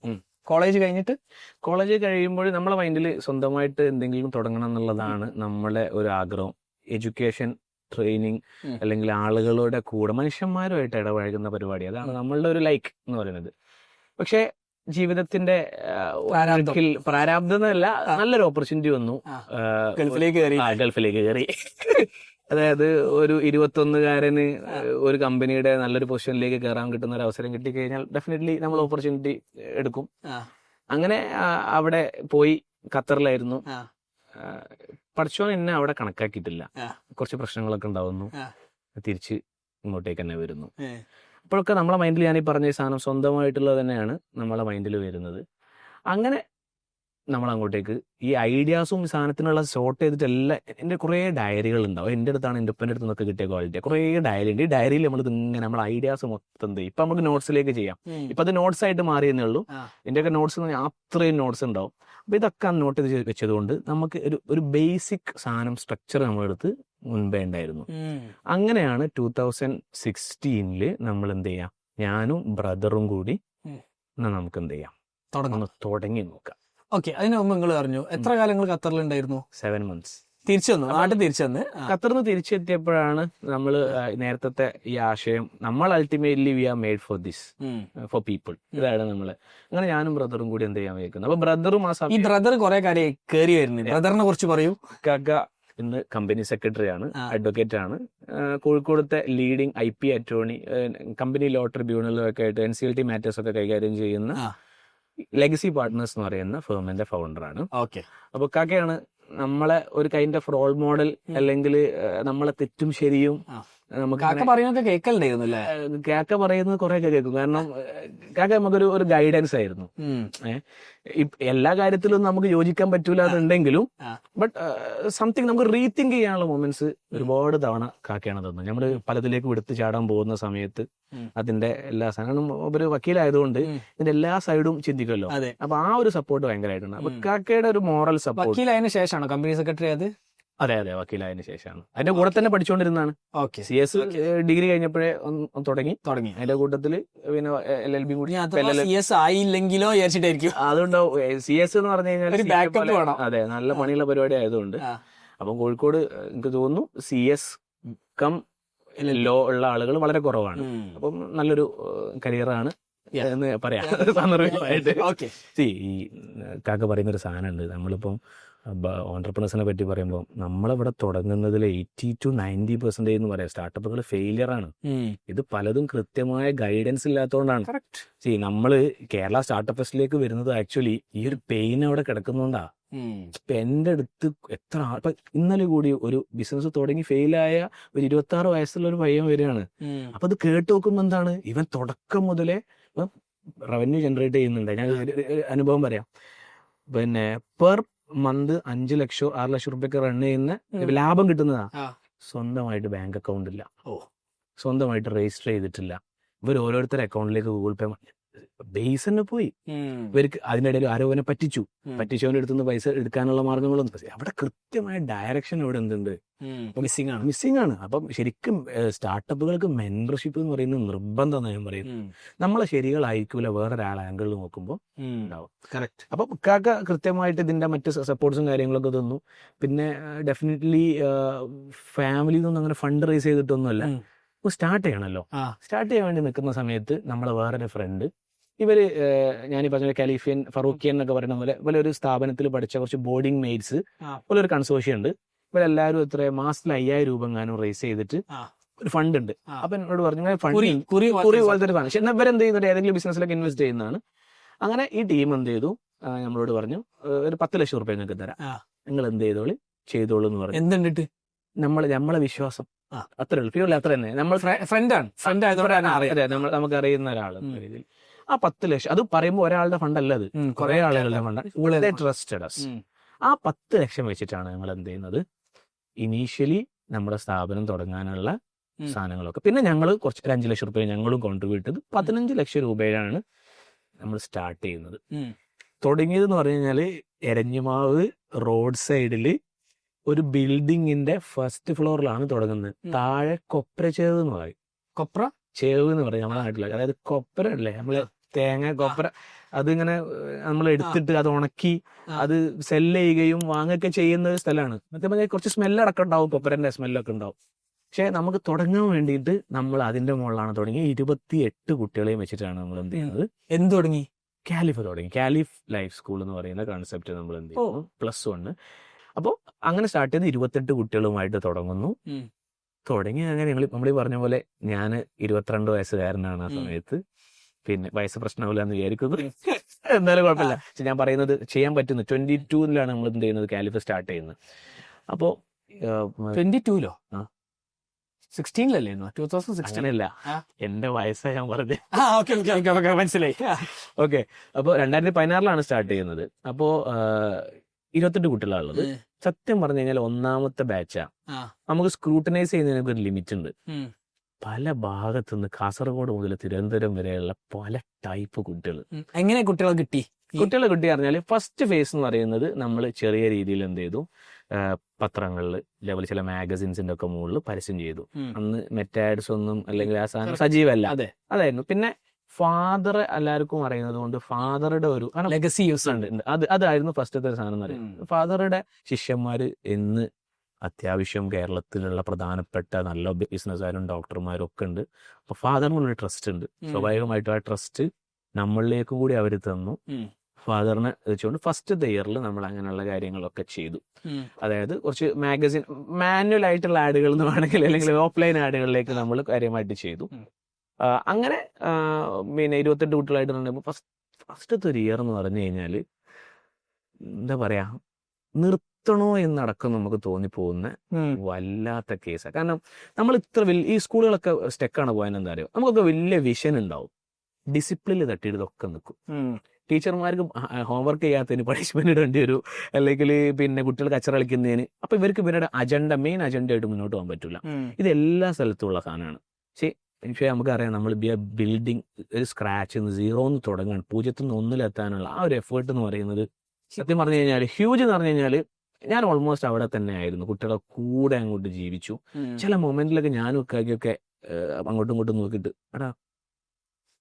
കോളേജ് കഴിയുമ്പോൾ നമ്മളെ മൈൻഡിൽ സ്വന്തമായിട്ട് എന്തെങ്കിലും തുടങ്ങണം എന്നുള്ളതാണ് നമ്മളെ ഒരു ആഗ്രഹം. എഡ്യൂക്കേഷൻ, ട്രെയിനിങ്, അല്ലെങ്കിൽ ആളുകളുടെ കൂടെ മനുഷ്യന്മാരുമായിട്ട് ഇടപഴകുന്ന പരിപാടി, അതാണ് നമ്മളുടെ ഒരു ലൈക്ക് എന്ന് പറയുന്നത്. പക്ഷെ ജീവിതത്തിന്റെ പ്രാരാബ്ദം എന്നല്ല, നല്ലൊരു ഓപ്പർച്യൂണിറ്റി വന്നു. ഗൾഫിലേക്ക് കയറി. അതായത് ഒരു 21-കാരന് ഒരു കമ്പനിയുടെ നല്ലൊരു പൊസിഷനിലേക്ക് കയറാൻ കിട്ടുന്ന ഒരു അവസരം കിട്ടിക്കഴിഞ്ഞാൽ ഡെഫിനറ്റ്ലി നമ്മൾ ഓപ്പർച്യൂണിറ്റി എടുക്കും. അങ്ങനെ അവിടെ പോയി. ഖത്തറിലായിരുന്നു. പഠിച്ചോൻ എന്നെ അവിടെ കണക്കാക്കിയിട്ടില്ല. കുറച്ച് പ്രശ്നങ്ങളൊക്കെ ഉണ്ടാവുന്നു. തിരിച്ച് ഇങ്ങോട്ടേക്ക് തന്നെ വരുന്നു. അപ്പോഴൊക്കെ നമ്മളെ മൈൻഡിൽ ഞാൻ ഈ പറഞ്ഞ സാധനം സ്വന്തമായിട്ടുള്ളത് തന്നെയാണ് നമ്മളെ മൈൻഡിൽ വരുന്നത്. അങ്ങനെ നമ്മൾ അങ്ങോട്ടേക്ക് ഈ ഐഡിയാസും സാധനത്തിനുള്ള ഷോർട്ട് ചെയ്തിട്ടെല്ലാം എൻ്റെ കുറേ ഡയറികൾ ഉണ്ടാവും. എൻ്റെ അടുത്താണ് എൻ്റെ ഉപ്പൻ്റെ അടുത്ത് നിന്നൊക്കെ കിട്ടിയ ക്വാളിറ്റി. കുറേ ഡയറി ഉണ്ട്. ഈ ഡയറിയിൽ നമ്മൾ ഇങ്ങനെ നമ്മൾ ഐഡിയാസ് മൊത്തം ഇപ്പം നമുക്ക് നോട്ട്സിലേക്ക് ചെയ്യാം. ഇപ്പം അത് നോട്ട്സ് ആയിട്ട് മാറിയെന്നേ ഉള്ളൂ. ഇതിൻ്റെയൊക്കെ നോട്ട്സ് അത്രയും നോട്ട്സ് ഉണ്ടാവും. അപ്പോൾ ഇതൊക്കെ നോട്ട് ചെയ്ത് വെച്ചതുകൊണ്ട് നമുക്ക് ഒരു ബേസിക് സാധനം സ്ട്രക്ചർ നമ്മളെടുത്ത് മുൻപേ ഉണ്ടായിരുന്നു. അങ്ങനെയാണ് 2016 നമ്മൾ എന്ത് ചെയ്യാം, ഞാനും ബ്രദറും കൂടി നമുക്ക് എന്ത് ചെയ്യാം, തുടങ്ങി നോക്കാം. ഓക്കെ, അതിന് മുമ്പ് നിങ്ങൾ പറഞ്ഞു എത്ര കാലങ്ങൾ ഖത്തറിലുണ്ടായിരുന്നു? 7 months. തിരിച്ചു വന്നു, നാട്ടിൽ തിരിച്ചു വന്ന്. ഖത്തറിന് തിരിച്ചെത്തിയപ്പോഴാണ് നമ്മൾ നേരത്തെ ഈ ആശയം, നമ്മൾ ultimately V are made for this, for people. ഇതാണ് നമ്മള്. അങ്ങനെ ഞാനും ബ്രദറും കൂടി എന്ത് ചെയ്യാൻ വയ്ക്കുന്നത്. അപ്പൊ ബ്രദറും ഈ ബ്രദർ കുറെ കാര്യം കയറി വരുന്നു. ബ്രദറിനെ കുറിച്ച് പറയൂ. കാക്ക ഇന്ന് കമ്പനി സെക്രട്ടറി ആണ്, അഡ്വക്കേറ്റ് ആണ്. കോഴിക്കോടത്തെ leading IP attorney, company law ട്രിബ്യൂണലൊക്കെ ആയിട്ട് NCLT മാറ്റേഴ്സ് ഒക്കെ കൈകാര്യം ചെയ്യുന്ന ലെഗസി പാർട്ട്നേഴ്സ് എന്ന് പറയുന്ന ഫേമിന്റെ ഫൗണ്ടറാണ്. ഓക്കെ. അപ്പൊ കാക്കയാണ് നമ്മളെ ഒരു കൈൻഡ് ഓഫ് റോൾ മോഡൽ, അല്ലെങ്കിൽ നമ്മളെ തെറ്റും ശരിയും നമുക്ക് പറയുന്നത് കേൾക്കലുണ്ടായിരുന്നു അല്ലേ? കാക്ക പറയുന്നത് കുറെ കേൾക്കും. കാരണം കാക്ക നമുക്കൊരു ഗൈഡൻസ് ആയിരുന്നു. എല്ലാ കാര്യത്തിലും നമുക്ക് യോജിക്കാൻ പറ്റൂല എന്നുണ്ടെങ്കിലും ബട്ട് സംതിങ് നമുക്ക് റീതിങ്ക് ചെയ്യാനുള്ള മൊമെന്റ്സ് ഒരുപാട് തവണ കാക്കയാണ് തന്നത്. നമ്മൾ പലതിലേക്ക് എടുത്തു ചാടാൻ പോകുന്ന സമയത്ത് അതിന്റെ എല്ലാ സാധനം, ഒരു വക്കീലായതുകൊണ്ട് ഇതിന്റെ എല്ലാ സൈഡും ചിന്തിക്കുമല്ലോ. അപ്പൊ ആ ഒരു സപ്പോർട്ട് ഭയങ്കരമായിട്ടുണ്ട്. അപ്പൊ കാക്കയുടെ ഒരു മോറൽ സപ്പോർട്ട്. വക്കീലായതിനു ശേഷമാണോ കമ്പനി സെക്രട്ടറി ആയത്? അതെ, വക്കീലായതിനു ശേഷമാണ്. അതിന്റെ കൂടെ തന്നെ പഠിച്ചുകൊണ്ടിരുന്നതാണ്. CS ഡിഗ്രി കഴിഞ്ഞപ്പോഴേ തുടങ്ങി. അതിന്റെ കൂട്ടത്തില് പിന്നെ LLB കൂടി. CS ആയില്ലെങ്കിലോ വിചാരിച്ചിട്ടായിരിക്കും. അതുകൊണ്ടാവും. CS എന്ന് പറഞ്ഞു കഴിഞ്ഞാൽ അതെ, നല്ല പണിയുള്ള പരിപാടി ആയതുകൊണ്ട്. അപ്പം കോഴിക്കോട് എനിക്ക് തോന്നുന്നു CS കം ലോ ഉള്ള ആളുകൾ വളരെ കുറവാണ്. അപ്പം നല്ലൊരു കരിയറാണ് എന്ന് പറയാം സന്ദർഭമായിട്ട്. ഈ കാക്ക പറയുന്നൊരു സാധനമുണ്ട്. നമ്മളിപ്പം ഓൺടർപ്രണേഴ്സിനെ പറ്റി പറയുമ്പോൾ നമ്മളിവിടെ തുടങ്ങുന്നതിൽ 80 to 90% എന്ന് പറയാം സ്റ്റാർട്ടപ്പുകൾ ഫെയിലിയർ ആണ്. ഇത് പലതും കൃത്യമായ ഗൈഡൻസ് ഇല്ലാത്തതുകൊണ്ടാണ്. നമ്മള് കേരള സ്റ്റാർട്ടപ്പ് ഫെസ്റ്റിലേക്ക് വരുന്നത് ആക്ച്വലി ഈ ഒരു പെയിൻ അവിടെ കിടക്കുന്നോണ്ടാ. ഇപ്പൊ എന്റെ അടുത്ത് എത്ര ഇപ്പൊ ഇന്നലെ കൂടി ഒരു ബിസിനസ് തുടങ്ങി ഫെയിലായ ഒരു 26 വയസ്സുള്ള ഒരു പയ്യൻ വരികയാണ്. അപ്പൊ അത് കേട്ട് നോക്കുമ്പോ എന്താണ്, ഇവൻ തുടക്കം മുതലേ റവന്യൂ ജനറേറ്റ് ചെയ്യുന്നുണ്ട്. ഞാൻ അനുഭവം പറയാം. പിന്നെ പെർ മന്ത് 5 ലക്ഷം 6 ലക്ഷം റുപ്യൊക്കെ റൺ ചെയ്യുന്ന ലാഭം കിട്ടുന്നതാ. സ്വന്തമായിട്ട് ബാങ്ക് അക്കൗണ്ട് ഇല്ല, സ്വന്തമായിട്ട് രജിസ്റ്റർ ചെയ്തിട്ടില്ല. ഇവർ ഓരോരുത്തരുടെ അക്കൗണ്ടിലേക്ക് ഗൂഗിൾ പേ ബേസ് തന്നെ പോയി. ഇവർക്ക് അതിനിടയിൽ ആരോപനെ പറ്റിച്ചവന്റെ അടുത്തുനിന്ന് പൈസ എടുക്കാനുള്ള മാർഗങ്ങളൊന്നും അവിടെ കൃത്യമായ ഡയറക്ഷൻ ഇവിടെ എന്തുണ്ട്, മിസ്സിംഗ് ആണ്. അപ്പം ശരിക്കും സ്റ്റാർട്ടപ്പുകൾക്ക് മെന്റർഷിപ്പ് എന്ന് പറയുന്നത് നിർബന്ധമാണ്. ഞാൻ പറയുന്നത് നമ്മളെ ശരികളായിരിക്കൂല വേറൊരാൾ ആംഗിളിൽ നോക്കുമ്പോൾ ഉണ്ടാവും. കറക്റ്റ്. അപ്പൊ കാക്ക കൃത്യമായിട്ട് ഇതിന്റെ മറ്റ് സപ്പോർട്ട്സും കാര്യങ്ങളൊക്കെ തന്നു. പിന്നെ ഡെഫിനറ്റ്ലി ഫാമിലിയിൽ നിന്നൊന്നും അങ്ങനെ ഫണ്ട് റേസ് ചെയ്തിട്ടൊന്നുമല്ല, സ്റ്റാർട്ട് ചെയ്യണമല്ലോ. സ്റ്റാർട്ട് ചെയ്യാൻ വേണ്ടി നിൽക്കുന്ന സമയത്ത് നമ്മളെ വേറൊരു ഫ്രണ്ട്, ഇവര് ഞാനീ പറഞ്ഞ ഖലീഫിയൻ ഫറൂഖിയൻ എന്നൊക്കെ പറയുന്ന പോലെ ഒരു സ്ഥാപനത്തിൽ പഠിച്ച കുറച്ച് ബോർഡിംഗ് മെയ്റ്റ്സ് പോലെ ഒരു കൺസോർഷ്യം ഉണ്ട്. ഇവരെല്ലാവരും എത്ര മാസത്തിൽ 5000 രൂപ എങ്ങാനും റേസ് ചെയ്തിട്ട് ഒരു ഫണ്ട് ഉണ്ട്. അപ്പൊ എന്നോട് പറഞ്ഞു കുറി പോലത്തെ ഒരു ഫണ്ട്. പക്ഷെ എന്നാൽ ഇവരെന്ത് ചെയ്യുന്നുണ്ട്, ഏതെങ്കിലും ബിസിനസ്സിലൊക്കെ ഇൻവെസ്റ്റ് ചെയ്യുന്നതാണ്. അങ്ങനെ ഈ ടീം എന്ത് ചെയ്തു, നമ്മളോട് പറഞ്ഞു ഒരു 10 ലക്ഷം റുപ്യ നിങ്ങൾക്ക് തരാം, നിങ്ങൾ എന്ത് ചെയ്തോളൂ എന്ന് പറഞ്ഞു. എന്തുണ്ടിട്ട് നമ്മളെ വിശ്വാസം അത്ര എളുപ്പമില്ല. അത്ര തന്നെ നമ്മൾ ഫ്രണ്ട് ആയതുകൊണ്ട് നമുക്ക് അറിയുന്ന ഒരാള്. ആ 10 ലക്ഷം, അത് പറയുമ്പോൾ ഒരാളുടെ ഫണ്ടല്ല, അത് കുറെ ആളുകളുടെ ഫണ്ടാണ്. Trusted us. ആ 10 ലക്ഷം വെച്ചിട്ടാണ് ഞങ്ങൾ എന്ത് ചെയ്യുന്നത്, ഇനീഷ്യലി നമ്മുടെ സ്ഥാപനം തുടങ്ങാനുള്ള സാധനങ്ങളൊക്കെ. പിന്നെ ഞങ്ങൾ കുറച്ച് 5 ലക്ഷം രൂപ ഞങ്ങളും കോൺട്രിബ്യൂട്ട് ചെയ്ത് 15 ലക്ഷം രൂപയിലാണ് നമ്മൾ സ്റ്റാർട്ട് ചെയ്യുന്നത്. തുടങ്ങിയതെന്ന് പറഞ്ഞു കഴിഞ്ഞാൽ എരഞ്ഞിമാവ് റോഡ് സൈഡിൽ ഒരു ബിൽഡിങ്ങിന്റെ ഫസ്റ്റ് ഫ്ലോറിലാണ് തുടങ്ങുന്നത്. താഴെ കൊപ്ര ചേവ് എന്ന് പറയും. കൊപ്ര ചേവ് എന്ന് പറയും നമ്മുടെ നാട്ടിലൊക്കെ. അതായത് കൊപ്ര അല്ലേ, നമ്മള് തേങ്ങ കൊപ്ര, അതിങ്ങനെ നമ്മൾ എടുത്തിട്ട് അത് ഉണക്കി അത് സെല്ല് ചെയ്യുകയും വാങ്ങുകയൊക്കെ ചെയ്യുന്ന ഒരു സ്ഥലമാണ്. മറ്റേ കുറച്ച് സ്മെല്ലടക്കം ഉണ്ടാവും, കൊപ്രന്റെ സ്മെല്ലൊക്കെ ഉണ്ടാവും. പക്ഷെ നമുക്ക് തുടങ്ങാൻ വേണ്ടിയിട്ട് നമ്മൾ അതിന്റെ മുകളിലാണ് തുടങ്ങി. 28 കുട്ടികളെയും വെച്ചിട്ടാണ് നമ്മൾ എന്ത് ചെയ്യുന്നത്. എന്ത് തുടങ്ങി? കാലിഫ് തുടങ്ങി. കാലിഫ് ലൈഫ് സ്കൂൾ എന്ന് പറയുന്ന കൺസെപ്റ്റ് നമ്മൾ എന്ത് ചെയ്യുന്നു, +1. അപ്പോൾ അങ്ങനെ സ്റ്റാർട്ട് ചെയ്ത് 28 കുട്ടികളുമായിട്ട് തുടങ്ങുന്നു. തുടങ്ങി അങ്ങനെ നമ്മൾ പറഞ്ഞ പോലെ ഞാൻ 22 വയസ്സുകാരനാണ് ആ സമയത്ത്. പിന്നെ വയസ്സ് പ്രശ്നമില്ല എന്ന് വിചാരിക്കുന്നു, എന്നാലും കുഴപ്പമില്ല. പക്ഷെ ഞാൻ പറയുന്നത് ചെയ്യാൻ പറ്റുന്നു. 22-ലാണ് നമ്മൾ എന്ത് ചെയ്യുന്നത്, കാലിഫ് സ്റ്റാർട്ട് ചെയ്യുന്നത്. അപ്പോൾ 22-ലോ 16-ലല്ലേ 2016? അങ്ങനെയല്ല, എന്റെ വയസ്സാണ് ഞാൻ പറഞ്ഞത്. മനസ്സിലായി. ഓക്കെ. അപ്പോൾ 2016-ലാണ് സ്റ്റാർട്ട് ചെയ്യുന്നത്. അപ്പോ 28 കുട്ടികളാണുള്ളത്. സത്യം പറഞ്ഞു കഴിഞ്ഞാൽ ഒന്നാമത്തെ ബാച്ചാ. നമുക്ക് സ്ക്രൂട്ടനൈസ് ചെയ്യുന്നതിനൊക്കെ ഒരു ലിമിറ്റ് ഉണ്ട്. പല ഭാഗത്തുനിന്ന് കാസർഗോഡ് മുതൽ തിരുവനന്തപുരം വരെയുള്ള പല ടൈപ്പ് കുട്ടികൾ. എങ്ങനെ കുട്ടികളെ കിട്ടി പറഞ്ഞാൽ ഫസ്റ്റ് ഫേസ് എന്ന് പറയുന്നത് നമ്മൾ ചെറിയ രീതിയിൽ എന്ത് ചെയ്തു, പത്രങ്ങളിൽ ലെവൽ ചില മാഗസിൻസിന്റെ ഒക്കെ മുകളിൽ പരസ്യം ചെയ്തു. അന്ന് മെറ്റാഡ്സ് ഒന്നും അല്ലെങ്കിൽ ആ സാധനം സജീവല്ല. അതായിരുന്നു. പിന്നെ ഫാദർ എല്ലാവർക്കും അറിയുന്നത് കൊണ്ട് ഫാദറുടെ ഒരു ലെഗസി യൂസ് ഉണ്ട്. അതായിരുന്നു ഫസ്റ്റത്തെ സാധനം എന്ന് പറയുന്നത്. ഫാദറുടെ ശിഷ്യന്മാര് ഇന്ന് അത്യാവശ്യം കേരളത്തിലുള്ള പ്രധാനപ്പെട്ട നല്ല ബിസിനസ്സുകാരും ഡോക്ടർമാരും ഒക്കെ ഉണ്ട്. അപ്പൊ ഫാദറിനുള്ള ട്രസ്റ്റ് ഉണ്ട്. സ്വാഭാവികമായിട്ടും ആ ട്രസ്റ്റ് നമ്മളിലേക്കും കൂടി അവർ തന്നു. ഫാദറിനെ വെച്ചുകൊണ്ട് ഫസ്റ്റ് ഇയറിൽ നമ്മൾ അങ്ങനെയുള്ള കാര്യങ്ങളൊക്കെ ചെയ്തു. അതായത് കുറച്ച് മാഗസിൻ മാനുവൽ ആയിട്ടുള്ള ആഡുകൾ എന്ന് വേണമെങ്കിൽ, അല്ലെങ്കിൽ ഓഫ്ലൈൻ ആഡുകളിലേക്ക് നമ്മൾ കാര്യമായിട്ട് ചെയ്തു. അങ്ങനെ പിന്നെ 28 കുട്ടികളായിട്ട് പറയുമ്പോൾ ഫസ്റ്റത്തെ ഒരു ഇയർ എന്ന് പറഞ്ഞു കഴിഞ്ഞാൽ എന്താ പറയാ, നിർത്തണോ എന്നടക്കം നമുക്ക് തോന്നിപ്പോകുന്ന വല്ലാത്ത കേസാണ്. കാരണം നമ്മൾ ഇത്ര ഈ സ്കൂളുകളൊക്കെ സ്റ്റെക്കാണ് പോയെന്ന് എന്താ അറിയോ, നമുക്കൊക്കെ വലിയ വിഷൻ ഉണ്ടാവും. ഡിസിപ്ലിനിൽ തട്ടിയിട്ട് ഇതൊക്കെ നിൽക്കും. ടീച്ചർമാർക്ക് ഹോംവർക്ക് ചെയ്യാത്തതിന് പണിഷ്മെന്റ് ഇടേണ്ടി വരും, അല്ലെങ്കിൽ പിന്നെ കുട്ടികൾ കച്ചറ കളിക്കുന്നതിന്. അപ്പൊ ഇവർക്ക് ഇവരുടെ മെയിൻ അജണ്ട ആയിട്ട് മുന്നോട്ട് പോകാൻ പറ്റില്ല. ഇത് എല്ലാ സ്ഥലത്തുള്ള സാധനമാണ്. പക്ഷേ നമുക്കറിയാം, നമ്മൾ ബിൽഡിംഗ് ഒരു സ്ക്രാച്ച് 0 തുടങ്ങാൻ 0 1-ലെത്താനുള്ള ആ ഒരു എഫേർട്ട് എന്ന് പറയുന്നത് സത്യം പറഞ്ഞു കഴിഞ്ഞാൽ ഹ്യൂജ് എന്ന് പറഞ്ഞു കഴിഞ്ഞാൽ ഞാൻ ഓൾമോസ്റ്റ് അവിടെ തന്നെ ആയിരുന്നു. കുട്ടികളെ കൂടെ അങ്ങോട്ട് ജീവിച്ചു. ചില മൊമെന്റിലൊക്കെ ഞാനും ഒക്കെ അങ്ങോട്ടും ഇങ്ങോട്ടും നോക്കിയിട്ട് എടാ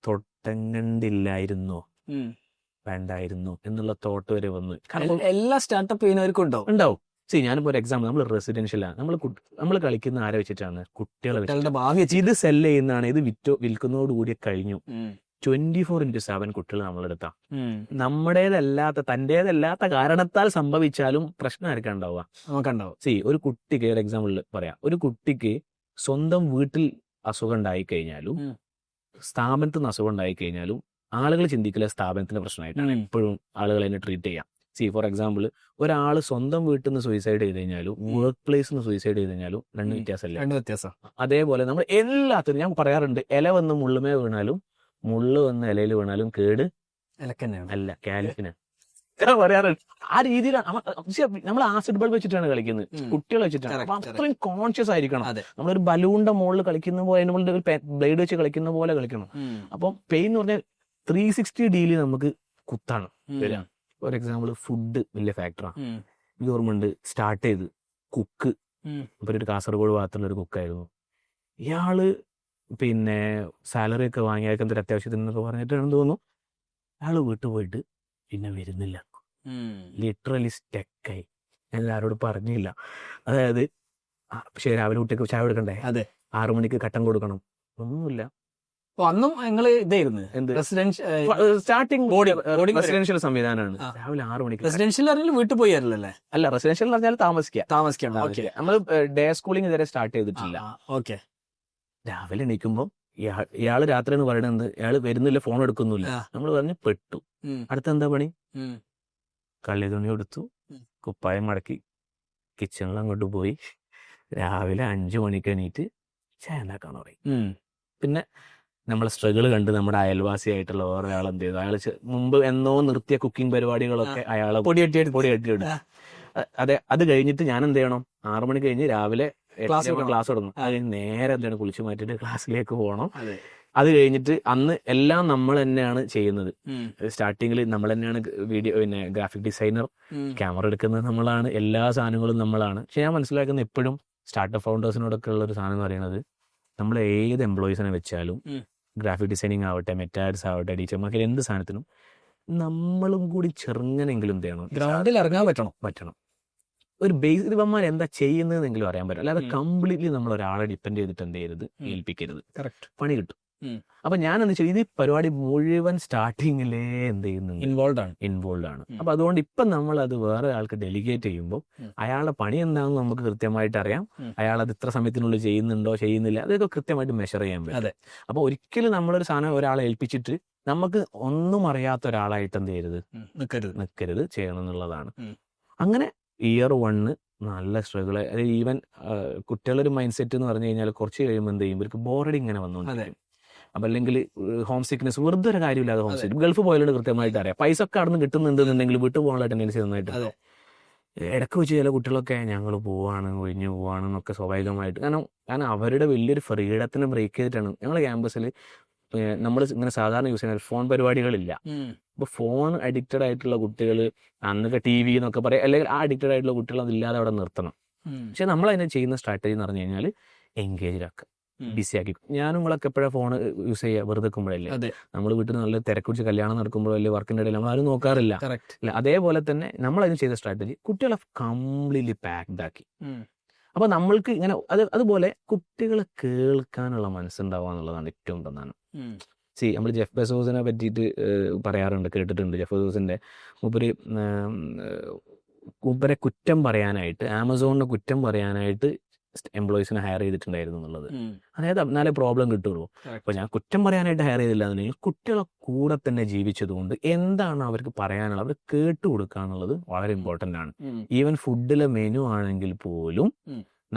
തൊട്ടങ്ങണ്ടില്ലായിരുന്നോ വേണ്ടായിരുന്നു എന്നുള്ള തോട്ട് വരെ വന്നു. എല്ലാ സ്റ്റാർട്ടപ്പ് ചെയ്യുന്നവർക്കും ഉണ്ടാവും. ഞാനിപ്പോ ഒരു എക്സാമ്പിൾ, നമ്മൾ റെസിഡൻഷ്യലാണ്, നമ്മൾ കളിക്കുന്ന ആരെ വെച്ചിട്ടാണ്, കുട്ടികളുടെ ഭാവി. ഇത് സെല്ല് ചെയ്യുന്നതാണ്, ഇത് വിൽക്കുന്നതോടുകൂടി കഴിഞ്ഞു. 24/7 കുട്ടികൾ നമ്മളെടുത്താം. തന്റേതല്ലാത്ത കാരണത്താൽ സംഭവിച്ചാലും പ്രശ്നം ആർക്കാ ഉണ്ടാവുക, നമുക്കുണ്ടാവും. ഒരു കുട്ടിക്ക് ഒരു എക്സാമ്പിൾ പറയാം. ഒരു കുട്ടിക്ക് സ്വന്തം വീട്ടിൽ അസുഖം ഉണ്ടായി കഴിഞ്ഞാലും സ്ഥാപനത്തിൽ നിന്ന് അസുഖം ഉണ്ടായി കഴിഞ്ഞാലും ആളുകൾ ചിന്തിക്കില്ല സ്ഥാപനത്തിന്റെ പ്രശ്നമായിട്ടാണ് എപ്പോഴും ആളുകൾ അതിനെ ട്രീറ്റ് ചെയ്യാം. ഫോർ എക്സാമ്പിൾ, ഒരാൾ സ്വന്തം വീട്ടിൽ നിന്ന് സൂയിസൈഡ് ചെയ്ത് കഴിഞ്ഞാലും വർക്ക് പ്ലേസിൽ നിന്ന് സൂയിസൈഡ് ചെയ്ത് കഴിഞ്ഞാലും രണ്ട് വ്യത്യാസം. അതേപോലെ നമ്മൾ എല്ലാത്തിനും ഞാൻ പറയാറുണ്ട്, ഇല വന്ന് മുള്ളുമേ വീണാലും മുള്ളു വന്ന് ഇലയിൽ വീണാലും കേട് അല്ല കാലിഫിന് പറയാറുണ്ട്. ആ രീതിയിലാണ് നമ്മൾ ആസിഡ് ബൾബ് വെച്ചിട്ടാണ് കളിക്കുന്നത്, കുട്ടികൾ വെച്ചിട്ടാണ്. അപ്പൊ അത്രയും കോൺഷ്യസ് ആയിരിക്കണം. നമ്മളൊരു ബലൂണിന്റെ മുകളിൽ കളിക്കുന്ന പോലെ, അതിന്റെ ഒരു ബ്ലേഡ് വെച്ച് കളിക്കുന്ന പോലെ കളിക്കണം. അപ്പം പെയിൻ എന്ന് പറഞ്ഞാൽ 360 ഡിഗ്രി നമുക്ക് കുത്താണ് വരിക. ഫോർ എക്സാമ്പിൾ, ഫുഡ് വലിയ ഫാക്ടറാണ്. ഗവൺമെന്റ് സ്റ്റാർട്ട് ചെയ്ത് കുക്ക്, ഇപ്പൊ ഒരു കാസർഗോഡ് ഭാഗത്തുള്ള ഒരു കുക്കായിരുന്നു. ഇയാള് പിന്നെ സാലറി ഒക്കെ വാങ്ങിയാൽ എന്തൊരു അത്യാവശ്യത്തിനൊക്കെ പറഞ്ഞിട്ടാണെന്ന് തോന്നുന്നു. അയാള് വീട്ടിൽ പോയിട്ട് പിന്നെ വരുന്നില്ല, ലിറ്ററലി സ്റ്റക്കായി. ഞാൻ ആരോട് പറഞ്ഞില്ല. അതായത് പക്ഷേ രാവിലെ കുട്ടിക്ക് ചായ കൊടുക്കണ്ടേ, 6 മണിക്ക് കട്ടൻ കൊടുക്കണം, ഒന്നുമില്ല. അന്നും ഞങ്ങള് ഇതായിരുന്നു സ്റ്റാർട്ടിംഗ് റെസിഡൻഷ്യൽ സംവിധാനമാണ്. രാവിലെ 6 മണിക്ക്. റെസിഡൻഷ്യൽ വീട്ടിൽ പോയി അല്ല, റെസിഡൻഷ്യൽ എന്ന് പറഞ്ഞാൽ താമസിക്കാം. നമ്മൾ ഡേ സ്കൂളിംഗ് ഇതുവരെ സ്റ്റാർട്ട് ചെയ്തിട്ടില്ല. രാവിലെ എണീക്കുമ്പോ ഇയാള് രാത്രി എന്ന് പറയുന്നത് ഇയാള് വരുന്നില്ല, ഫോൺ എടുക്കുന്നില്ല. നമ്മൾ പറഞ്ഞ് പെട്ടു. അടുത്തെന്താ പണി? കള്ളി തുണി എടുത്തു, കുപ്പായം മടക്കി കിച്ചണിൽ അങ്ങോട്ട് പോയി രാവിലെ 5 മണിക്ക് എണീറ്റ് ചായ ഉണ്ടാക്കാൻ പറയും. പിന്നെ നമ്മളെ സ്ട്രഗിൾ കണ്ട് നമ്മുടെ അയൽവാസിയായിട്ടുള്ള ഒരാൾ എന്ത് ചെയ്തു, അയാൾ മുമ്പ് എന്നോ നിർത്തിയ കുക്കിംഗ് പരിപാടികളൊക്കെ അയാളെ പൊടി കെട്ടിയെടുത്തു. അതെ, അത് കഴിഞ്ഞിട്ട് ഞാൻ എന്ത് ചെയ്യണം, 6 മണി കഴിഞ്ഞ് രാവിലെ ക്ലാസ് തുടങ്ങും. അത് കഴിഞ്ഞ് നേരെ എന്താണ് കുളിച്ച് മാറ്റിയിട്ട് ക്ലാസ്സിലേക്ക് പോകണം. അത് കഴിഞ്ഞിട്ട് അന്ന് എല്ലാം നമ്മൾ തന്നെയാണ് ചെയ്യുന്നത്. സ്റ്റാർട്ടിങ്ങിൽ നമ്മൾ തന്നെയാണ് വീഡിയോ, പിന്നെ ഗ്രാഫിക് ഡിസൈനർ, ക്യാമറ എടുക്കുന്നത് നമ്മളാണ്, എല്ലാ സാധനങ്ങളും നമ്മളാണ്. പക്ഷെ ഞാൻ മനസ്സിലാക്കുന്ന എപ്പോഴും സ്റ്റാർട്ടപ്പ് ഫൗണ്ടേഴ്സിനോടൊക്കെ ഉള്ള ഒരു സാധനം എന്ന് പറയുന്നത്, നമ്മൾ ഏത് എംപ്ലോയീസിനെ വെച്ചാലും ഗ്രാഫിക് ഡിസൈനിങ് ആവട്ടെ, മെറ്റാഡ്സ് ആവട്ടെ, ടീച്ചർ മാർക്കറ്റ്, എന്ത് സാധനത്തിനും നമ്മളും കൂടി ചെറുങ്ങനെങ്കിലും എന്ത് ചെയ്യണം, ഗ്രൗണ്ടിൽ ഇറങ്ങാൻ പറ്റണം. ഒരു ബേസ് ഇവന്മാർ എന്താ ചെയ്യുന്നതെങ്കിലും അറിയാൻ പറ്റും. അല്ലാതെ കംപ്ലീറ്റ്ലി നമ്മൾ ഒരാളെ ഡിപ്പെൻഡ് ചെയ്തിട്ട് എന്ത് ചെയ്യരുത്, ഏൽപ്പിക്കരുത്. പണി കിട്ടും. അപ്പൊ ഞാൻ എന്താ വെച്ചാൽ ഇത് പരിപാടി മുഴുവൻ സ്റ്റാർട്ടിങ്ങിലേ എന്ത് ചെയ്യുന്നുണ്ട്, ഇൻവോൾവ് ആണ്. അപ്പൊ അതുകൊണ്ട് ഇപ്പൊ നമ്മൾ അത് വേറെ ആൾക്ക് ഡെലിഗേറ്റ് ചെയ്യുമ്പോൾ അയാളുടെ പണി എന്താണെന്ന് നമുക്ക് കൃത്യമായിട്ട് അറിയാം. അയാൾ അത് ഇത്ര സമയത്തിനുള്ളിൽ ചെയ്യുന്നുണ്ടോ ചെയ്യുന്നില്ല, അതൊക്കെ കൃത്യമായിട്ട് മെഷർ ചെയ്യാൻ പറ്റും. അപ്പൊ ഒരിക്കലും നമ്മളൊരു സാധനം ഒരാളെ ഏൽപ്പിച്ചിട്ട് നമുക്ക് ഒന്നും അറിയാത്ത ഒരാളായിട്ട് എന്ത് ചെയ്യരുത്, നിൽക്കരുത്, ചെയ്യണം എന്നുള്ളതാണ്. അങ്ങനെ ഇയർ 1 നല്ല സ്ട്രഗിൾ. അതായത് ഈവൻ കുട്ടികളൊരു മൈൻഡ് സെറ്റ് എന്ന് പറഞ്ഞു കഴിഞ്ഞാൽ കുറച്ച് കഴിയുമ്പോൾ എന്ത് ചെയ്യും, ഇവർക്ക് ബോറടി ഇങ്ങനെ വന്നുകൊണ്ടിരിക്കും. അപ്പം അല്ലെങ്കിൽ ഹോം സിക്നെസ്, വെറുതെ ഒരു കാര്യമില്ലാതെ ഹോം സിക്ക്. ഗൾഫ് പോയാലും കൃത്യമായിട്ട് അറിയാം, പൈസ ഒക്കെ അവിടെ നിന്ന് കിട്ടുന്നുണ്ടെന്നുണ്ടെങ്കിൽ വീട്ടിൽ പോകാനുള്ള ടെൻഡൻസി നന്നായിട്ട്. ഇടയ്ക്ക് വെച്ച് ചില കുട്ടികളൊക്കെ ഞങ്ങൾ പോവാണ്, ഒഴിഞ്ഞു പോവാണെന്നൊക്കെ സ്വാഭാവികമായിട്ട്, കാരണം അവരുടെ വലിയൊരു ഫ്രീഡത്തിന് ബ്രേക്ക് ചെയ്തിട്ടാണ്. ഞങ്ങളുടെ ക്യാമ്പസിൽ നമ്മൾ ഇങ്ങനെ സാധാരണ യൂസ് ചെയ്യുന്ന ഫോൺ പരിപാടികളില്ല. അപ്പൊ ഫോൺ അഡിക്റ്റഡ് ആയിട്ടുള്ള കുട്ടികൾ, അന്നൊക്കെ TV എന്നൊക്കെ പറയാം, അല്ലെങ്കിൽ ആ അഡിക്റ്റഡ് ആയിട്ടുള്ള കുട്ടികൾ അതില്ലാതെ അവിടെ നിർത്തണം. പക്ഷെ നമ്മൾ അതിനെ ചെയ്യുന്ന സ്ട്രാറ്റജി എന്ന് പറഞ്ഞു കഴിഞ്ഞാൽ എൻഗേജ്ഡ് ആക്കുക, ബിസി ആക്കി. ഞാനും നിങ്ങളൊക്കെ എപ്പോഴാണ് ഫോൺ യൂസ് ചെയ്യുക, വെറുതെ നിൽക്കുമ്പോഴല്ലേ. നമ്മൾ വീട്ടിൽ നല്ല തിരക്കുറിച്ച് കല്യാണം നടക്കുമ്പോഴോ അല്ലെങ്കിൽ വർക്കിൻ്റെ ഇടയിൽ നമ്മൾ ആരും നോക്കാറില്ല. അതേപോലെ തന്നെ നമ്മൾ അതിന് ചെയ്ത സ്ട്രാറ്റജി കുട്ടികളെ കംപ്ലീറ്റ്ലി പാക്ഡ് ആക്കി. അപ്പൊ നമ്മൾക്ക് ഇങ്ങനെ അതുപോലെ കുട്ടികളെ കേൾക്കാനുള്ള മനസ്സുണ്ടാവുക എന്നുള്ളതാണ് ഏറ്റവും പ്രധാനം. നമ്മൾ ജെഫ് ബെസോസിനെ പറ്റിയിട്ട് പറയാറുണ്ട്, കേട്ടിട്ടുണ്ട്. ജെഫ് ബെസോസിന്റെ മൂപ്പരെ കുറ്റം പറയാനായിട്ട്, ആമസോണിനെ കുറ്റം പറയാനായിട്ട് എംപ്ലോയീസിനെ ഹയർ ചെയ്തിട്ടുണ്ടായിരുന്നു എന്നുള്ളത്. അതായത് എന്നാലേ പ്രോബ്ലം കിട്ടുള്ളൂ. അപ്പൊ ഞാൻ കുറ്റം പറയാനായിട്ട് ഹയർ ചെയ്തില്ല എന്നുണ്ടെങ്കിൽ കുട്ടികളെ കൂടെ തന്നെ ജീവിച്ചതുകൊണ്ട് എന്താണ് അവർക്ക് പറയാനുള്ളത് അവർ കേട്ടു കൊടുക്കുക എന്നുള്ളത് വളരെ ഇമ്പോർട്ടൻ്റ് ആണ്. ഈവൻ ഫുഡിലെ മെനു ആണെങ്കിൽ പോലും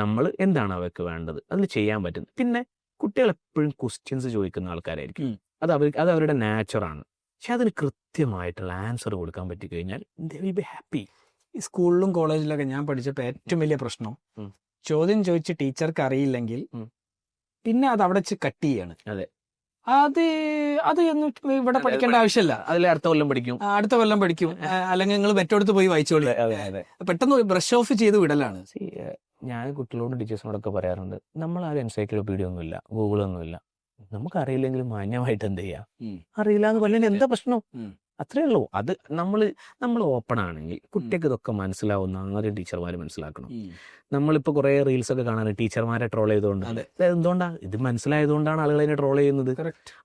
നമ്മൾ എന്താണ് അവർക്ക് വേണ്ടത് അതിൽ ചെയ്യാൻ പറ്റും. പിന്നെ കുട്ടികൾ എപ്പോഴും ക്വസ്റ്റ്യൻസ് ചോദിക്കുന്ന ആൾക്കാരായിരിക്കും. അത് അവരുടെ നാച്ചറാണ്. പക്ഷെ അതിന് കൃത്യമായിട്ടുള്ള ആൻസർ കൊടുക്കാൻ പറ്റി കഴിഞ്ഞാൽ ദേ വിൽ ബി ഹാപ്പി. ഈ സ്കൂളിലും കോളേജിലൊക്കെ ഞാൻ പഠിച്ചപ്പോൾ ഏറ്റവും വലിയ പ്രശ്നം, ചോദ്യം ചോദിച്ച് ടീച്ചർക്ക് അറിയില്ലെങ്കിൽ പിന്നെ അത് അവിടെ വെച്ച് കട്ട് ചെയ്യാണ്. അത് ഇവിടെ പഠിക്കേണ്ട ആവശ്യമില്ല, അതിൽ അടുത്ത കൊല്ലം പഠിക്കും, അല്ലെങ്കിൽ നിങ്ങൾ മറ്റോടത്ത് പോയി വായിച്ചോളൂ. പെട്ടെന്ന് ബ്രഷ് ഓഫ് ചെയ്ത് വിടലാണ്. ഞാൻ കുട്ടികളോടും ടീച്ചേഴ്സിനോടൊക്കെ പറയാറുണ്ട്, നമ്മൾ ആരും എൻസൈക്ലോപീഡിയ ഒന്നുമില്ല, ഗൂഗിളൊന്നുമില്ല. നമുക്ക് അറിയില്ലെങ്കിലും മാന്യമായിട്ട് എന്ത് ചെയ്യാം, അറിയില്ല എന്ന് പറഞ്ഞാൽ എന്താ പ്രശ്നം, അത്രേ ഉള്ളൂ. അത് നമ്മൾ ഓപ്പൺ ആണെങ്കിൽ കുട്ടിക്ക് ഇതൊക്കെ മനസ്സിലാവുന്ന ആദ്യം ടീച്ചർമാർ മനസ്സിലാക്കണം. നമ്മളിപ്പോൾ കുറേ റീൽസ് ഒക്കെ കാണാൻ ടീച്ചർമാരെ ട്രോൾ ചെയ്തുകൊണ്ട്, എന്തുകൊണ്ടാണ് ഇത് മനസ്സിലായതുകൊണ്ടാണ് ആളുകൾ അതിനെ ട്രോൾ ചെയ്യുന്നത്.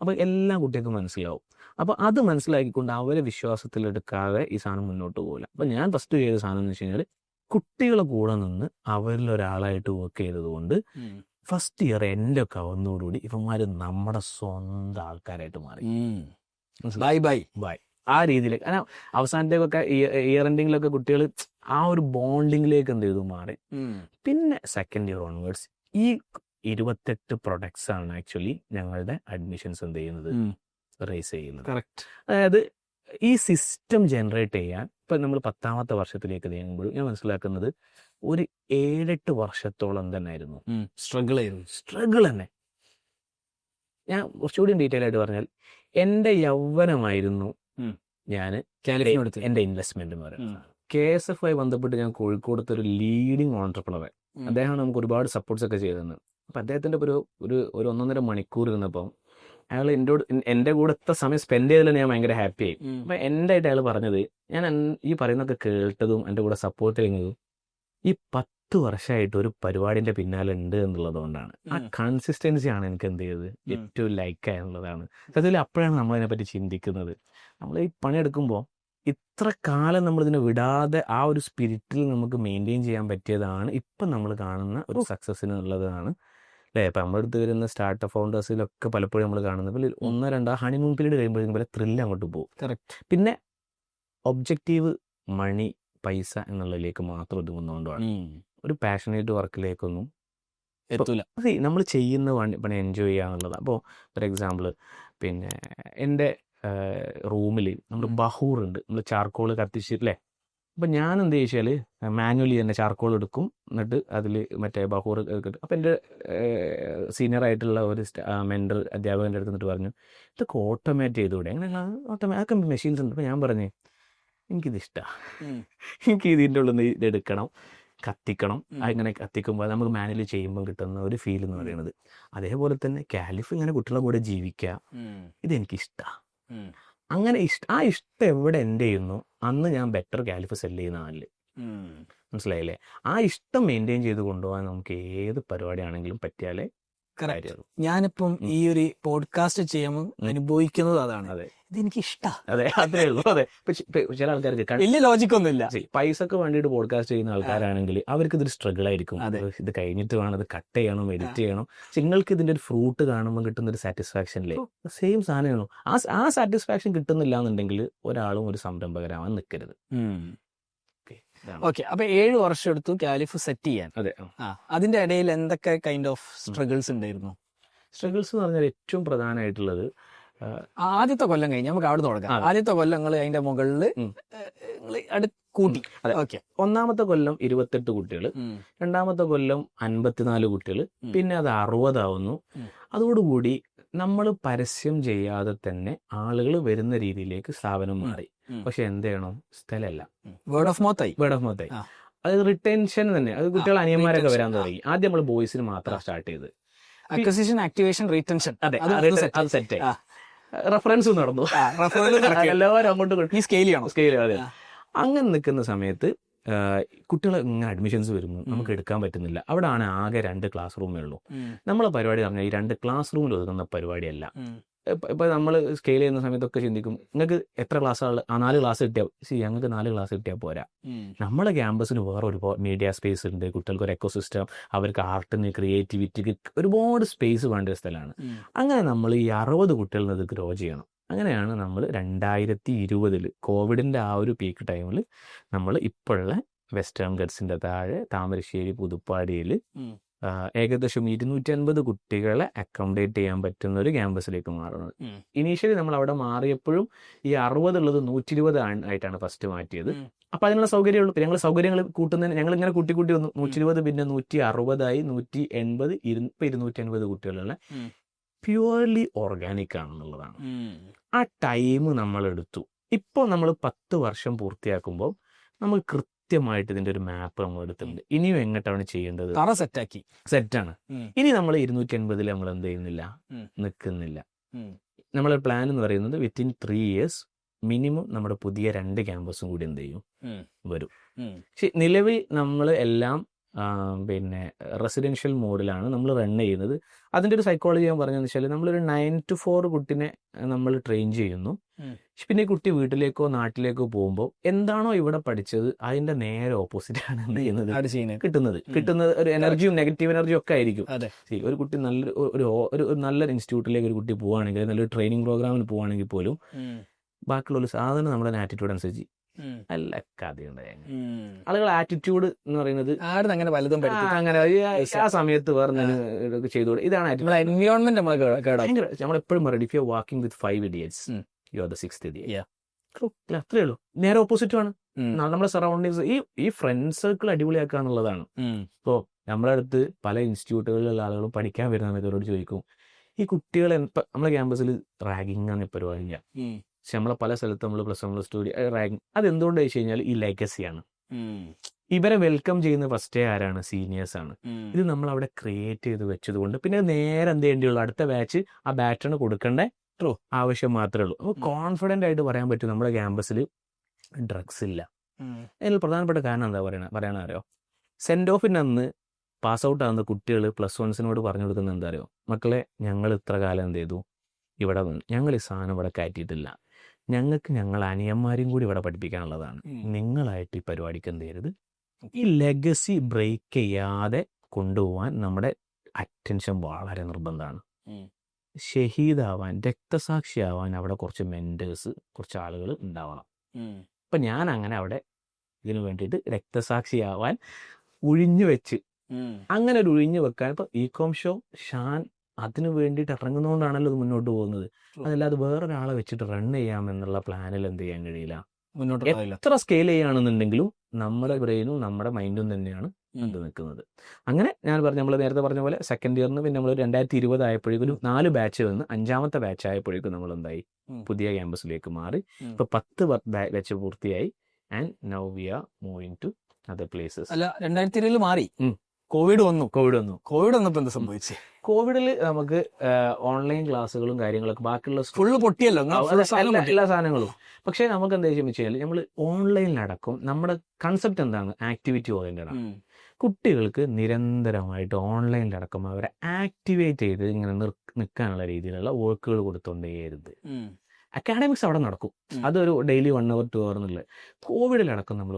അപ്പൊ എല്ലാ കുട്ടികൾക്കും മനസ്സിലാവും. അപ്പൊ അത് മനസ്സിലാക്കിക്കൊണ്ട് അവരെ വിശ്വാസത്തിലെടുക്കാതെ ഈ സാധനം മുന്നോട്ട് പോകില്ല. അപ്പൊ ഞാൻ ഫസ്റ്റ് ചെയ്ത സാധനം എന്ന് വെച്ച് കഴിഞ്ഞാൽ കുട്ടികളെ കൂടെ നിന്ന് അവരിൽ ഒരാളായിട്ട് വർക്ക് ചെയ്തതുകൊണ്ട് ഫസ്റ്റ് ഇയർ എൻ്റെ ഒക്കെ ആവുന്നതോടുകൂടി ഇവന്മാർ നമ്മുടെ സ്വന്തം ആൾക്കാരായിട്ട് മാറി. ബൈ ആ രീതിയിൽ. കാരണം അവസാനത്തേക്കൊക്കെ ഇയർ എൻഡിങ്ങിലൊക്കെ കുട്ടികൾ ആ ഒരു ബോണ്ടിങ്ങിലേക്ക് എന്ത് ചെയ്തു മാറി. പിന്നെ സെക്കൻഡ് ഇയർ ഓൺവേർഡ്സ് ഈ 28 പ്രൊഡക്ട്സ് ആണ് ആക്ച്വലി ഞങ്ങളുടെ അഡ്മിഷൻസ് എന്ത് ചെയ്യുന്നത്, റേസ് ചെയ്യുന്നത്. അതായത് ഈ സിസ്റ്റം ജനറേറ്റ് ചെയ്യാൻ ഇപ്പം നമ്മൾ 10ാമത്തെ വർഷത്തിലേക്ക് നീങ്ങുമ്പോൾ ഞാൻ മനസ്സിലാക്കുന്നത് ഒരു 7-8 വർഷത്തോളം തന്നെ ആയിരുന്നു സ്ട്രഗിൾ തന്നെ. ഞാൻ കുറച്ചുകൂടി ഡീറ്റെയിൽ ആയിട്ട് പറഞ്ഞാൽ എൻ്റെ യൗവനമായിരുന്നു ഞാൻ എൻ്റെ ഇൻവെസ്റ്റ്മെന്റ് എന്ന് പറയുന്നത്. KSF ആയി ബന്ധപ്പെട്ട് ഞാൻ കോഴിക്കോടത്തെ ഒരു ലീഡിങ് ഓൺട്രപ്രണറെ, അദ്ദേഹമാണ് നമുക്ക് ഒരുപാട് സപ്പോർട്ട്സ് ഒക്കെ ചെയ്തത്. അപ്പം അദ്ദേഹത്തിൻ്റെ ഒരു 1.5 മണിക്കൂർ ഇരുന്നപ്പം അയാൾ എൻ്റെ കൂടെ എത്ര സമയം സ്പെൻഡ് ചെയ്തതിൽ ഞാൻ ഭയങ്കര ഹാപ്പി ആയി. അപ്പം എൻ്റെ ആയിട്ട് അയാൾ പറഞ്ഞത്, ഞാൻ ഈ പറയുന്നതൊക്കെ കേട്ടതും എൻ്റെ കൂടെ സപ്പോർട്ട് ചെയ്യുന്നതും ഈ 10 വർഷമായിട്ട് ഒരു പരിപാടിൻ്റെ പിന്നാലെ ഉണ്ട് എന്നുള്ളത് കൊണ്ടാണ്. ആ കൺസിസ്റ്റൻസിയാണ് എനിക്ക് എന്ത് ചെയ്തത് ഏറ്റവും ലൈക്കായ എന്നുള്ളതാണ്. സത്യത്തിൽ അപ്പോഴാണ് നമ്മളതിനെപ്പറ്റി ചിന്തിക്കുന്നത്. നമ്മൾ ഈ പണിയെടുക്കുമ്പോൾ ഇത്ര കാലം നമ്മളിതിനെ വിടാതെ ആ ഒരു സ്പിരിറ്റിൽ നമുക്ക് മെയിൻറ്റെയിൻ ചെയ്യാൻ പറ്റിയതാണ് ഇപ്പം നമ്മൾ കാണുന്ന ഒരു സക്സസ്സിനുള്ളതാണ്. അല്ലേ? ഇപ്പം നമ്മുടെ അടുത്ത് വരുന്ന സ്റ്റാർട്ടപ്പ് ഫൗണ്ടേഴ്സിലൊക്കെ പലപ്പോഴും നമ്മൾ കാണുന്നത് 1-2 ഹണിമൂൺ പീരീഡ് കഴിയുമ്പോഴേക്കും പോലെ ത്രില്ല് അങ്ങോട്ട് പോകും. പിന്നെ ഒബ്ജക്റ്റീവ് മണി, പൈസ എന്നുള്ളതിലേക്ക് മാത്രം ഒതുങ്ങുന്നതുകൊണ്ടാണ് ഒരു പാഷനേറ്റ് വർക്കിലേക്കൊന്നും എത്തൂല. നമ്മൾ ചെയ്യുന്ന പണി എൻജോയ് ചെയ്യാന്നുള്ളതാണ്. അപ്പോൾ ഫോർ എക്സാമ്പിൾ പിന്നെ എൻ്റെ റൂമിൽ നമ്മൾ ബഹൂർ ഉണ്ട്, നമ്മൾ ചാർക്കോൾ കത്തിച്ചില്ലേ. അപ്പം ഞാൻ എന്ത് ചോദിച്ചാൽ മാനുവലി തന്നെ ചാർക്കോൾ എടുക്കും, എന്നിട്ട് അതിൽ മറ്റേ ബഹൂർ കിട്ടും. അപ്പം എൻ്റെ സീനിയറായിട്ടുള്ള ഒരു മെൻറ്റർ അധ്യാപകൻ്റെ അടുത്ത് നിന്നിട്ട് പറഞ്ഞു, ഇതൊക്കെ ഓട്ടോമേറ്റ് ചെയ്തുകൂടെ, അങ്ങനെ അതൊക്കെ മെഷീൻസ് ഉണ്ട്. അപ്പം ഞാൻ പറഞ്ഞു എനിക്കിത് ഇഷ്ടമാണ്, എനിക്ക് ഇതിൻ്റെ ഉള്ളിൽ നിന്ന് ഇതെടുക്കണം, കത്തിക്കണം. അങ്ങനെ കത്തിക്കുമ്പോൾ നമുക്ക് മാനുവലി ചെയ്യുമ്പോൾ കിട്ടുന്ന ഒരു ഫീൽ എന്ന് പറയുന്നത്. അതേപോലെ തന്നെ കാലിഫ് ഇങ്ങനെ കുട്ടികളുടെ കൂടെ ജീവിക്കുക, ഇതെനിക്കിഷ്ടമാണ്. അങ്ങനെ ആ ഇഷ്ടം എവിടെ എൻ്റെ ചെയ്യുന്നു അന്ന് ഞാൻ ബെറ്റർ കാലിഫ് സെല് ചെയ്യുന്ന ആളില്. മനസ്സിലായില്ലേ? ആ ഇഷ്ടം മെയിൻറ്റെയിൻ ചെയ്ത് കൊണ്ടുപോകാൻ നമുക്ക് ഏത് പരിപാടിയാണെങ്കിലും പറ്റിയാലേ കാര്യമുള്ളൂ. ഞാനിപ്പം ഈ ഒരു പോഡ്കാസ്റ്റ് ചെയ്യുമ്പോൾ അനുഭവിക്കുന്നത് അതാണ്. അതെ, ഇതെനിക്ക് ഇഷ്ടമാണ്. അതെ, അത്രേ ഉള്ളൂ. അതെ, ചില ആൾക്കാർക്ക് വലിയ ലോജിക്കൊന്നും ഇല്ല. പൈസക്ക് വേണ്ടിയിട്ട് പോഡ്കാസ്റ്റ് ചെയ്യുന്ന ആൾക്കാരാണെങ്കിൽ അവർക്ക് ഇതൊരു സ്ട്രഗിൾ ആയിരിക്കും. ഇത് കഴിഞ്ഞിട്ട് വേണം, ഇത് കട്ട് ചെയ്യണം, എഡിറ്റ് ചെയ്യണം. നിങ്ങൾക്ക് ഇതിന്റെ ഒരു ഫ്രൂട്ട് കാണുമ്പോൾ കിട്ടുന്ന ഒരു സാറ്റിസ്ഫാക്ഷനില്ലേ, സെയിം സാധനമാണോ. ആ സാറ്റിസ്ഫാക്ഷൻ കിട്ടുന്നില്ല എന്നുണ്ടെങ്കിൽ ഒരാളും ഒരു സംരംഭകരാവാൻ നിൽക്കരുത്. ഓക്കെ, അപ്പൊ 7 വർഷം എടുത്തു കാലിഫ് സെറ്റ് ചെയ്യാൻ. അതെ. അതിന്റെ ഇടയിൽ എന്തൊക്കെ കൈൻഡ് ഓഫ് സ്ട്രഗിൾസ് ഉണ്ടായിരുന്നു? സ്ട്രഗിൾസ് എന്ന് പറഞ്ഞാൽ ഏറ്റവും പ്രധാനമായിട്ടുള്ളത് ആദ്യത്തെ കൊല്ലം കഴിഞ്ഞ് നമുക്ക് അവിടെ തുടങ്ങാം. ആദ്യത്തെ കൊല്ലങ്ങൾ അതിന്റെ മുകളിൽ കൂട്ടി. ഓക്കെ, ഒന്നാമത്തെ കൊല്ലം 28 കുട്ടികൾ, രണ്ടാമത്തെ കൊല്ലം 54 കുട്ടികൾ, പിന്നെ അത് 60 ആവുന്നു. അതോടുകൂടി നമ്മൾ പരസ്യം ചെയ്യാതെ തന്നെ ആളുകൾ വരുന്ന രീതിയിലേക്ക് സ്ഥാപനം മാറി. പക്ഷെ എന്ത് ചെയ്യണം, സ്ഥലമല്ല, വേർഡ് ഓഫ് മൗത്ത് ആയി. അത് റിട്ടൻഷൻ തന്നെ. അത് കുട്ടികൾ അനിയന്മാരൊക്കെ വരാൻ തുടങ്ങി. ആദ്യം നമ്മൾ ബോയ്സിന് മാത്രം സ്റ്റാർട്ട് ചെയ്ത് അക്വിസിഷൻ, ആക്ടിവേഷൻ, റീറ്റൻഷൻ. അതെ, അത് സെറ്റായി. റെഫറൻസ് നടന്നു, എല്ലാവരും അങ്ങോട്ട് ഈ സ്കെയിൽ ചെയ്യണം. അതെ. അങ്ങനെ നിൽക്കുന്ന സമയത്ത് കുട്ടികൾ ഇങ്ങനെ അഡ്മിഷൻസ് വരുന്നു, നമുക്ക് എടുക്കാൻ പറ്റുന്നില്ല. അവിടെയാണ് ആകെ 2 ക്ലാസ് റൂമേ ഉള്ളൂ. നമ്മളെ പരിപാടി പറഞ്ഞാൽ ഈ 2 ക്ലാസ് റൂമിൽ ഒതുങ്ങുന്ന പരിപാടിയല്ല. ഇപ്പൊ നമ്മൾ സ്കെയിൽ ചെയ്യുന്ന സമയത്തൊക്കെ ചിന്തിക്കും, നിങ്ങൾക്ക് എത്ര ക്ലാസ്സുകൾ, 4 ക്ലാസ് കിട്ടിയാൽ ഞങ്ങൾക്ക് 4 ക്ലാസ് കിട്ടിയാൽ പോരാ. നമ്മുടെ ക്യാമ്പസിന് വേറെ ഒരുപാട് മീഡിയ സ്പേസ് ഉണ്ട്, കുട്ടികൾക്ക് ഒരു എക്കോസിസ്റ്റം, അവർക്ക് ആർട്ടിന്, ക്രിയേറ്റിവിറ്റിക്ക് ഒരുപാട് സ്പേസ് വേണ്ട ഒരു സ്ഥലമാണ്. അങ്ങനെ നമ്മൾ ഈ 60 കുട്ടികളിൽ നിന്ന് ഗ്രോ ചെയ്യണം. അങ്ങനെയാണ് നമ്മൾ 2020 കോവിഡിൻ്റെ ആ ഒരു പീക്ക് ടൈമിൽ നമ്മൾ ഇപ്പോഴുള്ള വെസ്റ്റേൺ ഗഡ്സിൻ്റെ താഴെ താമരശ്ശേരി പുതുപ്പാടിയിൽ ഏകദേശം 250 കുട്ടികളെ അക്കോമഡേറ്റ് ചെയ്യാൻ പറ്റുന്ന ഒരു ക്യാമ്പസിലേക്ക് മാറുന്നത്. ഇനീഷ്യലി നമ്മൾ അവിടെ മാറിയപ്പോഴും ഈ 60 ഉള്ളത് 120 ആയിട്ടാണ് ഫസ്റ്റ് മാറ്റിയത്. അപ്പൊ അതിനുള്ള സൗകര്യമുള്ളൂ. ഞങ്ങൾ സൗകര്യങ്ങൾ കൂട്ടുന്നതിന് ഞങ്ങൾ ഇങ്ങനെ കൂട്ടി വന്നു. 120 പിന്നെ 160 ആയി, 180, ഇപ്പൊ 250 കുട്ടികളുള്ള പ്യുവർലി ഓർഗാനിക് ആണെന്നുള്ളതാണ്. ആ ടൈം നമ്മൾ എടുത്തു. ഇപ്പോൾ നമ്മൾ 10 വർഷം പൂർത്തിയാക്കുമ്പോൾ നമ്മൾ കൃത്യമായിട്ട് ഇതിന്റെ ഒരു മാപ്പ് നമ്മൾ എടുത്തിട്ടുണ്ട്. ഇനിയും എങ്ങോട്ടാണ് ചെയ്യേണ്ടത്, സെറ്റാണ്. ഇനി നമ്മൾ 280 നമ്മൾ എന്ത് ചെയ്യുന്നില്ല, നിൽക്കുന്നില്ല. നമ്മളെ പ്ലാൻ എന്ന് പറയുന്നത് വിത്തിൻ 3 years മിനിമം നമ്മുടെ പുതിയ 2 ക്യാമ്പസും കൂടി എന്ത് ചെയ്യും, വരും. പക്ഷെ നിലവിൽ നമ്മൾ എല്ലാം പിന്നെ റെസിഡൻഷ്യൽ മോഡിലാണ് നമ്മൾ റൺ ചെയ്യുന്നത്. അതിൻ്റെ ഒരു സൈക്കോളജി ഞാൻ പറഞ്ഞതെന്ന് വെച്ചാൽ നമ്മളൊരു 9 to 4 കുട്ടിനെ നമ്മൾ ട്രെയിൻ ചെയ്യുന്നു. പിന്നെ കുട്ടി വീട്ടിലേക്കോ നാട്ടിലേക്കോ പോകുമ്പോൾ എന്താണോ ഇവിടെ പഠിച്ചത് അതിന്റെ നേരെ ഓപ്പോസിറ്റ് ആണ് എന്ത് ചെയ്യുന്നത്, കിട്ടുന്നത് ഒരു എനർജിയും നെഗറ്റീവ് എനർജിയും ഒക്കെ ആയിരിക്കും. ഒരു കുട്ടി നല്ലൊരു ഇൻസ്റ്റിറ്റ്യൂട്ടിലേക്ക് ഒരു കുട്ടി പോവുകയാണെങ്കിൽ, നല്ലൊരു ട്രെയിനിങ് പ്രോഗ്രാമിന് പോവുകയാണെങ്കിൽ പോലും ബാക്കിയുള്ള ഒരു സാധനം നമ്മുടെ ആറ്റിറ്റ്യൂഡ് അനുസരിച്ച് അല്ല കഥയുണ്ടായി. ആളുകൾ ആറ്റിറ്റ്യൂഡ് എന്ന് പറയുന്നത് അങ്ങനെ പലതും അങ്ങനെ ആ സമയത്ത് വേറെ ചെയ്തോളൂ. ഇതാണ് എൻവയോൺമെന്റ്. നമ്മളെപ്പോഴും പറയും, if you are walking with 5 idiots you are the 6th idiot. അത്രേ ഉള്ളൂ. നേരെ ഓപ്പോസിറ്റും ആണ് നമ്മുടെ സറൗണ്ടിങ്സ്. ഈ ഫ്രണ്ട് സർക്കിൾ അടിപൊളിയാക്കുക എന്നുള്ളതാണ്. ഇപ്പോൾ നമ്മുടെ അടുത്ത് പല ഇൻസ്റ്റിറ്റ്യൂട്ടുകളിലുള്ള ആളുകളും പഠിക്കാൻ വരുന്ന സമയത്തോട് ചോദിക്കും, ഈ കുട്ടികൾ നമ്മളെ ക്യാമ്പസിൽ റാഗിങ് ആണ് പരിപാടിയില്ല. പക്ഷെ നമ്മളെ പല സ്ഥലത്ത് നമ്മൾ +1 +2 റാങ്കിങ്. അതെന്തുകൊണ്ട് വെച്ച് കഴിഞ്ഞാൽ ഈ ലെഗസിയാണ്. ഇവരെ വെൽക്കം ചെയ്യുന്ന ഫസ്റ്റേ ആരാണ്, സീനിയേഴ്സ് ആണ്. ഇത് നമ്മൾ അവിടെ ക്രിയേറ്റ് ചെയ്ത് വെച്ചത് കൊണ്ട് പിന്നെ നേരെ എന്ത് ചെയ്യേണ്ടിയുള്ളൂ, അടുത്ത ബാച്ച് ആ ബാറ്ററിന് കൊടുക്കേണ്ട ആവശ്യം മാത്രമേ ഉള്ളൂ. അപ്പോൾ കോൺഫിഡൻ്റ് ആയിട്ട് പറയാൻ പറ്റും നമ്മുടെ ക്യാമ്പസിൽ ഡ്രഗ്സ് ഇല്ല. അതിൽ പ്രധാനപ്പെട്ട കാരണം എന്താ പറയാനറിയോ, സെൻഡ് ഓഫിന് അന്ന് പാസ് ഔട്ട് ആകുന്ന കുട്ടികൾ +1 പറഞ്ഞു കൊടുക്കുന്നത് എന്താ അറിയോ, മക്കളെ ഞങ്ങൾ ഇത്ര കാലം എന്ത് ചെയ്തു ഇവിടെ വന്നു, ഞങ്ങൾ ഈ സാധനം ഇവിടെ കയറ്റിയിട്ടില്ല, ഞങ്ങൾക്ക് ഞങ്ങൾ അനിയന്മാരും കൂടി ഇവിടെ പഠിപ്പിക്കാനുള്ളതാണ്, നിങ്ങളായിട്ട് ഈ പരിപാടിക്ക് എന്ത് ചെയ്യരുത്. ഈ ലെഗസി ബ്രേക്ക് ചെയ്യാതെ കൊണ്ടുപോകാൻ നമ്മുടെ അറ്റൻഷൻ വളരെ നിർബന്ധമാണ്. ഷഹീദാവാൻ, രക്തസാക്ഷിയാവാൻ അവിടെ കുറച്ച് മെൻറ്റേഴ്സ്, കുറച്ച് ആളുകൾ ഉണ്ടാവണം. അപ്പം ഞാൻ അങ്ങനെ അവിടെ ഇതിനു വേണ്ടിയിട്ട് രക്തസാക്ഷിയാവാൻ ഒഴിഞ്ഞു വെച്ച് അങ്ങനെ ഒരു ഒഴിഞ്ഞു വെക്കാൻ ഇപ്പൊ ഇ-കോം ഷോ ഷാൻ അതിന് വേണ്ടിയിട്ട് ഇറങ്ങുന്നതുകൊണ്ടാണല്ലോ ഇത് മുന്നോട്ട് പോകുന്നത്. അതല്ലാതെ വേറൊരാളെ വെച്ചിട്ട് റൺ ചെയ്യാമെന്നുള്ള പ്ലാനിൽ എന്ത് ചെയ്യാൻ കഴിയില്ല. മുന്നോട്ട് എത്ര സ്കെയിൽ ചെയ്യുകയാണെന്നുണ്ടെങ്കിലും നമ്മുടെ ബ്രെയിനും നമ്മുടെ മൈൻഡും തന്നെയാണ് അത് നിൽക്കുന്നത്. അങ്ങനെ ഞാൻ നമ്മൾ നേരത്തെ പറഞ്ഞ പോലെ സെക്കൻഡ് ഇയറിന് പിന്നെ നമ്മൾ 2020 ആയപ്പോഴേക്കും ഒരു 4 ബാച്ച് വന്ന് 5ാമത്തെ ബാച്ച് ആയപ്പോഴേക്കും നമ്മൾ എന്തായി പുതിയ ക്യാമ്പസിലേക്ക് മാറി. ഇപ്പൊ 10 ബാച്ച് പൂർത്തിയായി. And now we are moving to other places. അല്ല 2020 മാറി, കോവിഡ് വന്നു. കോവിഡ് വന്നപ്പോ എന്താ സംഭവിച്ചേ? കോവിഡിൽ നമുക്ക് ഓൺലൈൻ ക്ലാസ്സുകളും കാര്യങ്ങളൊക്കെ ബാക്കിയുള്ള ഫുള്ള് പൊട്ടിയല്ലോ എല്ലാ സാധനങ്ങളും. പക്ഷേ നമുക്ക് എന്താ വെച്ചാൽ നമ്മൾ ഓൺലൈനിലടക്കം നമ്മുടെ കൺസെപ്റ്റ് എന്താണ്? ആക്ടിവിറ്റി ഓറിയന്റഡ് ആണ്. കുട്ടികൾക്ക് നിരന്തരമായിട്ട് ഓൺലൈനിലടക്കം അവരെ ആക്ടിവേറ്റ് ചെയ്ത് ഇങ്ങനെ നിൽക്കാനുള്ള രീതിയിലുള്ള വർക്കുകൾ കൊടുത്തോണ്ടേരുത്. അക്കാഡമിക്സ് അവിടെ നടക്കും, അതൊരു ഡെയിലി 1 hour 2 hour എന്നുള്ളത്. കോവിഡിലടക്കം നമ്മൾ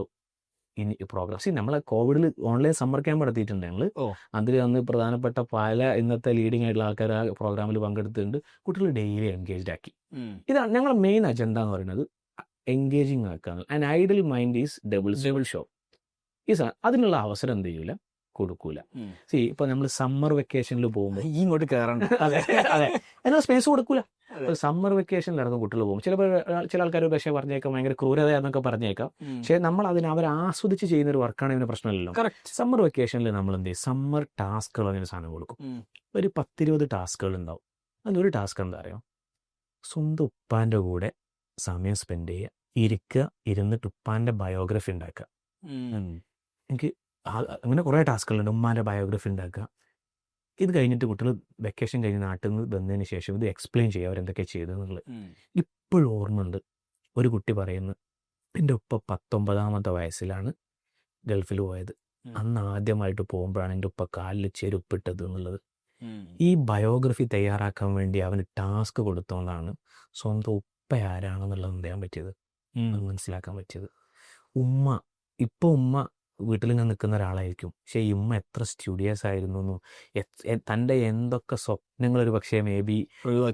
ഇനി പ്രോഗ്രാം നമ്മളെ കോവിഡിൽ ഓൺലൈൻ സമ്മർ ക്യാമ്പ് നടത്തിയിട്ടുണ്ട് ഞങ്ങൾ. അതിൽ അന്ന് പ്രധാനപ്പെട്ട പല ഇന്നത്തെ ലീഡിംഗ് ആയിട്ടുള്ള ആൾക്കാർ ആ പ്രോഗ്രാമിൽ പങ്കെടുത്തിട്ടുണ്ട്. കുട്ടികൾ ഡെയിലി എൻഗേജ്ഡ് ആക്കി. ഇതാണ് ഞങ്ങളുടെ മെയിൻ അജണ്ട എന്ന് പറയുന്നത്, എൻഗേജിങ് ആക്കാണ്. And idle mind is double show. അതിനുള്ള അവസരം എന്ത് ചെയ്യൂല, കൊടുക്കൂല. ഇപ്പൊ നമ്മൾ സമ്മർ വെക്കേഷനിൽ പോകുമ്പോൾ ഇങ്ങോട്ട് കയറണ്ട, അതെ അതിനുള്ള സ്പേസ് കൊടുക്കൂല. സമ്മർ വെക്കേഷനിൽ ഇറങ്ങും കുട്ടികൾ പോകും. ചില ആൾക്കാർ പക്ഷേ പറഞ്ഞേക്കാം ഭയങ്കര ക്രൂരത എന്നൊക്കെ പറഞ്ഞേക്കാം. പക്ഷെ നമ്മൾ അവർ ആസ്വദിച്ച് ചെയ്യുന്ന ഒരു വർക്കാണ്, ഇതിന് പ്രശ്നമില്ലല്ലോ. സമ്മർ വെക്കേഷനിൽ നമ്മൾ എന്ത് ചെയ്യും, സമ്മർ ടാസ്കുകൾ അതിന് സാധനം കൊടുക്കും. ഒരു 10-20 ടാസ്കുകൾ ഉണ്ടാവും. അതിലൊരു ടാസ്ക് എന്താ അറിയാം, സ്വന്തം ഉപ്പാന്റെ കൂടെ സമയം സ്പെൻഡ് ചെയ്യുക, ഇരുന്നിട്ട് ഉപ്പാന്റെ ബയോഗ്രഫി ഉണ്ടാക്കുക. എനിക്ക് അങ്ങനെ കുറേ ടാസ്കുകളുണ്ട്. ഉമ്മാന്റെ ബയോഗ്രഫി ഉണ്ടാക്കുക. ഇത് കഴിഞ്ഞിട്ട് കുട്ടികൾ വെക്കേഷൻ കഴിഞ്ഞ് നാട്ടിൽ നിന്ന് വന്നതിന് ശേഷം ഇത് എക്സ്പ്ലെയിൻ ചെയ്യുക അവരെന്തൊക്കെ ചെയ്തതെന്നുള്ളത്. ഇപ്പോഴും ഓർമ്മയുണ്ട്, ഒരു കുട്ടി പറയുന്നു, എൻ്റെ ഉപ്പ 19ാമത്തെ വയസ്സിലാണ് ഗൾഫിൽ പോയത്. അന്ന് ആദ്യമായിട്ട് പോകുമ്പോഴാണ് എൻ്റെ ഉപ്പ കാലിൽ ചെരുപ്പിട്ടത് എന്നുള്ളത്. ഈ ബയോഗ്രഫി തയ്യാറാക്കാൻ വേണ്ടി അവന് ടാസ്ക് കൊടുത്തോണ്ടാണ് സ്വന്തം ഉപ്പ ആരാണെന്നുള്ളത് ചെയ്യാൻ പറ്റിയത്, മനസ്സിലാക്കാൻ പറ്റിയത്. ഉമ്മ വീട്ടിലിങ്ങനെ നിൽക്കുന്ന ഒരാളായിരിക്കും, പക്ഷേ ഈ ഉമ്മ എത്ര സ്റ്റുഡിയസ് ആയിരുന്നു, തൻ്റെ എന്തൊക്കെ സ്വപ്നങ്ങൾ ഒരു പക്ഷേ മേ ബി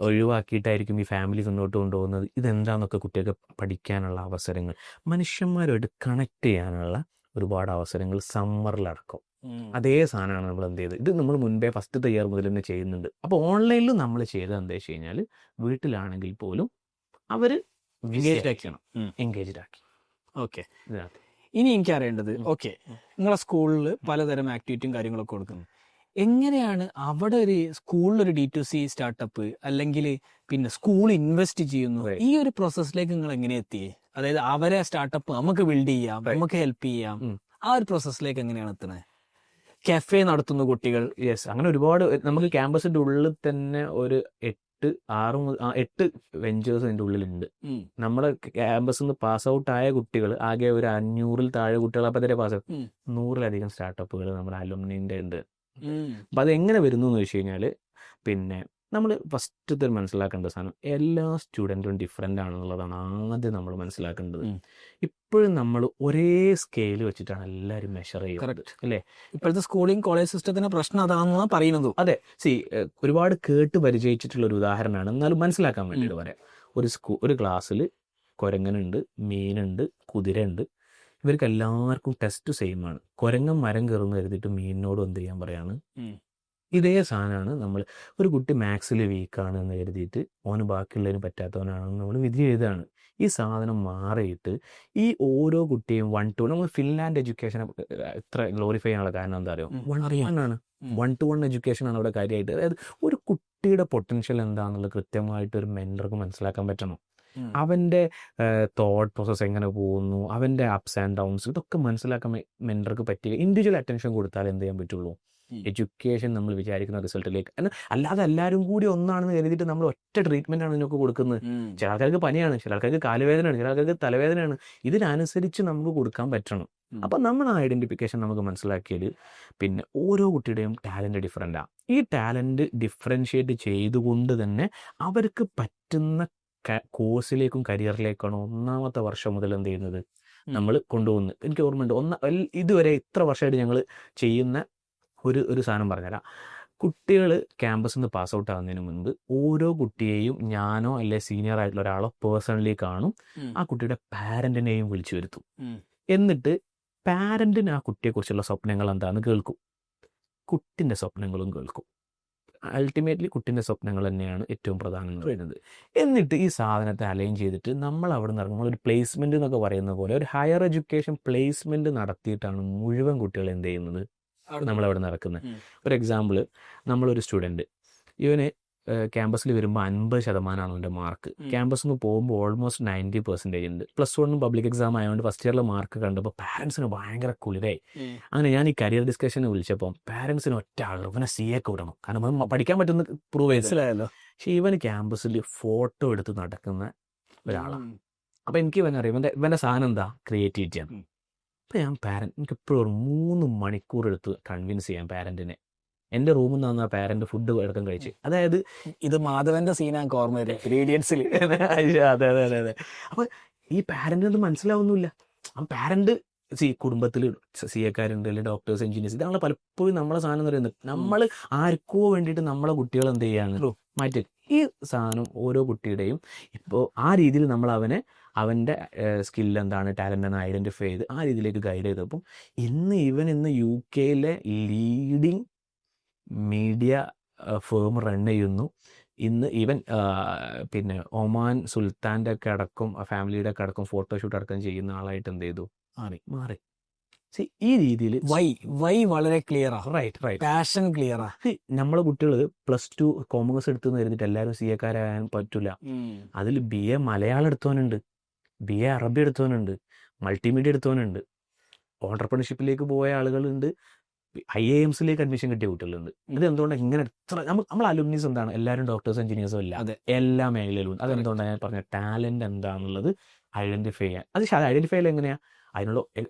ഒഴിവാക്കിയിട്ടായിരിക്കും ഈ ഫാമിലി മുന്നോട്ട് കൊണ്ടുപോകുന്നത്. ഇതെന്താണെന്നൊക്കെ കുട്ടികൾക്ക് പഠിക്കാനുള്ള അവസരങ്ങൾ, മനുഷ്യന്മാരോട് കണക്ട് ചെയ്യാനുള്ള ഒരുപാട് അവസരങ്ങൾ സമ്മറിലടക്കം. അതേ സാധനമാണ് നമ്മൾ എന്ത് ചെയ്തത്. ഇത് നമ്മൾ മുൻപേ ഫസ്റ്റത്തെ ഇയർ മുതൽ തന്നെ ചെയ്യുന്നുണ്ട്. അപ്പോൾ ഓൺലൈനിലും നമ്മൾ ചെയ്തത് എന്താ വെച്ച് കഴിഞ്ഞാൽ, വീട്ടിലാണെങ്കിൽ പോലും അവർ എൻഗേജ്ഡ് ആക്കി. ഓക്കെ, ഇനി എനിക്ക് അറിയേണ്ടത്, ഓക്കെ നിങ്ങളെ സ്കൂളിൽ പലതരം ആക്ടിവിറ്റിയും കാര്യങ്ങളൊക്കെ കൊടുക്കുന്നു. എങ്ങനെയാണ് അവിടെ ഒരു സ്കൂളിലൊരു D2C സ്റ്റാർട്ടപ്പ് അല്ലെങ്കിൽ പിന്നെ സ്കൂൾ ഇൻവെസ്റ്റ് ചെയ്യുന്നു, ഈ ഒരു പ്രോസസ്സിലേക്ക് നിങ്ങൾ എങ്ങനെ എത്തിയേ? അതായത് അവരെ സ്റ്റാർട്ടപ്പ് നമുക്ക് ബിൽഡ് ചെയ്യാം, നമുക്ക് ഹെൽപ്പ് ചെയ്യാം, ആ ഒരു പ്രോസസ്സിലേക്ക് എങ്ങനെയാണ് എത്തുന്നത്? കഫേ നടത്തുന്ന കുട്ടികൾ, അങ്ങനെ ഒരുപാട് നമുക്ക് ക്യാമ്പസിന്റെ ഉള്ളിൽ തന്നെ ഒരു 8 വെഞ്ചേഴ്സ് അതിൻ്റെ ഉള്ളിലുണ്ട്. നമ്മുടെ ക്യാമ്പസിൽ നിന്ന് പാസ് ഔട്ട് ആയ കുട്ടികൾ ആകെ ഒരു 500-ൽ താഴെ കുട്ടികൾ അപ്പം തന്നെ പാസ് ഔട്ട്, 100-ലധികം സ്റ്റാർട്ടപ്പുകൾ നമ്മുടെ അലുമിനിന്റെ ഉണ്ട്. അപ്പം അതെങ്ങനെ വരുന്നു എന്ന് വെച്ച് കഴിഞ്ഞാൽ, പിന്നെ നമ്മൾ ഫസ്റ്റ് മനസ്സിലാക്കേണ്ട സാധനം, എല്ലാ സ്റ്റുഡൻറ്റും ഡിഫറെൻ്റ് ആണെന്നുള്ളതാണ് ആദ്യം നമ്മൾ മനസ്സിലാക്കേണ്ടത്. ഇപ്പോഴും നമ്മൾ ഒരേ സ്കെയിൽ വെച്ചിട്ടാണ് എല്ലാവരും മെഷർ ചെയ്യുന്നത്, അല്ലേ? ഇപ്പോഴത്തെ സ്കൂളിംഗ് കോളേജ് സിസ്റ്റത്തിന് പ്രശ്നം അതാണെന്നാണ് പറയുന്നത്. അതെ, ഒരുപാട് കേട്ട് പരിചയിച്ചിട്ടുള്ള ഒരു ഉദാഹരണമാണ്, എന്നാലും മനസ്സിലാക്കാൻ വേണ്ടിയിട്ട് പറയാം. ഒരു ക്ലാസ്സിൽ കുരങ്ങനുണ്ട്, മീനുണ്ട്, കുതിരയുണ്ട്. ഇവർക്ക് എല്ലാവർക്കും ടെസ്റ്റ് സെയിം ആണ്. കുരങ്ങൻ മരം കയറുന്ന കരുതിയിട്ട് മീനിനോട് എന്ത് ചെയ്യാൻ പറയാണ്. ഇതേ സാധനമാണ് നമ്മൾ, ഒരു കുട്ടി മാത്സിൽ വീക്കാണ് എന്ന് കരുതിയിട്ട് ഓന് ബാക്കിയുള്ളതിന് പറ്റാത്തവനാണെന്ന് നമ്മൾ വിധി ചെയ്തതാണ്. ഈ സാധനം മാറിയിട്ട് ഈ ഓരോ കുട്ടിയും 1-to-1, നമ്മൾ ഫിൻലാൻഡ് എഡ്യൂക്കേഷൻ ഇത്ര ഗ്ലോറിഫൈ ചെയ്യാനുള്ള കാരണം എന്താ അറിയോ, 1-to-1 എഡ്യൂക്കേഷൻ ആണ് അവിടെ കാര്യമായിട്ട്. അതായത് ഒരു കുട്ടിയുടെ പൊട്ടൻഷ്യൽ എന്താണെന്നുള്ളത് കൃത്യമായിട്ട് ഒരു മെന്റർക്ക് മനസ്സിലാക്കാൻ പറ്റണം. അവൻ്റെ തോട്ട് പ്രോസസ്സ് എങ്ങനെ പോകുന്നു, അവൻ്റെ അപ്സ് ആൻഡ് ഡൗൺസ്, ഇതൊക്കെ മനസ്സിലാക്കാൻ മെന്റർക്ക് പറ്റിയ ഇൻഡിവിജ്വൽ അറ്റൻഷൻ കൊടുത്താൽ എന്ത് ചെയ്യാൻ പറ്റുള്ളൂ, എഡ്യൂക്കേഷൻ നമ്മൾ വിചാരിക്കുന്ന റിസൾട്ടിലേക്ക്. അല്ലാതെ എല്ലാവരും കൂടി ഒന്നാണെന്ന് കരുതിയിട്ട് നമ്മൾ ഒറ്റ ട്രീറ്റ്മെന്റ് ആണ് ഇതിനൊക്കെ കൊടുക്കുന്നത്. ചില ആൾക്കാർക്ക് പനിയാണ്, ചില ആൾക്കാർക്ക് കാലുവേദനയാണ്, ചില ആൾക്കാർക്ക് തലവേദനയാണ്. ഇതിനനുസരിച്ച് നമുക്ക് കൊടുക്കാൻ പറ്റണം. അപ്പം നമ്മൾ ആ ഐഡന്റിഫിക്കേഷൻ നമുക്ക് മനസ്സിലാക്കിയാൽ പിന്നെ ഓരോ കുട്ടിയുടെയും ടാലന്റ് ഡിഫറെൻ്റാണ്. ഈ ടാലന്റ് ഡിഫറൻഷിയേറ്റ് ചെയ്തുകൊണ്ട് തന്നെ അവർക്ക് പറ്റുന്ന കോഴ്സിലേക്കും കരിയറിലേക്കാണ് 1ാമത്തെ വർഷം മുതൽ എന്ത് ചെയ്യുന്നത് നമ്മൾ കൊണ്ടുപോകുന്നത്. എനിക്ക് ഓർമ്മയുണ്ട്, ഇതുവരെ ഇത്ര വർഷമായിട്ട് ഞങ്ങൾ ചെയ്യുന്ന ഒരു സാധനം പറഞ്ഞുതരാം. കുട്ടികൾ ക്യാമ്പസിൽ നിന്ന് പാസ് ഔട്ട് ആകുന്നതിന് മുൻപ് ഓരോ കുട്ടിയെയും ഞാനോ അല്ലെ സീനിയർ ആയിട്ടുള്ള ഒരാളോ പേഴ്സണലി കാണും. ആ കുട്ടിയുടെ പാരന്റിനെയും വിളിച്ചു വരുത്തും. എന്നിട്ട് പാരന്റിന് ആ കുട്ടിയെക്കുറിച്ചുള്ള സ്വപ്നങ്ങൾ എന്താണെന്ന് കേൾക്കും. കുട്ടിൻ്റെ സ്വപ്നങ്ങളും കേൾക്കും. അൾട്ടിമേറ്റ്ലി കുട്ടിൻ്റെ സ്വപ്നങ്ങൾ തന്നെയാണ് ഏറ്റവും പ്രധാനം എന്ന് പറയുന്നത്. എന്നിട്ട് ഈ സാധനത്തെ അലൈൻ ചെയ്തിട്ട് നമ്മൾ അവിടെ നിന്ന് ഇറങ്ങുമ്പോൾ ഒരു പ്ലേസ്മെൻറ്റ് എന്നൊക്കെ പറയുന്ന പോലെ ഒരു ഹയർ എഡ്യൂക്കേഷൻ പ്ലേസ്മെൻറ്റ് നടത്തിയിട്ടാണ് മുഴുവൻ കുട്ടികൾ എന്ത് ചെയ്യുന്നത് നമ്മളവിടെ നടക്കുന്നത്. ഒരു എക്സാമ്പിൾ, നമ്മളൊരു സ്റ്റുഡൻറ്റ്, ഇവന് ക്യാമ്പസിൽ വരുമ്പോൾ 50% അവൻ്റെ മാർക്ക്. ക്യാമ്പസിൽ നിന്ന് പോകുമ്പോൾ ഓൾമോസ്റ്റ് 90% ഉണ്ട്. +1 പബ്ലിക് എക്സാം ആയതുകൊണ്ട് ഫസ്റ്റ് ഇയറിലെ മാർക്ക് കണ്ടപ്പോൾ പാരൻസിന് ഭയങ്കര കുളിരായി. അങ്ങനെ ഞാൻ ഈ കരിയർ ഡിസ്കഷന് വിളിച്ചപ്പോൾ പാരൻസിന് ഒറ്റ ആളുകൾ ഇവനെ CA ഒക്കെ വിടണം, കാരണം അവൻ പഠിക്കാൻ പറ്റുന്ന പ്രൂവ് ചെയ്തില്ലല്ലോ. പക്ഷേ ഇവൻ ക്യാമ്പസിൽ ഫോട്ടോ എടുത്ത് നടക്കുന്ന ഒരാളാണ്. അപ്പോൾ എനിക്ക് ഇവനറിയാം ഇവൻ്റെ സാധനം എന്താ, ക്രിയേറ്റിവിറ്റിയാണ്. അപ്പോൾ ഞാൻ എനിക്ക് എപ്പോഴും 3 മണിക്കൂർ എടുത്ത് കൺവിൻസ് ചെയ്യാൻ പാരൻറ്റിനെ. എൻ്റെ റൂമിൽ നിന്ന് ആ പാരന്റ് ഫുഡ് എടുക്കാൻ കഴിച്ച്. അതായത് ഇത് മാധവന്റെ സീനാണ് ഓർമ്മ വരും ഇൻഗ്രീഡിയൻസിൽ. അതെ അതെ അതെ അതെ. അപ്പോൾ ഈ പാരന്റിന് അത് മനസ്സിലാവുന്നില്ല. ആ പാരന്റ് കുടുംബത്തിൽ CA-ക്കാരുണ്ട്, അല്ലെങ്കിൽ ഡോക്ടേഴ്സ്, എഞ്ചിനീയേഴ്സ്, ഇതാണ് പലപ്പോഴും നമ്മളെ സാധനം എന്ന് പറയുന്നത്. നമ്മൾ ആർക്കോ വേണ്ടിയിട്ട് നമ്മളെ കുട്ടികൾ എന്ത് ചെയ്യാണ് മാറ്റി. ഈ സാധനം ഓരോ കുട്ടിയുടെയും ഇപ്പോൾ ആ രീതിയിൽ നമ്മൾ അവൻ്റെ സ്കിൽ എന്താണ്, ടാലൻ്റ് എന്ന് ഐഡൻറ്റിഫൈ ചെയ്ത് ആ രീതിയിലേക്ക് ഗൈഡ് ചെയ്തപ്പം ഇന്ന് UK leading media firm run ചെയ്യുന്നു. ഇന്ന് ഈവൻ പിന്നെ ഒമാൻ സുൽത്താൻ്റെ ഒക്കെ അടക്കം ഫാമിലിയുടെ ഒക്കെ അടക്കം ഫോട്ടോഷൂട്ട് അടക്കം ചെയ്യുന്ന ആളായിട്ട് എന്ത് ചെയ്തു മാറി. ഈ രീതിയിൽ വൈ വളരെ ക്ലിയറാ. Right passion ക്ലിയറാ. നമ്മളെ കുട്ടികൾ +2 കോമേഴ്സ് എടുത്തെന്ന് കരുതിയിട്ട് എല്ലാവരും CA-ക്കാരാകാൻ പറ്റില്ല. അതിൽ BA മലയാളം എടുത്തവനുണ്ട്, BA അറബി എടുത്തവനുണ്ട്, മൾട്ടിമീഡിയ എടുത്തവനുണ്ട്, ഓണ്ടർപ്രണർഷിപ്പിലേക്ക് പോയ ആളുകളുണ്ട്, IIMസിലേക്ക് അഡ്മിഷൻ കിട്ടിയ കുട്ടികളുണ്ട്. ഇത് എന്തുകൊണ്ടാണ് ഇങ്ങനെ എത്ര നമ്മൾ അലുമിനീസ് എന്താണ്, എല്ലാവരും ഡോക്ടേഴ്സ് എഞ്ചിനീയേഴ്സും അല്ല, എല്ലാ മേഖലയിലും ഉണ്ട്. അതെന്തുകൊണ്ടാണ് ഞാൻ പറഞ്ഞ ടാലൻ്റ് എന്താണെന്നുള്ളത് ഐഡൻറ്റിഫൈ ചെയ്യാൻ. അത് ഐഡൻറ്റിഫൈ ചെയ്യാൻ എങ്ങനെയാണ്, അതിനുള്ള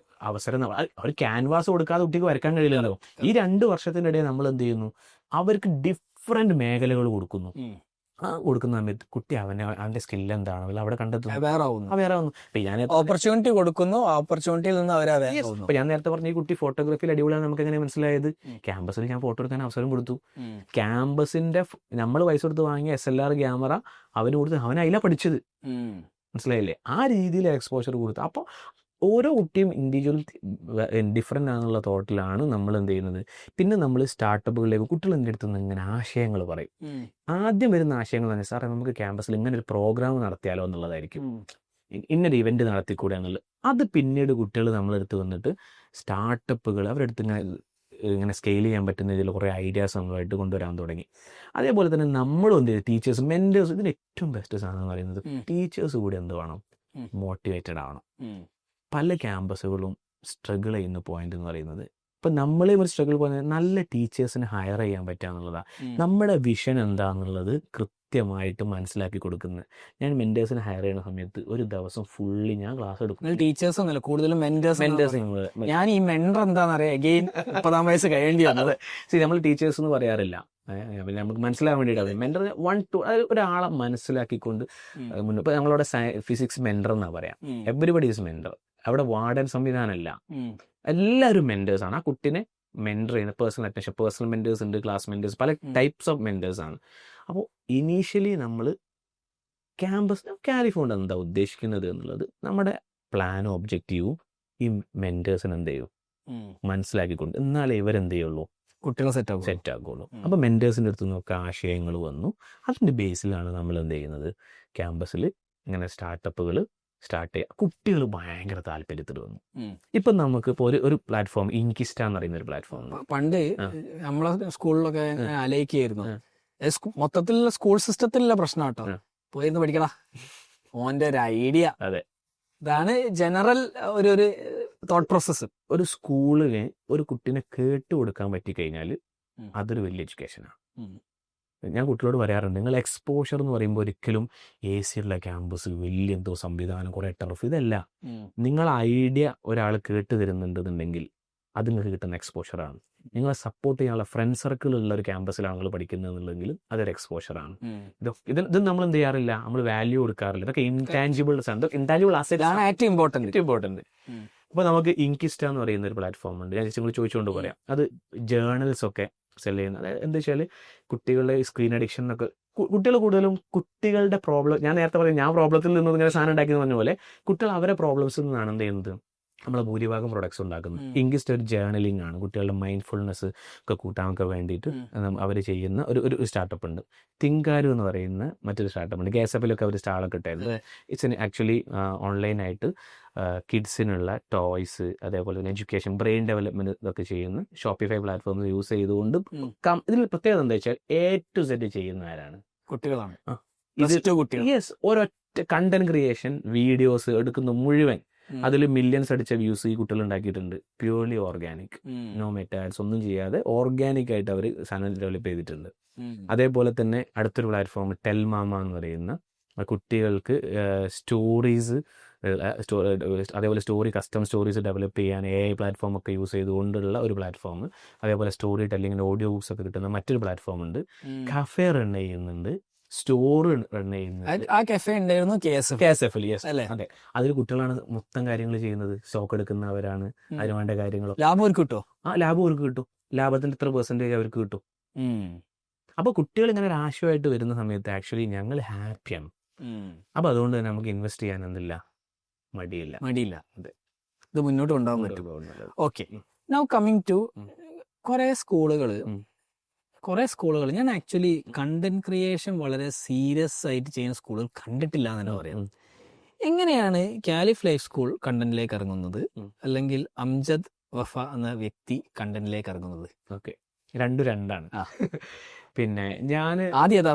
അവസരം ഒരു ക്യാൻവാസ് കൊടുക്കാതെ കുട്ടിക്ക് വരക്കാൻ കഴിയില്ലല്ലോ. ഈ 2 വർഷത്തിൻ്റെ ഇടയിൽ നമ്മൾ എന്ത് ചെയ്യുന്നു, അവർക്ക് ഡിഫറെൻറ്റ് മേഖലകൾ കൊടുക്കുന്നു. ആ കൊടുക്കുന്ന സമയത്ത് കുട്ടി അവൻ്റെ സ്കിൽ എന്താണെങ്കിലും അവിടെ കണ്ടെത്തുന്നു. ഞാൻ ഓപ്പർച്യൂണിറ്റി കൊടുക്കുന്നു, ഓപ്പർച്യൂണിറ്റിയിൽ നിന്ന് ഇപ്പൊ ഞാൻ നേരത്തെ പറഞ്ഞ ഈ കുട്ടി ഫോട്ടോഗ്രാഫിയിൽ അടിപൊളിയാണ് നമുക്ക് എങ്ങനെ മനസ്സിലായത്, ക്യാമ്പസിൽ ഞാൻ ഫോട്ടോ എടുക്കാൻ അവസരം കൊടുത്തു. ക്യാമ്പസിന്റെ നമ്മൾ പൈസ കൊടുത്ത് വാങ്ങിയ SLR ക്യാമറ അവന് കൊടുത്ത് അവൻ അതിലാണ് പഠിച്ചത്. മനസ്സിലായില്ലേ? ആ രീതിയിൽ എക്സ്പോഷർ കൊടുത്തു. അപ്പോൾ ഓരോ കുട്ടിയും ഇൻഡിവിജ്വൽ ഡിഫറെൻ്റ് ആണെന്നുള്ള തോട്ടിലാണ് നമ്മൾ എന്ത് ചെയ്യുന്നത്. പിന്നെ നമ്മൾ സ്റ്റാർട്ടപ്പുകളിലേക്ക് കുട്ടികൾ എൻ്റെ അടുത്ത് നിന്ന് ഇങ്ങനെ ആശയങ്ങൾ പറയും. ആദ്യം വരുന്ന ആശയങ്ങൾ തന്നെ, സാറേ നമുക്ക് ക്യാമ്പസിൽ ഇങ്ങനെ ഒരു പ്രോഗ്രാം നടത്തിയാലോ എന്നുള്ളതായിരിക്കും, ഇന്നൊരു ഇവന്റ് നടത്തിക്കൂടെ എന്നുള്ളത്. അത് പിന്നീട് കുട്ടികൾ നമ്മളെടുത്ത് വന്നിട്ട് സ്റ്റാർട്ടപ്പുകൾ അവരുടെ അടുത്ത് ഇങ്ങനെ സ്കെയിൽ ചെയ്യാൻ പറ്റുന്ന രീതിയിൽ കുറേ ഐഡിയാസ് നമ്മളായിട്ട് കൊണ്ടുവരാൻ തുടങ്ങി. അതേപോലെ തന്നെ നമ്മളും എന്ത് ചെയ്തു, ടീച്ചേഴ്സ്, മെൻറ്റേഴ്സ്, ഇതിന് ഏറ്റവും ബെസ്റ്റ് സാധനം എന്ന് പറയുന്നത് ടീച്ചേഴ്സ് കൂടി എന്ത് വേണം, മോട്ടിവേറ്റഡ് ആവണം. പല ക്യാമ്പസുകളും സ്ട്രഗിൾ ചെയ്യുന്ന പോയിന്റ് എന്ന് പറയുന്നത്, ഇപ്പം നമ്മളെ ഒരു സ്ട്രഗിൾ പോകുന്നത് നല്ല ടീച്ചേഴ്സിനെ ഹയർ ചെയ്യാൻ പറ്റുക എന്നുള്ളതാണ്. നമ്മുടെ വിഷൻ എന്താണെന്നുള്ളത് കൃത്യമായിട്ട് മനസ്സിലാക്കി കൊടുക്കുന്നത്. ഞാൻ മെൻറ്റേഴ്സിനെ ഹയർ ചെയ്യുന്ന സമയത്ത് ഒരു ദിവസം ഫുള്ളി ഞാൻ ക്ലാസ് എടുക്കും. ടീച്ചേഴ്സ് ഒന്നുമില്ല, കൂടുതലും മെൻറ്റേഴ്സ്. ഞാൻ ഈ മെൻറ്റർ എന്താണെന്നറിയാം, എഗെയിൻ 30 വയസ്സ് കഴിയേണ്ടി വന്നത്. നമ്മൾ ടീച്ചേഴ്സ് എന്ന് പറയാറില്ല, പിന്നെ നമുക്ക് മനസ്സിലാകാൻ വേണ്ടിയിട്ട്. മെൻറ്റർ 1 2 ഒരാളെ മനസ്സിലാക്കിക്കൊണ്ട് മുന്നേ. ഇപ്പം ഞങ്ങളവിടെ ഫിസിക്സ് മെൻറ്റർ എന്നാ പറയാം. Everybody is mentor. അവിടെ വാർഡൻ സംവിധാനമല്ല, എല്ലാവരും മെൻറ്റേഴ്സാണ്. ആ കുട്ടിനെ മെൻറ്റർ ചെയ്യുന്ന പേഴ്സണൽ അറ്റൻഷൻ, പേഴ്സണൽ മെൻറ്റേഴ്സ് ഉണ്ട്, ക്ലാസ് മെൻറ്റേഴ്സ്, പല ടൈപ്സ് ഓഫ് മെൻറ്റേഴ്സ് ആണ്. അപ്പോൾ ഇനീഷ്യലി നമ്മൾ കാലിഫോണ്ട് എന്താ ഉദ്ദേശിക്കുന്നത് എന്നുള്ളത് നമ്മുടെ പ്ലാനും ഒബ്ജക്റ്റീവും ഈ മെൻറ്റേഴ്സിന് എന്ത് ചെയ്യും മനസ്സിലാക്കിക്കൊണ്ട്, എന്നാലേ ഇവരെന്ത് ചെയ്യുള്ളൂ, കുട്ടികളെ സെറ്റ് ആക്കുള്ളൂ. അപ്പോൾ മെൻറ്റേഴ്സിൻ്റെ അടുത്ത് നിന്നൊക്കെ ആശയങ്ങൾ വന്നു. അതിൻ്റെ ബേസിലാണ് നമ്മൾ എന്ത് ചെയ്യുന്നത്, ക്യാമ്പസിൽ ഇങ്ങനെ സ്റ്റാർട്ടപ്പുകൾ സ്റ്റാർട്ട് ചെയ്യുക. കുട്ടികൾ ഭയങ്കര താല്പര്യത്തിൽ വന്നു. ഇപ്പം നമുക്ക് ഇപ്പോൾ ഒരു പ്ലാറ്റ്ഫോം, ഇൻകിസ്റ്റ എന്ന് പറയുന്ന ഒരു പ്ലാറ്റ്ഫോം. പണ്ട് നമ്മളെ സ്കൂളിലൊക്കെ അലയിക്കായിരുന്നു. മൊത്തത്തിലുള്ള സ്കൂൾ സിസ്റ്റത്തിലുള്ള പ്രശ്നം കേട്ടോ, പോയിരുന്നു പഠിക്കടാ ഓന്റെ ഒരു ഐഡിയ. അതെ, ഇതാണ് ജനറൽ ഒരു തോട്ട് പ്രോസസ്സ്. ഒരു സ്കൂളിന് ഒരു കുട്ടീനെ കേട്ട് കൊടുക്കാൻ പറ്റിക്കഴിഞ്ഞാൽ അതൊരു വലിയ എഡ്യൂക്കേഷനാണ്. ഞാൻ കുട്ടികളോട് പറയാറുണ്ട്, നിങ്ങൾ എക്സ്പോഷർ എന്ന് പറയുമ്പോൾ ഒരിക്കലും AC ഉള്ള ക്യാമ്പസ്, വലിയ എന്തോ സംവിധാനം, കുറേ ടർഫ്, ഇതല്ല. നിങ്ങൾ ഐഡിയ ഒരാൾ കേട്ട് തരുന്നുണ്ടെന്നുണ്ടെങ്കിൽ അത് നിങ്ങൾക്ക് കിട്ടുന്ന എക്സ്പോഷറാണ്. നിങ്ങളെ സപ്പോർട്ട് ചെയ്യാനുള്ള ഫ്രണ്ട് സർക്കിളുള്ള ഒരു ക്യാമ്പസിലാണ് നിങ്ങൾ പഠിക്കുന്നതെന്നുണ്ടെങ്കിൽ അതൊരു എക്സ്പോഷറാണ്. ഇത് നമ്മൾ എന്ത് ചെയ്യാറില്ല, നമ്മൾ വാല്യൂ കൊടുക്കാറില്ല. ഇതൊക്കെ ഇൻടാഞ്ചിബിൾസ് ആണ്. ഇൻടാഞ്ചിബിൾ അസറ്റ് ആണ് ഏറ്റവും ഇമ്പോർട്ടൻറ്റ്. അപ്പോൾ നമുക്ക് ഇൻകിസ്റ്റ എന്ന് പറയുന്ന ഒരു പ്ലാറ്റ്ഫോം ഉണ്ട്. ഞാൻ നിങ്ങൾ ചോദിച്ചുകൊണ്ട് പറയാം. അത് ജേർണൽസ് ഒക്കെ സെല് ചെയ്യുന്നത്. അതായത് എന്താ വെച്ചാൽ കുട്ടികളുടെ സ്ക്രീൻ അഡിക്ഷൻ എന്നൊക്കെ, കുട്ടികൾ കൂടുതലും കുട്ടികളുടെ പ്രോബ്ലം, ഞാൻ നേരത്തെ പറഞ്ഞു ഞാൻ പ്രോബ്ലത്തിൽ നിന്ന് ഇങ്ങനെ സാധനം ഉണ്ടാക്കിയെന്ന് പറഞ്ഞ പോലെ കുട്ടികൾ അവരെ പ്രോബ്ലംസിൽ നിന്നാണ് എന്ത് ചെയ്യുന്നത്, നമ്മളെ ഭൂരിഭാഗം പ്രൊഡക്ട്സ് ഉണ്ടാക്കുന്നത്. ഇങ്കിസ്റ്റ് ഒരു ജേർണലിംഗ് ആണ്, കുട്ടികളുടെ മൈൻഡ്ഫുൾനെസ് ഒക്കെ കൂട്ടാനൊക്കെ വേണ്ടിയിട്ട് അവർ ചെയ്യുന്ന ഒരു സ്റ്റാർട്ടപ്പ് ഉണ്ട്. തിങ്കാരു എന്ന് പറയുന്ന മറ്റൊരു സ്റ്റാർട്ടപ്പ് ഉണ്ട്. KSFലൊക്കെ അവർ സ്റ്റാളൊക്കെ ഇട്ടായിരുന്നു. ഇറ്റ്സ് ആക്ച്വലി ഓൺലൈനായിട്ട് കിഡ്സിനുള്ള ടോയ്സ്, അതേപോലെ തന്നെ എഡ്യൂക്കേഷൻ, ബ്രെയിൻ ഡെവലപ്മെന്റ് ഇതൊക്കെ ചെയ്യുന്ന ഷോപ്പിഫൈ പ്ലാറ്റ്ഫോം യൂസ് ചെയ്തുകൊണ്ട് ഇതിൽ പ്രത്യേകത എന്താ വെച്ചാൽ A to Z ചെയ്യുന്ന ആരാണ്? കുട്ടികളാണ്. യെസ്, ഒരൊറ്റ കണ്ടന്റ് ക്രിയേഷൻ വീഡിയോസ് എടുക്കുന്ന മുഴുവൻ അതിൽ മില്യൺസ് അടിച്ച വ്യൂസ് ഈ കുട്ടികൾ ഉണ്ടാക്കിയിട്ടുണ്ട്. പ്യൂർലി ഓർഗാനിക്, നോ മെറ്റാഡ്സ് ഒന്നും ചെയ്യാതെ ഓർഗാനിക് ആയിട്ട് അവർ സാധനം ഡെവലപ്പ് ചെയ്തിട്ടുണ്ട്. അതേപോലെ തന്നെ അടുത്തൊരു പ്ലാറ്റ്ഫോം ടെൽമാമ എന്ന് പറയുന്ന കുട്ടികൾക്ക് സ്റ്റോറീസ്, അതേപോലെ കസ്റ്റം സ്റ്റോറീസ് ഡെവലപ്പ് ചെയ്യാൻ AI പ്ലാറ്റ്ഫോം ഒക്കെ യൂസ് ചെയ്തുകൊണ്ടുള്ള ഒരു പ്ലാറ്റ്ഫോം. അതേപോലെ സ്റ്റോറി ടെല്ലിങ്ങിന് ഓഡിയോ ബുക്സ് ഒക്കെ കിട്ടുന്ന മറ്റൊരു പ്ലാറ്റ്ഫോം ഉണ്ട്. കഫേ റൺ ചെയ്യുന്നുണ്ട്, സ്റ്റോർ റൺ ചെയ്യുന്നത്. ആ കഫേ ഉണ്ടായിരുന്നു KSFL. യെസ്, അതെ. അതിൽ കുട്ടികളാണ് മൊത്തം കാര്യങ്ങൾ ചെയ്യുന്നത്. സ്റ്റോക്ക് എടുക്കുന്നവരാണ്, അതിന് വേണ്ട കാര്യങ്ങളോ. ലാഭം അവർക്ക് കിട്ടോ? ലാഭം അവർക്ക് കിട്ടും. ലാഭത്തിന്റെ എത്ര % അവർക്ക് കിട്ടും. അപ്പൊ കുട്ടികൾ ഇങ്ങനെ ഒരു ആശയമായിട്ട് വരുന്ന സമയത്ത് ആക്ച്വലി ഞങ്ങൾ ഹാപ്പിയാണ്. അപ്പൊ അതുകൊണ്ട് തന്നെ നമുക്ക് ഇൻവെസ്റ്റ് ചെയ്യാൻ എന്തില്ല, മടിയില്ല. അതെ, ഇത് മുന്നോട്ട് കൊണ്ടുപോകാൻ പറ്റും. ഓക്കെ, നൗ കമ്മിങ് ടു കുറെ സ്കൂളുകൾ ഞാൻ ആക്ച്വലി കണ്ടന്റ് ക്രിയേഷൻ വളരെ സീരിയസ് ആയിട്ട് ചെയ്യുന്ന സ്കൂളുകൾ കണ്ടിട്ടില്ല എന്ന് തന്നെ പറയാം. എങ്ങനെയാണ് കാലിഫ് ലൈഫ് സ്കൂൾ കണ്ടന്റിലേക്ക് ഇറങ്ങുന്നത്, അല്ലെങ്കിൽ അംജദ് വഫ എന്ന വ്യക്തി കണ്ടന്റിലേക്ക് ഇറങ്ങുന്നത്? ഓക്കെ, രണ്ടാണ്. പിന്നെ ഞാൻ ആദ്യം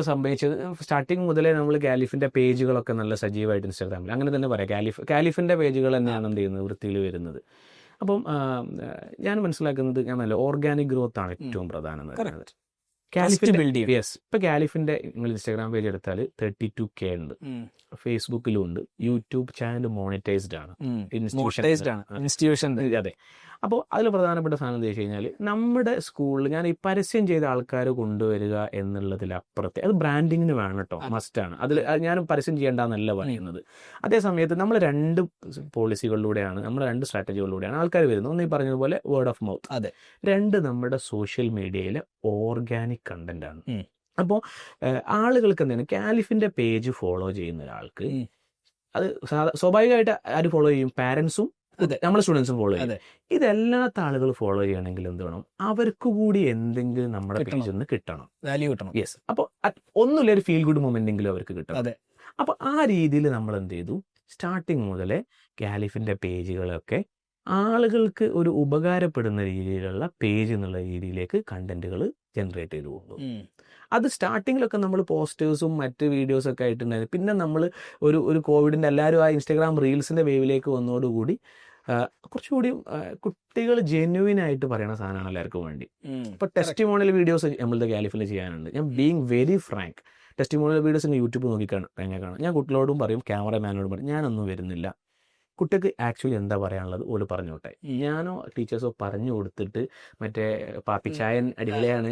സംഭവിച്ചത് സ്റ്റാർട്ടിങ് മുതലേ നമ്മൾ കാലിഫിന്റെ പേജുകളൊക്കെ നല്ല സജീവമായിട്ട് ഇൻസ്റ്റാഗ്രാമിൽ, അങ്ങനെ തന്നെ പറയാം, കാലിഫിന്റെ പേജുകൾ തന്നെയാണ് എന്ത് ചെയ്യുന്നത്, വൃത്തിയിൽ വരുന്നത്. അപ്പം ഞാൻ മനസ്സിലാക്കുന്നത് നല്ല ഓർഗാനിക് ഗ്രോത്ത് ആണ് ഏറ്റവും പ്രധാനം. ഇപ്പൊ കാലിഫിന്റെ നിങ്ങൾ ഇൻസ്റ്റാഗ്രാം പേജ് എടുത്താൽ 32K ഉണ്ട്, ഫേസ്ബുക്കിലും ഉണ്ട്, യൂട്യൂബ് ചാനൽ മോണിറ്റൈസ്ഡ് ആണ്, ഇൻസ്റ്റിറ്റ്യൂഷൻ. അതെ. അപ്പോൾ അതിൽ പ്രധാനപ്പെട്ട സാധനം എന്താ വെച്ച് കഴിഞ്ഞാൽ, നമ്മുടെ സ്കൂളിൽ ഞാൻ ഈ പരസ്യം ചെയ്ത ആൾക്കാർ കൊണ്ടുവരിക എന്നുള്ളതിലപ്പുറത്തെ അത് ബ്രാൻഡിങ്ങിന് വേണം കേട്ടോ, മസ്റ്റാണ്. അതിൽ ഞാൻ പരസ്യം ചെയ്യേണ്ടെന്നല്ല പറയുന്നത്. അതേ സമയത്ത് നമ്മൾ 2 പോളിസികളിലൂടെയാണ്, നമ്മുടെ 2 സ്ട്രാറ്റജികളിലൂടെയാണ് ആൾക്കാർ വരുന്നത്. ഒന്ന് ഈ പറഞ്ഞതുപോലെ വേർഡ് ഓഫ് മൗത്ത്, അതെ. 2 നമ്മുടെ സോഷ്യൽ മീഡിയയിലെ ഓർഗാനിക് കണ്ടന്റ് ആണ്. അപ്പോൾ ആളുകൾക്ക് എന്താണ്, കാലിഫിന്റെ പേജ് ഫോളോ ചെയ്യുന്ന ഒരാൾക്ക് അത് സ്വാഭാവികമായിട്ട് ആര് ഫോളോ ചെയ്യും? പാരന്റ്സും നമ്മുടെ സ്റ്റുഡൻസും ഫോളോ ചെയ്യും. ഇതെല്ലാത്ത ആളുകൾ ഫോളോ ചെയ്യണമെങ്കിൽ എന്ത് വേണം, അവർക്ക് കൂടി എന്തെങ്കിലും നമ്മുടെ പേജിൽ നിന്ന് കിട്ടണം, വാല്യൂ കിട്ടണം. യെസ്. അപ്പോൾ ഒന്നുമില്ല, ഒരു ഫീൽ ഗുഡ് മൊമെന്റെങ്കിലും അവർക്ക് കിട്ടണം. അതെ. അപ്പോൾ ആ രീതിയിൽ നമ്മൾ എന്ത് ചെയ്തു, സ്റ്റാർട്ടിങ് മുതലേ കാലിഫിന്റെ പേജുകളൊക്കെ ആളുകൾക്ക് ഒരു ഉപകാരപ്പെടുന്ന രീതിയിലുള്ള പേജ് എന്നുള്ള രീതിയിലേക്ക് കണ്ടന്റുകൾ ജനറേറ്റ് ചെയ്ത് കൊണ്ടു. അത് സ്റ്റാർട്ടിങ്ങിലൊക്കെ നമ്മൾ പോസ്റ്റേഴ്സും മറ്റ് വീഡിയോസും ഒക്കെ ആയിട്ടുണ്ടായിരുന്നു. പിന്നെ നമ്മൾ ഒരു കോവിഡിൻ്റെ എല്ലാവരും ആ ഇൻസ്റ്റാഗ്രാം റീൽസിൻ്റെ വേവിലേക്ക് വന്നതോടുകൂടി കുറച്ചുകൂടി കുട്ടികൾ ജെന്യുവിനായിട്ട് പറയുന്ന സാധനമാണ് എല്ലാവർക്കും വേണ്ടി. ഇപ്പോൾ ടെസ്റ്റിമോണിയൽ വീഡിയോസ് നമ്മളുടെ കാലിഫിൽ ചെയ്യാനുണ്ട്. ഞാൻ being very Frank, testimonial videos നിങ്ങൾ യൂട്യൂബ് നോക്കിക്കാണാം. ഞാൻ കുട്ടികളോടും പറയും, ക്യാമറമാനോടും പറയും, ഞാനൊന്നും വരുന്നില്ല, കുട്ടിക്ക് ആക്ച്വലി എന്താ പറയാനുള്ളത് ഓല് പറഞ്ഞോട്ടെ. ഞാനോ ടീച്ചേഴ്സോ പറഞ്ഞു കൊടുത്തിട്ട് മറ്റേ പാപ്പിച്ചായൻ അടിപൊളിയാണ്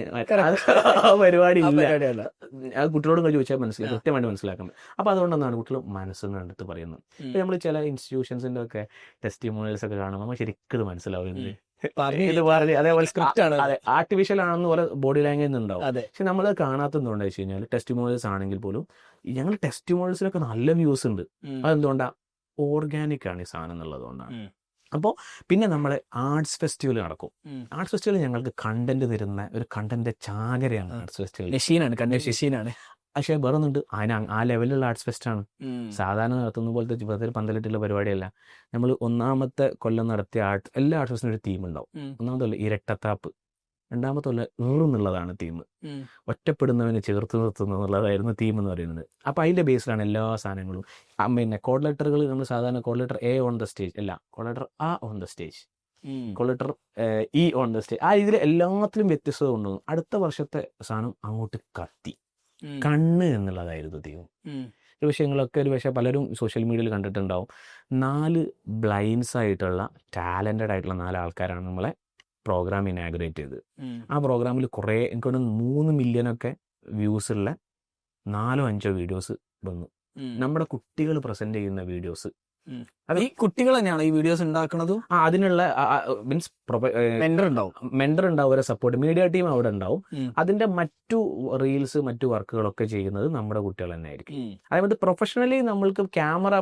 പരിപാടി ഇല്ല. അത് കുട്ടികളോട് ചോദിച്ചാൽ കൃത്യമായിട്ട് മനസ്സിലാക്കാൻ പറ്റും. അപ്പോൾ അതുകൊണ്ടെന്നാണ് കുട്ടികൾ മനസ്സിൽ എടുത്ത് പറയുന്നത്. ഇപ്പം നമ്മൾ ചില ഇൻസ്റ്റിറ്റ്യൂഷൻസിൻ്റെ ഒക്കെ ടെസ്റ്റിമോണിയൽസ് ഒക്കെ കാണുമ്പോൾ നമ്മൾ ശരിക്കും ഇത് മനസ്സിലാവുന്നത് ഇത് പറഞ്ഞ് അതേപോലെ സ്ക്രിപ്റ്റ് ആണ്, അതെ, ആർട്ടിഫിഷ്യൽ ആണെന്ന് പോലെ ബോഡി ലാംഗ്വേജ് ഉണ്ടാവും. പക്ഷെ നമ്മൾ കാണാത്തതുകൊണ്ടെന്ന് വെച്ച് കഴിഞ്ഞാൽ ടെസ്റ്റിമോണിയൽസ് ആണെങ്കിൽ പോലും ഞങ്ങൾ ടെസ്റ്റിമോണിയൽസിലൊക്കെ നല്ല വ്യൂസ് ഉണ്ട്. അതെന്തുകൊണ്ടാണ്? ഓർഗാനിക് ആണ് ഈ സാധനം എന്നുള്ളതുകൊണ്ടാണ്. അപ്പോൾ പിന്നെ നമ്മൾ ആർട്സ് ഫെസ്റ്റിവൽ നടക്കും. ആർട്സ് ഫെസ്റ്റിവൽ ഞങ്ങൾക്ക് കണ്ടന്റ് തരുന്ന ഒരു കണ്ടന്റ് ചാകരയാണ്. ആർട്സ് ഫെസ്റ്റിവൽ മെഷീനാണ്. പക്ഷേ വേറെ ഒന്നുണ്ട്, ആ ലെവലിലുള്ള ആർട്സ് ഫെസ്റ്റ് ആണ്. സാധാരണ നടത്തുന്ന പോലത്തെ വെറുതെ പന്തലിട്ടുള്ള പരിപാടിയല്ല. നമ്മൾ 1ാമത്തെ കൊല്ലം നടത്തിയ എല്ലാ ആർട്സ് ഫെസ്റ്റിനും ഒരു തീം ഉണ്ടാവും. ഒന്നാമതല്ല ഇരട്ടത്താപ്പ്, രണ്ടാമത്തല്ല എന്നുള്ളതാണ് തീം. ഒറ്റപ്പെടുന്നവനെ ചേർത്ത് നിർത്തുന്നു എന്നുള്ളതായിരുന്നു തീം എന്ന് പറയുന്നത്. അപ്പോൾ അതിൻ്റെ ബേസിലാണ് എല്ലാ സാധനങ്ങളും. പിന്നെ കോഡ് ലെറ്ററുകൾ നമ്മൾ സാധാരണ code letter A on the stage അല്ല, code letter A on the stage, code letter E on the stage. ആ ഇതിൽ എല്ലാത്തിലും വ്യത്യസ്തത കൊണ്ടുവന്നു. അടുത്ത വർഷത്തെ സാധനം അങ്ങോട്ട് കത്തി കണ്ണ് എന്നുള്ളതായിരുന്നു തീം. ഒരു വിഷയങ്ങളൊക്കെ ഒരു പക്ഷേ പലരും സോഷ്യൽ മീഡിയയിൽ കണ്ടിട്ടുണ്ടാവും. 4 ബ്ലൈൻഡ്സ് ആയിട്ടുള്ള ടാലൻറ്റഡ് ആയിട്ടുള്ള 4 ആൾക്കാരാണ് നമ്മളെ പ്രോഗ്രാം ഇനാഗുറേറ്റ് ചെയ്ത്. ആ പ്രോഗ്രാമിൽ കുറേ എനിക്കൊന്ന് 3 മില്യണൊക്കെ വ്യൂസ് ഉള്ള 4-5 വീഡിയോസ് വന്നു. നമ്മുടെ കുട്ടികൾ പ്രസന്റ് ചെയ്യുന്ന വീഡിയോസ് ഈ കുട്ടികൾ തന്നെയാണ് ഈ വീഡിയോസ് ഉണ്ടാക്കുന്നതും അതിനുള്ള മീൻസ് മെന്റർ ഉണ്ടാവും മെന്റർ ഉണ്ടാവും, അവരെ സപ്പോർട്ട്, മീഡിയ ടീം അവിടെ ഉണ്ടാവും. അതിന്റെ മറ്റു റീൽസ് മറ്റു വർക്കുകളൊക്കെ ചെയ്യുന്നത് നമ്മുടെ കുട്ടികൾ തന്നെ ആയിരിക്കും. അതായത് പ്രൊഫഷണലി നമ്മൾക്ക് ക്യാമറ,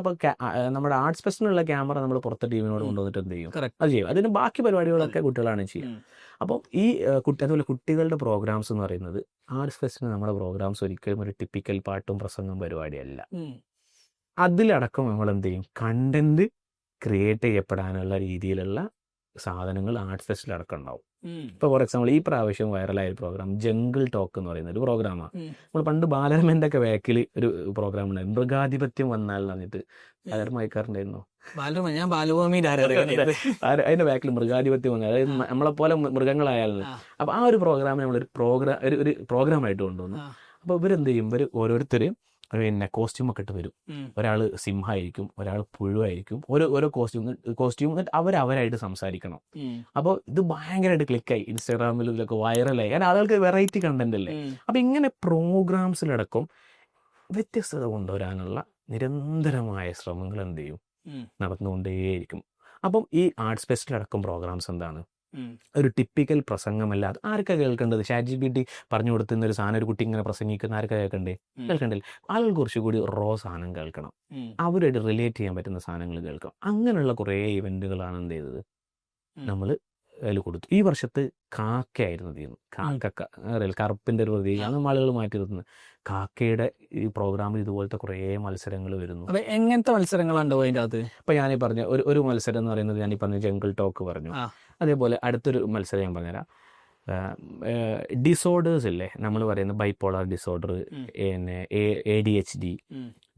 നമ്മുടെ ആർട്സ് ഫെസ്റ്റിനുള്ള ക്യാമറ നമ്മൾ പുറത്തെ ടീമിനോട് കൊണ്ടുവന്നിട്ട് എന്ത് ചെയ്യും, അത് ചെയ്യും. അതിന് ബാക്കി പരിപാടികളൊക്കെ കുട്ടികളാണ് ചെയ്യുക. അപ്പം ഈ അതുപോലെ കുട്ടികളുടെ പ്രോഗ്രാംസ് എന്ന് പറയുന്നത്, ആർട്സ് ഫെസ്റ്റിന് നമ്മുടെ പ്രോഗ്രാംസ് ഒരിക്കലും ഒരു ടിപ്പിക്കൽ പാട്ടും പ്രസംഗം പരിപാടിയല്ല. അതിലടക്കം നമ്മൾ എന്ത് ചെയ്യും, കണ്ടന്റ് ക്രിയേറ്റ് ചെയ്യപ്പെടാനുള്ള രീതിയിലുള്ള സാധനങ്ങൾ ആർട്സ് ഫെസ്റ്റിൽ അടക്കം ഉണ്ടാവും. ഇപ്പോൾ ഫോർ എക്സാമ്പിൾ ഈ പ്രാവശ്യം വൈറലായ ഒരു പ്രോഗ്രാം ജംഗിൾ ടോക്ക് എന്ന് പറയുന്ന ഒരു പ്രോഗ്രാമാണ്. നമ്മൾ പണ്ട് ബാലരമേൻ്റെ ഒക്കെ ബാക്കിൽ ഒരു പ്രോഗ്രാം ഉണ്ടായിരുന്നു, മൃഗാധിപത്യം വന്നാൽ എന്ന് പറഞ്ഞിട്ട്. ആരും വായിക്കാറുണ്ടായിരുന്നു? ഞാൻ ബാലഭൂമിയുടെ അതിന്റെ ബാക്കിൽ മൃഗാധിപത്യം വന്നാൽ, അതായത് നമ്മളെപ്പോലെ മൃഗങ്ങളായാലും. അപ്പൊ ആ ഒരു പ്രോഗ്രാം നമ്മളൊരു പ്രോഗ്രാമായിട്ട് കൊണ്ടുവന്നു. അപ്പൊ ഇവരെന്ത് ചെയ്യും, ഇവർ ഓരോരുത്തർ പിന്നെ കോസ്റ്റ്യൂം ഒക്കെ ഇട്ട് വരും. ഒരാൾ സിംഹമായിരിക്കും, ഒരാൾ പുഴുവായിരിക്കും, ഓരോ കോസ്റ്റ്യൂം എന്നിട്ട് അവരായിട്ട് സംസാരിക്കണം. അപ്പോൾ ഇത് ഭയങ്കരമായിട്ട് ക്ലിക്കായി, ഇൻസ്റ്റാഗ്രാമിലും ഇതിലൊക്കെ വൈറലായി. കാരണം ആളുകൾക്ക് വെറൈറ്റി കണ്ടന്റ് അല്ലേ. അപ്പൊ ഇങ്ങനെ പ്രോഗ്രാംസിലടക്കം വ്യത്യസ്തത കൊണ്ടുവരാനുള്ള നിരന്തരമായ ശ്രമങ്ങൾ എന്ത് ചെയ്യും, നടന്നുകൊണ്ടേയിരിക്കും. അപ്പം ഈ ആർട്സ് ഫെസ്റ്റിലടക്കം പ്രോഗ്രാംസ് എന്താണ്, ഒരു ടിപ്പിക്കൽ പ്രസംഗമല്ല. അത് ആർക്കാ കേൾക്കേണ്ടത്? ChatGPT പറഞ്ഞു കൊടുത്തുന്ന ഒരു സാധനം ഒരു കുട്ടി ഇങ്ങനെ പ്രസംഗിക്കുന്ന ആർക്കാ കേൾക്കണ്ടല്ലേ? ആളുകൾ കുറച്ചുകൂടി റോ സാധനം കേൾക്കണം, അവരായിട്ട് റിലേറ്റ് ചെയ്യാൻ പറ്റുന്ന സാധനങ്ങൾ കേൾക്കണം. അങ്ങനെയുള്ള കുറേ ഇവന്റുകളാണ് എന്ത് ചെയ്തത്, നമ്മൾ അതിൽ കൊടുത്തു. ഈ വർഷത്ത് കാക്കയായിരുന്നു തീർന്നു. കറുപ്പിന്റെ ഒരു പ്രതീകമാണ് ആളുകൾ മാറ്റി നിർത്തുന്നത്. കാക്കയുടെ ഈ പ്രോഗ്രാമിൽ ഇതുപോലത്തെ കുറേ മത്സരങ്ങൾ വരുന്നു. എങ്ങനത്തെ മത്സരങ്ങളുണ്ടോ അതിൻ്റെ അകത്ത്? ഇപ്പൊ ഞാനീ പറഞ്ഞ ഒരു മത്സരം എന്ന് പറയുന്നത്, ഞാനീ പറഞ്ഞ ജംഗിൾ ടോക്ക് പറഞ്ഞു. അതേപോലെ അടുത്തൊരു മത്സരം ഞാൻ പറഞ്ഞുതരാം. ഡിസോർഡേഴ്സ് ഇല്ലേ, നമ്മൾ പറയുന്ന ബൈപ്പോളർ ഡിസോർഡർ, പിന്നെ ADHD,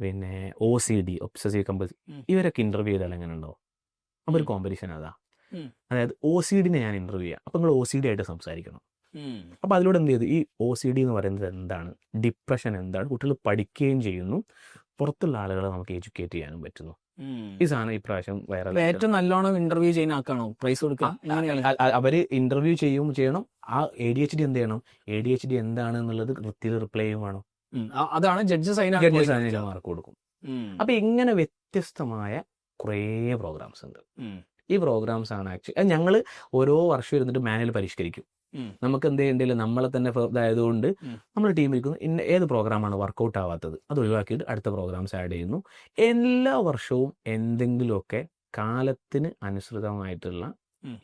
പിന്നെ OCD, ഒബ്സസീവ് കമ്പൽസീവ്, ഇവരൊക്കെ ഇന്റർവ്യൂ ചെയ്താൽ എങ്ങനെ ഉണ്ടാവും? അപ്പോൾ ഒരു കോമ്പറ്റീഷൻ അതാ. അതായത് OCD-നെ ഞാൻ ഇന്റർവ്യൂ ചെയ്യാം, അപ്പോൾ നിങ്ങൾ OCD ആയിട്ട് സംസാരിക്കണം. അപ്പോൾ അതിലൂടെ എന്ത് ചെയ്തു, ഈ OCD എന്ന് പറയുന്നത് എന്താണ്, ഡിപ്രഷൻ എന്താണ്, കുട്ടികൾ പഠിക്കുകയും ചെയ്യുന്നു, പുറത്തുള്ള ആളുകളെ നമുക്ക് എഡ്യൂക്കേറ്റ് ചെയ്യാനും പറ്റുന്നു. ഈ സാധനം ഇപ്രാവശ്യം വൈറൽ. ഏറ്റവും നല്ലോണം ഇന്റർവ്യൂ ചെയ്യുന്ന ആൾക്കാണോ പ്രൈസ് കൊടുക്കുക? അവര് ഇന്റർവ്യൂ ചെയ്യണം. ആ ADHD എന്ത് ചെയ്യണം, ADHD എന്താണ് എന്നുള്ളത് കൃത്യത്തിൽ റിപ്ലൈ ചെയ്യും വേണം. അതാണ് ജഡ്ജസ് മാർക്ക് കൊടുക്കും. അപ്പൊ ഇങ്ങനെ വ്യത്യസ്തമായ കുറേ പ്രോഗ്രാംസ് ഉണ്ട്. ഈ പ്രോഗ്രാംസ് ആണ് ആക്ച്വലി ഞങ്ങൾ ഓരോ വർഷം ഇരുന്നിട്ട് മാനുവൽ പരിഷ്കരിക്കും. നമുക്ക് എന്ത് ചെയ്യേണ്ടില്ല, നമ്മളെ തന്നെ ഇതായതുകൊണ്ട് നമ്മൾ ടീമിരിക്കുന്നു, ഇന്ന ഏത് പ്രോഗ്രാമാണ് വർക്കൗട്ട് ആവാത്തത് അത് ഒഴിവാക്കിയിട്ട് അടുത്ത പ്രോഗ്രാംസ് ആഡ് ചെയ്യുന്നു. എല്ലാ വർഷവും എന്തെങ്കിലുമൊക്കെ കാലത്തിന് അനുസൃതമായിട്ടുള്ള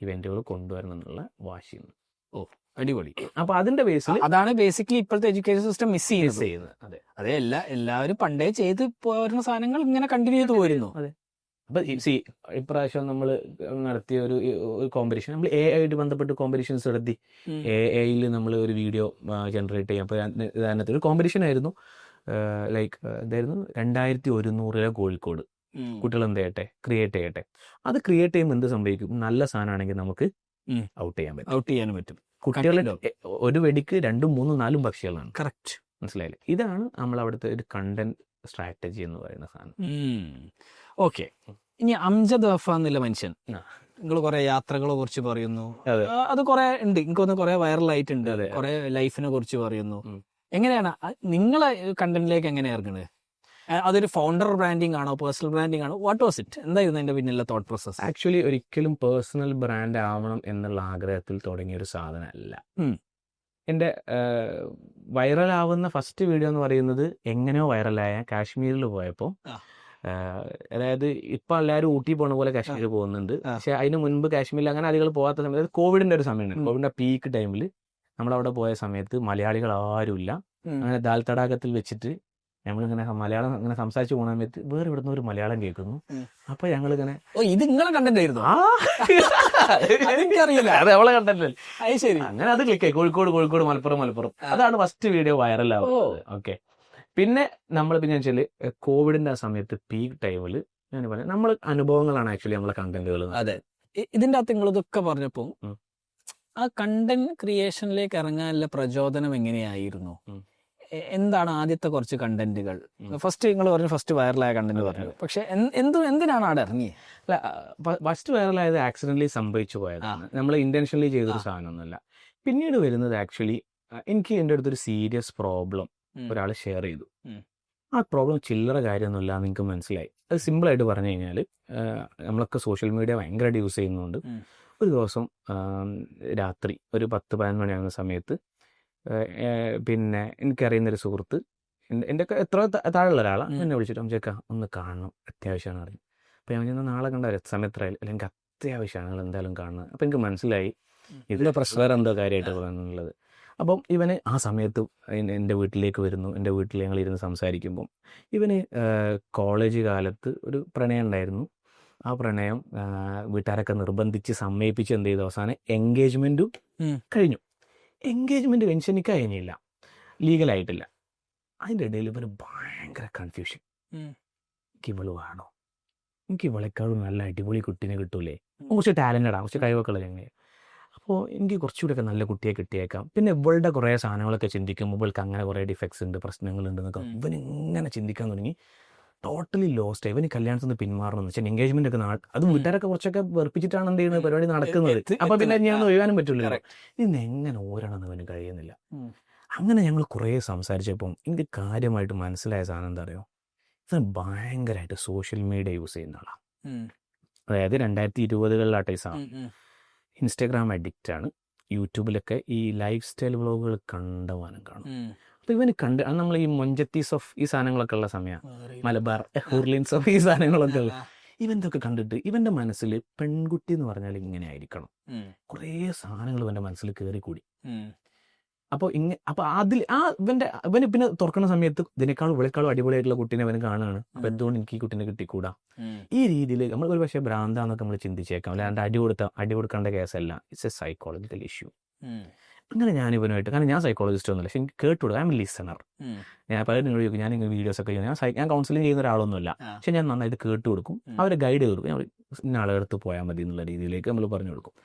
ഇവന്റുകൾ കൊണ്ടുവരണം എന്നുള്ള വാശിയുണ്ട്. അടിപൊളി. അപ്പൊ അതിന്റെ ബേസിൽ അതാണ് ബേസിക്കലി ഇപ്പോഴത്തെ എഡ്യൂക്കേഷൻ സിസ്റ്റം മിസ് ചെയ്യുന്നത്. അതെ, എല്ലാവരും പണ്ടേ ചെയ്ത് പോരുന്ന സാധനങ്ങൾ ഇങ്ങനെ കണ്ടിന്യൂ ചെയ്ത് പോരുന്നു. അതെ. അപ്പം ഇപ്രാവശ്യം നമ്മൾ നടത്തിയ ഒരു കോമ്പറ്റീഷൻ, നമ്മൾ AI ആയിട്ട് ബന്ധപ്പെട്ട് കോമ്പറ്റീഷൻസ് നടത്തി. AI-ൽ നമ്മൾ ഒരു വീഡിയോ ജനറേറ്റ് ചെയ്യാം. അപ്പോൾ അതിനകത്ത് ഒരു കോമ്പറ്റീഷൻ ആയിരുന്നു, ലൈക്ക് എന്തായിരുന്നു, 2100 കോഴിക്കോട് കുട്ടികൾ എന്ത് ചെയ്യട്ടെ, ക്രിയേറ്റ് ചെയ്യട്ടെ. അത് ക്രിയേറ്റ് ചെയ്യുമ്പോൾ എന്ത് സംഭവിക്കും, നല്ല സാധനമാണെങ്കിൽ നമുക്ക് ഔട്ട് ചെയ്യാനും പറ്റും. കുട്ടികൾ ഒരു വെടിക്ക് 2, 3, 4 പക്ഷികളാണ്. കറക്റ്റ്, മനസ്സിലായില്ലേ? ഇതാണ് നമ്മൾ അവിടുത്തെ ഒരു കണ്ടന്റ് സ്ട്രാറ്റജി എന്ന് പറയുന്ന സാധനം. ഓക്കെ, ഇനി അംജദ് വഫ എന്നുള്ള മനുഷ്യൻ, നിങ്ങൾ കുറെ യാത്രകളെ കുറിച്ച് പറയുന്നു, അത് കുറെ ഉണ്ട്, എനിക്കൊന്ന് കുറെ വൈറലായിട്ടുണ്ട്, കുറെ ലൈഫിനെ കുറിച്ച് പറയുന്നു. എങ്ങനെയാണ് നിങ്ങളെ കണ്ടന്റിലേക്ക് എങ്ങനെയാണ് ഇറങ്ങുന്നത്? അതൊരു ഫൗണ്ടർ ബ്രാൻഡിങ് ആണോ, പേഴ്സണൽ ബ്രാൻഡിങ് ആണോ, വാട്ട് വാസ് ഇറ്റ്? എന്തായിരുന്നു അതിന്റെ പിന്നിലുള്ള തോട്ട് പ്രോസസ്? ആക്ച്വലി ഒരിക്കലും പേഴ്സണൽ ബ്രാൻഡ് ആവണം എന്നുള്ള ആഗ്രഹത്തിൽ തുടങ്ങിയ ഒരു സാധനമല്ല. എൻ്റെ വൈറലാവുന്ന ഫസ്റ്റ് വീഡിയോ എന്ന് പറയുന്നത് എങ്ങനെയോ വൈറലായ കാശ്മീരിൽ പോയപ്പോൾ, അതായത് ഇപ്പം എല്ലാവരും ഊട്ടി പോണ പോലെ കാശ്മീർ പോകുന്നുണ്ട്. പക്ഷെ അതിന് മുൻപ് കാശ്മീരിൽ അങ്ങനെ ആളുകൾ പോകാത്ത സമയത്ത് കോവിഡിന്റെ ഒരു സമയമാണ്. കോവിഡിന്റെ പീക്ക് ടൈമിൽ നമ്മളവിടെ പോയ സമയത്ത് മലയാളികൾ ആരുമില്ല. അങ്ങനെ ദാൽ തടാകത്തിൽ വെച്ചിട്ട് ഞങ്ങളിങ്ങനെ മലയാളം അങ്ങനെ സംസാരിച്ച് പോകുന്ന സമയത്ത് വേറെ ഇവിടുന്ന് ഒരു മലയാളം കേൾക്കുന്നു. അപ്പൊ ഞങ്ങളിങ്ങനെ ഇത് നിങ്ങളെ കണ്ടന്റ് ആയിരുന്നു, അത് അവളെ കണ്ടല്ലേ. അങ്ങനെ അത് ക്ലിക്കായി. കോഴിക്കോട് മലപ്പുറം. അതാണ് ഫസ്റ്റ് വീഡിയോ വൈറലാവുന്നത്. ഓക്കെ, പിന്നെ വെച്ചാല് കോവിഡിന്റെ ആ സമയത്ത് പീക്ക് ടൈമിൽ ഞാൻ പറയാം, നമ്മൾ അനുഭവങ്ങളാണ് ആക്ച്വലി നമ്മളെ കണ്ടന്റുകൾ. അതെ, ഇതിന്റെ അകത്ത് നിങ്ങൾ ഇതൊക്കെ പറഞ്ഞപ്പോ ആ കണ്ടന്റ് ക്രിയേഷനിലേക്ക് ഇറങ്ങാനുള്ള പ്രചോദനം എങ്ങനെയായിരുന്നു? എന്താണ് ആദ്യത്തെ കുറച്ച് കണ്ടന്റുകൾ? ഫസ്റ്റ് നിങ്ങൾ പറഞ്ഞു ഫസ്റ്റ് വൈറലായ കണ്ടന്റ് പറഞ്ഞു, പക്ഷെ എന്തിനാണ് അവിടെ ഇറങ്ങിയത്? അല്ല, ഫസ്റ്റ് വൈറലായത് ആക്സിഡന്റലി സംഭവിച്ചു പോയതാണ്, നമ്മൾ ഇന്റൻഷനലി ചെയ്തൊരു സാധനമൊന്നുമല്ല. പിന്നീട് വരുന്നത് ആക്ച്വലി എനിക്ക് എൻ്റെ അടുത്തൊരു സീരിയസ് പ്രോബ്ലം ഒരാൾ ഷെയർ ചെയ്തു. ആ പ്രോബ്ലം ചില്ലറ കാര്യമൊന്നുമില്ല എന്ന് നിങ്ങൾക്ക് മനസ്സിലായി. അത് സിമ്പിളായിട്ട് പറഞ്ഞു കഴിഞ്ഞാൽ നമ്മളൊക്കെ സോഷ്യൽ മീഡിയ ഭയങ്കരമായിട്ട് യൂസ് ചെയ്യുന്നതുകൊണ്ട് ഒരു ദിവസം രാത്രി ഒരു 10-11 മണിയാകുന്ന സമയത്ത് പിന്നെ എനിക്കറിയുന്നൊരു സുഹൃത്ത് എൻ്റെ എത്ര താഴെയുള്ള ഒരാളാണ് എന്നെ വിളിച്ചിട്ട് അമ്മച്ചേക്കാ ഒന്ന് കാണണം, അത്യാവശ്യമാണ് അറിയും. അപ്പോൾ ഞാൻ ചെന്നാൽ നാളെ കണ്ട സമയത്തായാലും അല്ലെങ്കിൽ എനിക്ക് അത്യാവശ്യമാണ്, നിങ്ങൾ എന്തായാലും കാണുന്നത്. അപ്പോൾ എനിക്ക് മനസ്സിലായി ഇതിൻ്റെ പ്രശ്നം എന്തോ കാര്യമായിട്ട് പറയാനുള്ളത്. അപ്പം ഇവന് ആ സമയത്ത് എൻ്റെ വീട്ടിലേക്ക് വരുന്നു. എൻ്റെ വീട്ടിൽ ഞങ്ങൾ ഇരുന്ന് സംസാരിക്കുമ്പം ഇവന് കോളേജ് കാലത്ത് ഒരു പ്രണയം ഉണ്ടായിരുന്നു. ആ പ്രണയം വീട്ടുകാരൊക്കെ നിർബന്ധിച്ച് സമ്മതിപ്പിച്ച് എന്ത് ചെയ്തു, അവസാനം എൻഗേജ്മെൻറ്റും കഴിഞ്ഞു. എൻഗേജ്മെൻറ്റ് കഴിഞ്ഞ് എനിക്ക് കഴിഞ്ഞില്ല, ലീഗലായിട്ടില്ല. അതിൻ്റെ ഇടയിൽ ഇവന് ഭയങ്കര കൺഫ്യൂഷൻ. എനിക്ക് ഇവള് വേണോ, എനിക്ക് ഇവളെക്കാളും നല്ല അടിപൊളി കുട്ടീനെ കിട്ടൂലേ, കുറച്ച് ടാലൻറ്റഡാണ്, കുറച്ച് കഴിവൊക്കെ ഉള്ളത് ഞങ്ങൾ. അപ്പോൾ എനിക്ക് കുറച്ചുകൂടെയൊക്കെ നല്ല കുട്ടിയെ കിട്ടിയേക്കാം. പിന്നെ ഇവളുടെ കുറേ സാധനങ്ങളൊക്കെ ചിന്തിക്കുമ്പോൾ ഇവൾക്ക് അങ്ങനെ കുറേ ഡിഫക്ട്സ് ഉണ്ട്, പ്രശ്നങ്ങളുണ്ട് എന്നൊക്കെ ഇവൻ ഇങ്ങനെ ചിന്തിക്കാൻ തുടങ്ങി. Totally lost. ഇവന് കല്യാണത്തിൽ നിന്ന് പിന്മാറണം എന്ന് വെച്ചാൽ എൻഗേജ്മെൻ്റ് ഒക്കെ അത് വീട്ടുകാരൊക്കെ കുറച്ചൊക്കെ വെറുപ്പിച്ചിട്ടാണ് എന്ത് ചെയ്യുന്നത് പരിപാടി നടക്കുന്നത്. അപ്പോൾ പിന്നെ ഞാൻ ഒഴിയാനും പറ്റില്ല. ഇന്ന് എങ്ങനെ ഓരണമെന്ന് അവന് കഴിയുന്നില്ല. അങ്ങനെ ഞങ്ങൾ കുറേ സംസാരിച്ചപ്പം എനിക്ക് കാര്യമായിട്ട് മനസ്സിലായ സാധനം എന്താ പറയുക, ഇവൻ ഭയങ്കരമായിട്ട് സോഷ്യൽ മീഡിയ യൂസ് ചെയ്യുന്ന ആളാണ്. അതായത് 2020 സാധനം ഇൻസ്റ്റാഗ്രാം അഡിക്റ്റാണ്. യൂട്യൂബിലൊക്കെ ഈ ലൈഫ് സ്റ്റൈൽ വ്ളോഗുകൾ കണ്ടവാനും കാണും. അപ്പോൾ ഇവന് അത് നമ്മൾ ഈ മൊഞ്ചത്തീസ് ഓഫ് ഈ സാധനങ്ങളൊക്കെ ഉള്ള സമയമാണ്, മലബാർ ഹൂർലിൻസ് ഓഫ് ഈ സാധനങ്ങളൊക്കെ ഉള്ള ഇവൻ്റെയൊക്കെ കണ്ടിട്ട് ഇവൻ്റെ മനസ്സിൽ പെൺകുട്ടി എന്ന് പറഞ്ഞാൽ ഇങ്ങനെ ആയിരിക്കണം, കുറേ സാധനങ്ങൾ ഇവൻ്റെ മനസ്സിൽ കയറിക്കൂടി. അപ്പോൾ അതിൽ ഇവന് പിന്നെ തുറക്കുന്ന സമയത്ത് ഇതിനേക്കാളും ഇവളെക്കാളും അടിപൊളിയായിട്ടുള്ള കുട്ടീനെ അവന് കാണുകയാണ്. അപ്പോൾ എന്തുകൊണ്ട് എനിക്ക് ഈ കുട്ടീനെ കിട്ടിക്കൂടാ? ഈ രീതിയിൽ നമ്മൾ ഒരു പക്ഷേ ഭ്രാന്താന്നൊക്കെ നമ്മൾ ചിന്തിച്ചേക്കാം, അല്ലാണ്ട് അടി കൊടുക്കേണ്ട കേസല്ല. It's a psychological issue. അങ്ങനെ ഞാൻ ഇവനുമായിട്ട്, കാരണം ഞാൻ സൈക്കോളജിസ്റ്റ് ഒന്നുമില്ല, പക്ഷെ എനിക്ക് കേട്ടുകൊടുക്കും. I M listener. ഞാൻ പലരും എന്നോട് ചോദിക്കും, ഞാൻ ഇങ്ങനെ വീഡിയോസൊക്കെ ചെയ്യും, ഞാൻ കൗൺസിലിംഗ് ചെയ്യുന്ന ഒരാളൊന്നുമില്ല, പക്ഷെ ഞാൻ നന്നായിട്ട് കേട്ട് കൊടുക്കും, അവരെ ഗൈഡ് ചെയ്ത് കൊടുക്കും. ഞാൻ ഇന്ന ആളെടുത്ത് പോയാൽ മതി എന്നുള്ള രീതിയിലേക്ക് നമ്മൾ പറഞ്ഞു കൊടുക്കും.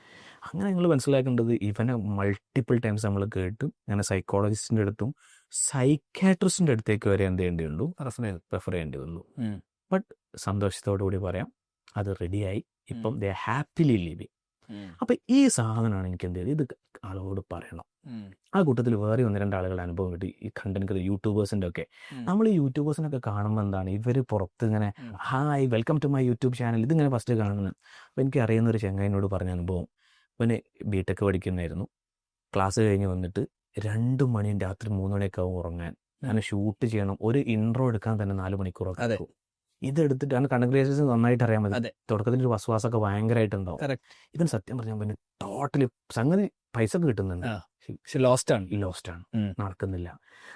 അങ്ങനെ നിങ്ങൾ മനസ്സിലാക്കേണ്ടത് ഇവനെ മൾട്ടിപ്പിൾ ടൈംസ് നമ്മൾ കേട്ട് അങ്ങനെ സൈക്കോളജിസ്റ്റിൻ്റെ അടുത്തും സൈക്കാട്രിസ്റ്റിൻ്റെ അടുത്തേക്ക് വരെ എന്ത് ചെയ്യേണ്ടിയുള്ളൂ, റെഫർ ചെയ്യേണ്ടി വന്നു. ബട്ട് സന്തോഷത്തോടു കൂടി പറയാം, അത് റെഡിയായി. ഇപ്പം ദേ ഹാപ്പിലി ലിവിങ്. അപ്പം ഈ സാധനമാണ് എനിക്ക് എന്ത് ചെയ്ത് ഇത് ആളോട് പറയണം. ആ കൂട്ടത്തിൽ വേറെ 1-2 ആളുകളുടെ അനുഭവം കിട്ടി. ഈ കണ്ടന്റ് യൂട്യൂബേഴ്സിൻ്റെ ഒക്കെ, നമ്മൾ ഈ യൂട്യൂബേഴ്സിനൊക്കെ കാണുമ്പോൾ എന്താണ് ഇവർ പുറത്ത് ഇങ്ങനെ hi welcome to my YouTube channel ഇതിങ്ങനെ ഫസ്റ്റ് കാണുന്നത്. അപ്പോൾ എനിക്ക് അറിയുന്നൊരു ചെങ്ങായിനോട് പറഞ്ഞ അനുഭവം, അവന് ബിടെക് പഠിക്കുന്നതായിരുന്നു. ക്ലാസ് കഴിഞ്ഞ് വന്നിട്ട് 2 മണിയും രാത്രി 3 മണിയൊക്കെ ആവും ഉറങ്ങാൻ. അങ്ങനെ ഷൂട്ട് ചെയ്യണം, ഒരു ഇൻട്രോ എടുക്കാൻ തന്നെ 4 മണിക്കൂറൊക്കെ ആക്കും. ഇതെടുത്തിട്ട് അങ്ങനെ കണ്ടന്റ് ക്രിയേറ്റേഴ്സ് നന്നായിട്ട് അറിയാൻ മതി, തുടക്കത്തിൽ ഒരു വസ്വാസമൊക്കെ ഭയങ്കരമായിട്ടുണ്ടാവും. ഇവൻ സത്യം പറഞ്ഞാൽ പിന്നെ ടോട്ടലി സംഗതി പൈസ ഒക്കെ കിട്ടുന്നുണ്ട്, ലോസ്റ്റ് ആണ്, നടക്കുന്നില്ല.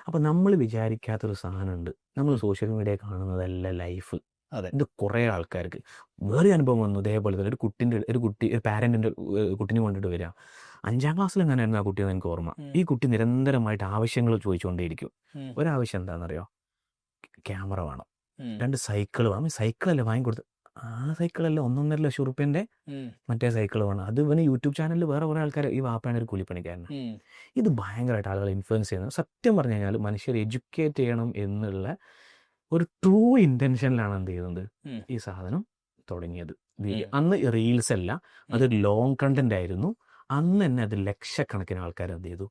അപ്പം നമ്മൾ വിചാരിക്കാത്തൊരു സാധനമുണ്ട്, നമ്മൾ സോഷ്യൽ മീഡിയ കാണുന്നതല്ല ലൈഫ്. ഇത് കുറേ ആൾക്കാർക്ക് വേറെ അനുഭവം വന്നു. ഇതേപോലെ തന്നെ ഒരു പാരന്റിന്റെ കുട്ടീനെ കൊണ്ടിട്ട് വരിക. 5ാം ക്ലാസ്സിൽ എങ്ങനെയായിരുന്നു ആ കുട്ടിയെന്ന് എനിക്ക് ഓർമ്മ. ഈ കുട്ടി നിരന്തരമായിട്ട് ആവശ്യങ്ങൾ ചോദിച്ചുകൊണ്ടേയിരിക്കും. ഒരാവശ്യം എന്താണെന്നറിയോ, ക്യാമറ വേണം, 2 സൈക്കിൾ വേണം. സൈക്കിളല്ലേ വാങ്ങിക്കൊടുത്ത്, ആ സൈക്കിളല്ല 1.5 ലക്ഷം റുപ്യൻ്റെ മറ്റേ സൈക്കിൾ വേണം. അത് ഇവന് യൂട്യൂബ് ചാനലിൽ വേറെ കുറേ ആൾക്കാർ, ഈ വാപ്പാണ് ഒരു കൂലിപ്പണിക്കാരൻ. ഇത് ഭയങ്കരമായിട്ട് ആളുകൾ ഇൻഫ്ലുവൻസ് ചെയ്യുന്നത്. സത്യം പറഞ്ഞു കഴിഞ്ഞാൽ മനുഷ്യരെ എഡ്യൂക്കേറ്റ് ചെയ്യണം എന്നുള്ള ഒരു ട്രൂ ഇൻറ്റൻഷനിലാണ് എന്ത് ചെയ്യുന്നത് ഈ സാധനം തുടങ്ങിയത്. അന്ന് റീൽസ് അല്ല, അതൊരു ലോങ് കണ്ടന്റ് ആയിരുന്നു. അന്ന് തന്നെ അത് ലക്ഷക്കണക്കിന് ആൾക്കാർ എന്ത് ചെയ്തു,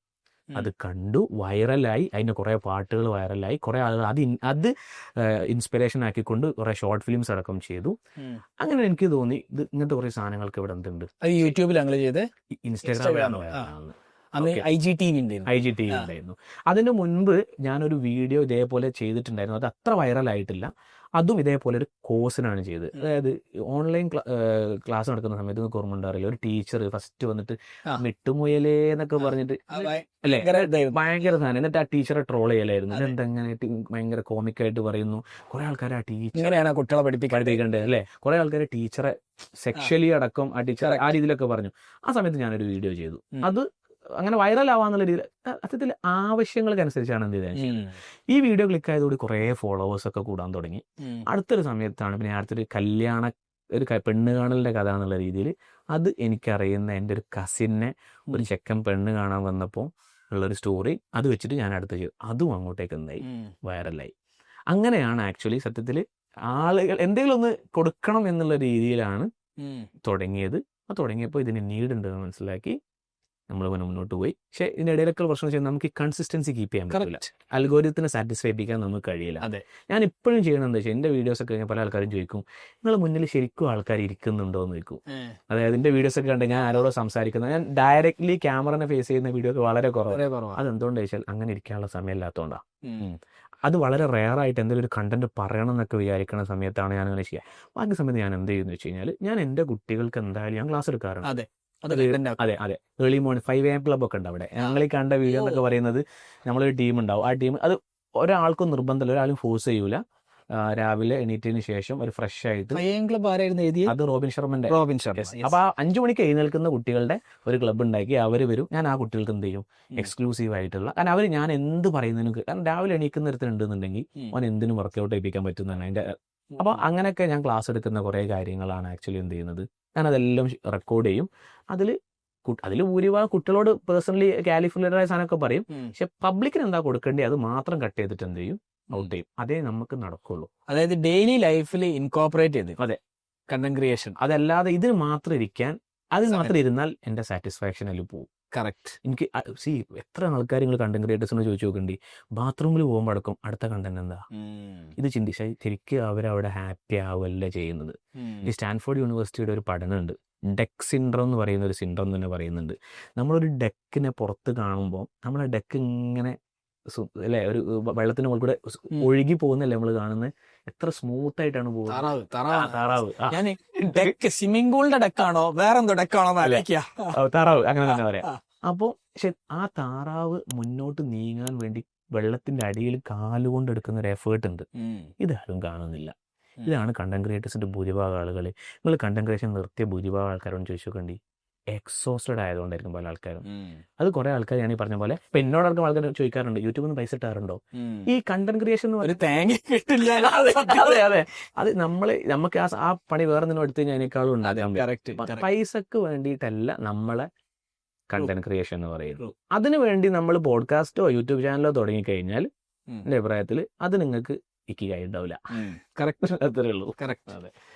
അത് കണ്ടു, വൈറലായി. അതിൻ്റെ കുറേ പാട്ടുകൾ വൈറലായി. കുറേ ആളുകൾ അത് ഇൻസ്പിറേഷൻ ആക്കിക്കൊണ്ട് കുറേ ഷോർട്ട് ഫിലിംസ് അടക്കം ചെയ്തു. അങ്ങനെ എനിക്ക് തോന്നി ഇത് ഇങ്ങനത്തെ കുറേ സാധനങ്ങൾക്ക് ഇവിടെ എന്തുണ്ട്. യൂട്യൂബിൽ അങ്ങനെ ചെയ്ത് ഇൻസ്റ്റാഗ്രാമിലാണ് IGTV ഉണ്ടായിരുന്നു. അതിന് മുൻപ് ഞാനൊരു വീഡിയോ ഇതേപോലെ ചെയ്തിട്ടുണ്ടായിരുന്നു. അത് അത്ര വൈറലായിട്ടില്ല. അതും ഇതേപോലെ ഒരു കോഴ്സിനാണ് ചെയ്തത്. അതായത് ഓൺലൈൻ ക്ലാസ് നടക്കുന്ന സമയത്ത് നിങ്ങൾക്ക് ഓർമ്മ ഉണ്ടാറില്ല, ഒരു ടീച്ചർ ഫസ്റ്റ് വന്നിട്ട് മിട്ടുമുയലേ എന്നൊക്കെ പറഞ്ഞിട്ട് അല്ലേ ഭയങ്കര സാധനം. എന്നിട്ട് ആ ടീച്ചറെ ട്രോൾ ചെയ്യലായിരുന്നു. ഇതെന്തെങ്ങനെ ഭയങ്കര കോമിക്കായിട്ട് പറയുന്നു. കുറെ ആൾക്കാർ ആ ടീച്ചർ കുട്ടികളെ പഠിപ്പിക്കേണ്ടത് അല്ലേ, കുറെ ആൾക്കാർ ടീച്ചറെ സെക്ഷലി അടക്കം ആ ടീച്ചർ ആ രീതിയിലൊക്കെ പറഞ്ഞു. ആ സമയത്ത് ഞാനൊരു വീഡിയോ ചെയ്തു. അത് അങ്ങനെ വൈറലാവാന്നുള്ള രീതിയിൽ സത്യത്തിൽ ആവശ്യങ്ങൾക്കനുസരിച്ചാണ് എന്ത് ചെയ്തത്. ഈ വീഡിയോ ക്ലിക്ക് ആയതോടെ കുറേ ഫോളോവേഴ്സൊക്കെ കൂടാൻ തുടങ്ങി. അടുത്തൊരു സമയത്താണ് പിന്നെ അടുത്തൊരു ഒരു പെണ്ണ് കാണലിൻ്റെ കഥ എന്നുള്ള രീതിയിൽ അത് എനിക്കറിയുന്ന എൻ്റെ ഒരു കസിനെ ഒരു ചെക്കൻ പെണ്ണ് കാണാൻ വന്നപ്പോൾ ഉള്ളൊരു സ്റ്റോറി അത് വെച്ചിട്ട് ഞാൻ അടുത്ത് ചെയ്തു. അതും അങ്ങോട്ടേക്ക് എന്തായി, വൈറലായി. അങ്ങനെയാണ് ആക്ച്വലി സത്യത്തിൽ ആളുകൾ എന്തെങ്കിലും ഒന്ന് കൊടുക്കണം എന്നുള്ള രീതിയിലാണ് തുടങ്ങിയത്. അത് തുടങ്ങിയപ്പോൾ ഇതിന് നീഡ് ഉണ്ടെന്ന് മനസ്സിലാക്കി നമ്മൾ മുന്നോട്ട് പോയി. പക്ഷേ ഇതിൻ്റെ ഇടയിലൊക്കെ പ്രശ്നം വെച്ചാൽ നമുക്ക് ഈ കൺസിസ്റ്റൻസി കീപ്പ് ചെയ്യാൻ പറ്റില്ല. കറക്റ്റ്. അൽഗോരിതത്തിനെ സാറ്റിസ്ഫൈ ചെയ്യിപ്പിക്കാൻ നമുക്ക് കഴിയില്ല. അതെ. ഞാൻ ഇപ്പോഴും ചെയ്യണം എന്താ വെച്ചാൽ എൻ്റെ വീഡിയോസൊക്കെ കഴിഞ്ഞാൽ പല ആൾക്കാരും ചോദിക്കും, നിങ്ങളുടെ മുന്നിൽ ശരിക്കും ആൾക്കാർ ഇരിക്കുന്നുണ്ടോ എന്ന് ചോദിക്കും. അതായത് എൻ്റെ വീഡിയോസൊക്കെ കണ്ട് ഞാൻ ആരോടോ സംസാരിക്കുന്നത്, ഞാൻ ഡയറക്റ്റ്ലി ക്യാമറനെ ഫേസ് ചെയ്യുന്ന വീഡിയോ ഒക്കെ വളരെ കുറവാണ്. അതെന്തുകൊണ്ടാണ് ചോദിച്ചാൽ അങ്ങനെ ഇരിക്കാനുള്ള സമയമില്ലാത്തതുകൊണ്ടാണ്. അത് വളരെ റെയറായിട്ട് എന്തെങ്കിലും ഒരു കണ്ടന്റ് പറയണം എന്നൊക്കെ വിചാരിക്കുന്ന സമയത്താണ് ഞാൻ അങ്ങനെ ചെയ്യുക. ബാക്കി സമയത്ത് ഞാൻ എന്ത് ചെയ്യുന്നു വെച്ച് കഴിഞ്ഞാൽ ഞാൻ എൻ്റെ കുട്ടികൾക്ക് എന്തായാലും ഞാൻ ക്ലാസ് എടുക്കാറുണ്ട്. അതെ അതെ ഏർലി മോർണിംഗ് 5 AM ക്ലബ് ഒക്കെ ഉണ്ട് അവിടെ. ഞങ്ങൾ ഈ കണ്ട വീഡിയോ എന്നൊക്കെ പറയുന്നത് നമ്മളൊരു ടീം ഉണ്ടാവും. ആ ടീം അത് ഒരാൾക്കും നിർബന്ധമില്ല, ഒരാളും ഫോഴ്സ് ചെയ്യൂല. രാവിലെ എണീറ്റതിന് ശേഷം ഒരു ഫ്രഷ് ആയിട്ട് അത് റോബിൻ ശർമ്മന്റെ. അപ്പൊ ആ 5 മണിക്ക് എഴുന്നേൽക്കുന്ന കുട്ടികളുടെ ഒരു ക്ലബ്ബ് ഉണ്ടാക്കി അവർ വരും. ഞാൻ ആ കുട്ടികൾക്ക് എന്ത് ചെയ്യും, എക്സ്ക്ലൂസീവ് ആയിട്ടുള്ള, കാരണം അവർ ഞാൻ എന്ത് പറയുന്നതിനും, കാരണം രാവിലെ എണീക്കുന്നിടത്തുണ്ടെന്നുണ്ടെങ്കിൽ അവൻ എന്തിനും വർക്കൗട്ട് ചെയ്യിപ്പിക്കാൻ പറ്റുന്നതാണ് അതിന്റെ. അപ്പോൾ അങ്ങനെയൊക്കെ ഞാൻ ക്ലാസ് എടുക്കുന്ന കുറേ കാര്യങ്ങളാണ് ആക്ച്വലി എന്ത് ചെയ്യുന്നത്, ഞാനതെല്ലാം റെക്കോർഡ് ചെയ്യും. അതിൽ ഭൂരിഭാഗം കുട്ടികളോട് പേഴ്സണലി കാലിഫുലറായ സാധനമൊക്കെ പറയും. പക്ഷെ പബ്ലിക്കിന് എന്താ കൊടുക്കേണ്ടി അത് മാത്രം കട്ട് ചെയ്തിട്ട് എന്ത് ചെയ്യും, ഔട്ട് ചെയ്യും. അതേ നമുക്ക് നടക്കുള്ളൂ. അതായത് ഡെയിലി ലൈഫിൽ ഇൻകോർപ്പറേറ്റ് ചെയ്ത്. അതെ, കണ്ടന്റ് ക്രിയേഷൻ. അതല്ലാതെ ഇതിന് മാത്രം ഇരിക്കാൻ, അതിന് മാത്രം ഇരുന്നാൽ എൻ്റെ സാറ്റിസ്ഫാക്ഷൻ അതിൽ പോകും. കറക്റ്റ്. എനിക്ക് എത്ര ആൾക്കാർ നിങ്ങൾ കണ്ടന്റ് ക്രിയേറ്റേഴ്സിനോട് ചോദിച്ചു നോക്കണ്ടി, ബാത്റൂമിൽ പോകുമ്പോൾ അടക്കം അടുത്ത കണ്ടന്റ് എന്താ, ഇത് ചിന്തിച്ചാൽ ശരിക്കും അവരവിടെ ഹാപ്പി ആവുകയല്ല ചെയ്യുന്നത്. ഈ സ്റ്റാൻഫോർഡ് യൂണിവേഴ്സിറ്റിയുടെ ഒരു പഠനമുണ്ട്, ഡെക്ക് സിൻഡ്രോം എന്ന് പറയുന്ന ഒരു സിൻഡ്രോം തന്നെ പറയുന്നുണ്ട്. നമ്മളൊരു ഡെക്കിനെ പുറത്ത് കാണുമ്പോൾ നമ്മളെ ഡെക്ക് ഇങ്ങനെ അല്ലെ ഒരു വെള്ളത്തിന് മുകളിൽ കൂടെ ഒഴുകി പോകുന്നല്ലേ നമ്മൾ കാണുന്നത്, എത്ര സ്മൂത്ത് ആയിട്ടാണ് പോകുന്നത്. താറാവ് സ്വിമ്മിംഗ് പൂളിന്റെ ഡെക്കാണോ വേറെന്തോ ഡെക്കാണോ താറാവ് അങ്ങനെ തന്നെ പറയാം. അപ്പോൾ പക്ഷെ ആ താറാവ് മുന്നോട്ട് നീങ്ങാൻ വേണ്ടി വെള്ളത്തിന്റെ അടിയിൽ കാലുകൊണ്ട് എടുക്കുന്ന ഒരു എഫേർട്ട് ഉണ്ട്, ഇതാരും കാണുന്നില്ല. ഇതാണ് കണ്ടന്റ് ക്രിയേറ്റേഴ്സിന്റെ ഭൂരിഭാഗം ആളുകൾ. നിങ്ങൾ കണ്ടന്റ് ക്രിയേഷൻ നിർത്തിയ ഭൂരിഭാഗം ആൾക്കാരോട് ചോദിച്ചു നോക്കണ്ടി, എക്സോസ്റ്റഡ് ആയതുകൊണ്ടായിരിക്കും പല ആൾക്കാരും. അത് കുറെ ആൾക്കാർ ഞാൻ ഈ പറഞ്ഞ പോലെ ഇപ്പൊ എന്നോടൊക്കെ ആൾക്കാർ ചോദിക്കാറുണ്ട്, യൂട്യൂബിൽ നിന്ന് പൈസ ഇട്ടാറുണ്ടോ ഈ കണ്ടന്റ് ക്രിയേഷൻ ഒരു തേങ്ങ കിട്ടില്ല. അതെ, അത് നമുക്ക് ആ പണി വേറെ നിന്നും എടുത്തു കഴിഞ്ഞാൽ അതിനേക്കാളും ഉണ്ടാകും. പൈസക്ക് വേണ്ടിയിട്ടല്ല നമ്മളെ കണ്ടന്റ് ക്രിയേഷൻ എന്ന് പറയുന്നത്. അതിനു വേണ്ടി നമ്മൾ പോഡ്കാസ്റ്റോ യൂട്യൂബ് ചാനലോ തുടങ്ങിക്കഴിഞ്ഞാൽ എന്റെ അഭിപ്രായത്തിൽ അത് നിങ്ങൾക്ക് ഇക്കിയായി ഉണ്ടാവില്ല. കറക്റ്റ്, അത്രേ ഉള്ളൂ. കറക്റ്റ്. അതെ,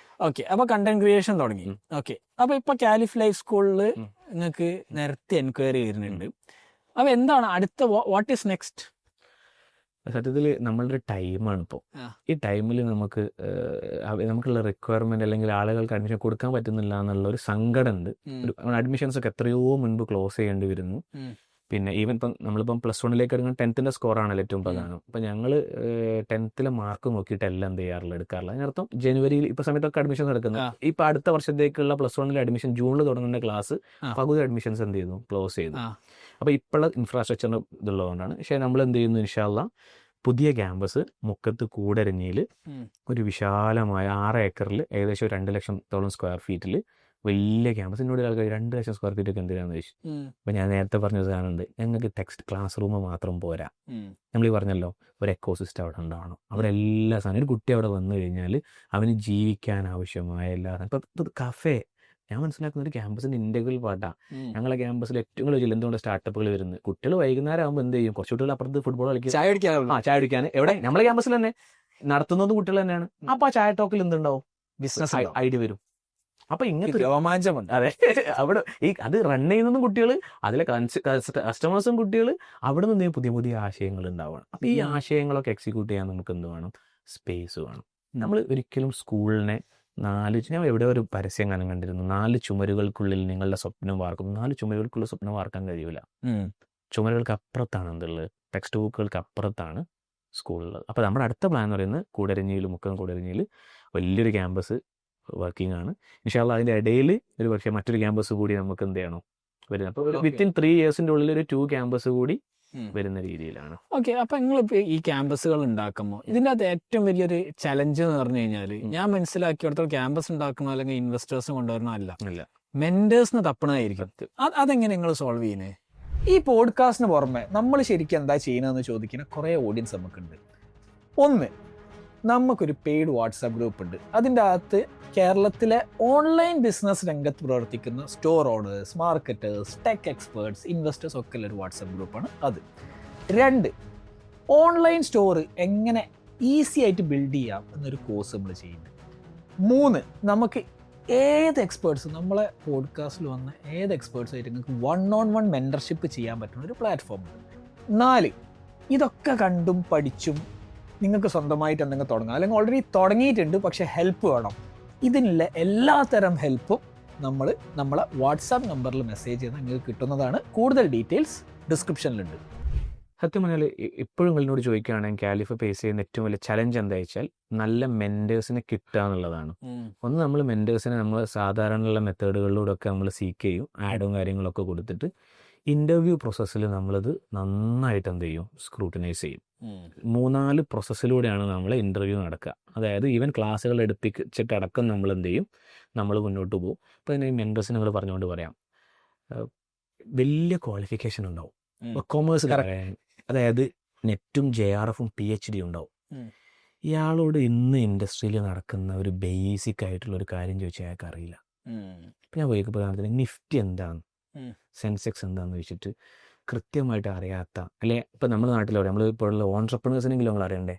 ഓക്കെ. അപ്പൊ കണ്ടന്റ് ക്രിയേഷൻ തുടങ്ങി. ഓക്കെ, അപ്പൊ ഇപ്പൊ കാലിഫ് ലൈഫ് സ്കൂളില് നിങ്ങൾക്ക് നേരത്തെ എൻക്വയറി വരുന്നുണ്ട്. അപ്പൊ എന്താണ് അടുത്ത, വാട്ട് ഈസ് നെക്സ്റ്റ്? സത്യത്തിൽ നമ്മളുടെ ടൈമാണ് ഇപ്പോൾ. ഈ ടൈമിൽ നമുക്കുള്ള റിക്വയർമെന്റ് അല്ലെങ്കിൽ ആളുകൾക്ക് അഡ്മിഷൻ കൊടുക്കാൻ പറ്റുന്നില്ല എന്നുള്ള ഒരു സങ്കടം ഉണ്ട്. അഡ്മിഷൻസ് ഒക്കെ എത്രയോ മുൻപ് ക്ലോസ് ചെയ്യേണ്ടി വരുന്നു. പിന്നെ ഈവൻ ഇപ്പം നമ്മളിപ്പം +1 എടുക്കുന്ന 10th സ്കോറാണല്ലോ ഏറ്റവും പ്രധാനം. അപ്പം ഞങ്ങൾ 10th മാർക്ക് നോക്കിയിട്ടല്ല എന്ത് ചെയ്യാറില്ല, എടുക്കാറില്ല. അതിനർത്ഥം ജനുവരിയിൽ ഇപ്പൊ സമയത്തൊക്കെ അഡ്മിഷൻ നടക്കുന്നത്. ഇപ്പൊ അടുത്ത വർഷത്തേക്കുള്ള +1 അഡ്മിഷൻ ജൂണിൽ തുടങ്ങുന്ന ക്ലാസ് പകുതി അഡ്മിഷൻസ് എന്ത് ചെയ്യുന്നു, ക്ലോസ് ചെയ്തു. അപ്പൊ ഇപ്പോഴുള്ള ഇൻഫ്രാസ്ട്രക്ചറിന് ഇതുള്ളതുകൊണ്ടാണ്. പക്ഷെ നമ്മൾ എന്ത് ചെയ്യുന്നു, ഇൻഷാ അല്ലാഹ് പുതിയ ക്യാമ്പസ് മുക്കത്ത് കൂടരഞ്ഞിയിൽ ഒരു വിശാലമായ 6 ഏക്കറിൽ ഏകദേശം 2 ലക്ഷത്തോളം സ്ക്വയർ ഫീറ്റിൽ വലിയ ക്യാമ്പസ്. എന്നോട് ആൾക്കാർ 2 ലക്ഷം സ്ക്വയർ ഫീറ്റ് ഒക്കെ എന്തിനാന്ന് ചോദിച്ചു. അപ്പൊ ഞാൻ നേരത്തെ പറഞ്ഞ സാധനമുണ്ട്, ഞങ്ങൾക്ക് ടെക്സ്റ്റ് ക്ലാസ് റൂം മാത്രം പോരാ. നമ്മൾ ഈ പറഞ്ഞല്ലോ ഒരു എക്കോസിസ്റ്റം അവിടെ ഉണ്ടാവണം. അവിടെ എല്ലാ സാധനം, ഒരു കുട്ടി അവിടെ വന്നു കഴിഞ്ഞാൽ അവന് ജീവിക്കാൻ ആവശ്യമായ എല്ലാ സാധനം. ഇപ്പൊ കഫേ ഞാൻ മനസ്സിലാക്കുന്ന ഒരു ക്യാമ്പസിന്റെ ഇന്റഗ്രൽ പാർട്ടാ. ഞങ്ങളെ ക്യാമ്പസിൽ ഏറ്റവും കൂടുതൽ എന്തുകൊണ്ട് സ്റ്റാർട്ടപ്പുകൾ വരുന്നത്, കുട്ടികൾ വൈകുന്നേരം ആകുമ്പോൾ എന്ത് ചെയ്യും, കുറച്ച് കുട്ടികൾ അപ്പുറത്ത് ഫുട്ബോൾ കളിക്കും, ചായ കുടിക്കാൻ. എവിടെ നമ്മളെ ക്യാമ്പസിൽ തന്നെ നടത്തുന്നത് കുട്ടികൾ തന്നെയാണ്. അപ്പൊ ആ ചായ ടോക്കിൽ എന്തുണ്ടാവും, ബിസിനസ് ഐഡിയ വരും. അപ്പൊ ഇങ്ങനത്തെ രോമാഞ്ചമുണ്ട്. അതെ, അവിടെ അത് റൺ ചെയ്യുന്നതും കുട്ടികൾ, അതിലെ കസ്റ്റമേഴ്സും കുട്ടികൾ, അവിടെ നിന്ന് പുതിയ പുതിയ ആശയങ്ങൾ ഉണ്ടാവണം. അപ്പൊ ഈ ആശയങ്ങളൊക്കെ എക്സിക്യൂട്ട് ചെയ്യാൻ നമുക്ക് എന്ത് വേണം, സ്പേസ് വേണം. നമ്മൾ ഒരിക്കലും സ്കൂളിനെ ഞാൻ എവിടെ ഒരു പരസ്യം കാണാൻ കണ്ടിരുന്നു, 4 ചുമരുകൾക്കുള്ളിൽ നിങ്ങളുടെ സ്വപ്നം വാർക്കും. 4 ചുമരുകൾക്കുള്ള സ്വപ്നം വാർക്കാൻ കഴിയൂല. ചുമരുകൾക്ക് അപ്പുറത്താണ് എന്തുള്ളത്, ടെക്സ്റ്റ് ബുക്കുകൾക്ക് അപ്പുറത്താണ് സ്കൂളുള്ളത്. അപ്പോൾ നമ്മുടെ അടുത്ത പ്ലാൻ എന്ന് പറയുന്നത് കൂടരഞ്ഞിയിൽ, മുക്കം കൂടരഞ്ഞിയിൽ വലിയൊരു ക്യാമ്പസ് വർക്കിംഗ് ആണ്. ഇൻഷാ അല്ലാഹ് അതിൻ്റെ ഇടയിൽ ഒരു പക്ഷേ മറ്റൊരു ക്യാമ്പസ് കൂടി നമുക്ക് എന്ത് ചെയ്യണം വരുന്നത്. അപ്പോൾ വിത്തിൻ 3 ഇയേഴ്സിൻ്റെ ഉള്ളിൽ ഒരു 2 ക്യാമ്പസ് കൂടി വരുന്ന രീതിയിലാണ്. ഓക്കെ, അപ്പൊ നിങ്ങൾ ഈ ക്യാമ്പസുകൾ ഉണ്ടാക്കുമ്പോൾ ഇതിൻ്റെ അകത്ത് ഏറ്റവും വലിയൊരു ചലഞ്ച് എന്ന് പറഞ്ഞു കഴിഞ്ഞാൽ, ഞാൻ മനസ്സിലാക്കിയിടത്തോളം ക്യാമ്പസ് ഉണ്ടാക്കണോ അല്ലെങ്കിൽ ഇൻവെസ്റ്റേഴ്സ് കൊണ്ടുവരണോ അല്ല, മെന്റേഴ്സിന് തപ്പണതായിരിക്കും. അതെങ്ങനെ നിങ്ങൾ സോൾവ് ചെയ്യുന്നത്? ഈ പോഡ്കാസ്റ്റിന് പുറമെ നമ്മൾ ശരിക്കും എന്താ ചെയ്യുന്നതെന്ന് ചോദിക്കുന്ന കുറേ ഓഡിയൻസ് നമുക്കുണ്ട്. ഒന്ന്, നമുക്കൊരു പെയ്ഡ് വാട്സാപ്പ് ഗ്രൂപ്പ് ഉണ്ട്. അതിൻ്റെ അകത്ത് കേരളത്തിലെ ഓൺലൈൻ ബിസിനസ് രംഗത്ത് പ്രവർത്തിക്കുന്ന store owners, marketers, tech experts, investors ഒക്കെ ഉള്ള ഒരു വാട്സാപ്പ് ഗ്രൂപ്പാണ് അത്. 2, ഓൺലൈൻ സ്റ്റോർ എങ്ങനെ ഈസി ആയിട്ട് ബിൽഡ് ചെയ്യാം എന്നൊരു കോഴ്സ് നമ്മൾ ചെയ്യുന്നുണ്ട്. 3, നമുക്ക് ഏത് എക്സ്പേർട്സ് നമ്മളെ പോഡ്കാസ്റ്റിൽ വന്ന ഏത് എക്സ്പേർട്സായിട്ട് നിങ്ങൾക്ക് 1-on-1 മെൻറ്റർഷിപ്പ് ചെയ്യാൻ പറ്റുന്ന ഒരു പ്ലാറ്റ്ഫോം ഉണ്ട്. 4, ഇതൊക്കെ കണ്ടും പഠിച്ചും നിങ്ങൾക്ക് സ്വന്തമായിട്ട് എന്തെങ്കിലും തുടങ്ങാം, അല്ലെങ്കിൽ ഓൾറെഡി തുടങ്ങിയിട്ടുണ്ട് പക്ഷേ ഹെൽപ്പ് വേണം. ഇതിനുള്ള എല്ലാത്തരം ഹെൽപ്പും നമ്മളെ വാട്സാപ്പ് നമ്പറിൽ മെസ്സേജ് ചെയ്താൽ നിങ്ങൾക്ക് കിട്ടുന്നതാണ്. കൂടുതൽ ഡീറ്റെയിൽസ് ഡിസ്ക്രിപ്ഷനിലുണ്ട്. സത്യം പറഞ്ഞാൽ ഇപ്പോഴും നിങ്ങളോട് ചോദിക്കുകയാണെങ്കിൽ കാലിഫ് ഫേസ് ചെയ്യുന്ന ഏറ്റവും വലിയ ചലഞ്ച് എന്താ വെച്ചാൽ നല്ല മെൻറ്റേഴ്സിനെ കിട്ടുക എന്നുള്ളതാണ്. ഒന്ന്, നമ്മൾ മെൻറ്റേഴ്സിനെ നമ്മൾ സാധാരണയുള്ള മെത്തേഡുകളിലൂടെ ഒക്കെ നമ്മൾ സീക്ക് ചെയ്യും, ആഡും കാര്യങ്ങളൊക്കെ കൊടുത്തിട്ട് ഇൻ്റർവ്യൂ പ്രോസസ്സിൽ നമ്മളത് നന്നായിട്ട് എന്ത് ചെയ്യും, സ്ക്രൂട്ടിനൈസ് ചെയ്യും. 3-4 പ്രോസസ്സിലൂടെയാണ് നമ്മൾ ഇൻ്റർവ്യൂ നടക്കുക. അതായത് ഈവൻ ക്ലാസ്സുകൾ എടുപ്പിച്ചിട്ടടക്കം നമ്മൾ എന്ത് ചെയ്യും, നമ്മൾ മുന്നോട്ട് പോകും. ഇപ്പോൾ തന്നെ ഈ മെൻറ്റേഴ്സിന് നിങ്ങൾ പറഞ്ഞുകൊണ്ട് പറയാം, വലിയ ക്വാളിഫിക്കേഷൻ ഉണ്ടാവും. കൊമേഴ്സ്, അതായത് നെറ്റും JRFും PhD ഉണ്ടാവും. ഇയാളോട് ഇന്ന് ഇൻഡസ്ട്രിയിൽ നടക്കുന്ന ഒരു ബേസിക് ആയിട്ടുള്ള ഒരു കാര്യം ചോദിച്ചാൽ അയാൾക്ക് അറിയില്ല. ഇപ്പം ഞാൻ പോയി പ്രധാനത്തിന് നിഫ്റ്റി എന്താണ്, സെൻസെക്സ് എന്താണെന്ന് ചോദിച്ചിട്ട് കൃത്യമായിട്ട് അറിയാത്ത, അല്ലെ ഇപ്പം നമ്മുടെ നാട്ടിൽ നമ്മൾ ഇപ്പോൾ ഉള്ള ഓൺട്രപ്രണേഴ്സിനെങ്കിലും നമ്മൾ അറിയണ്ടേ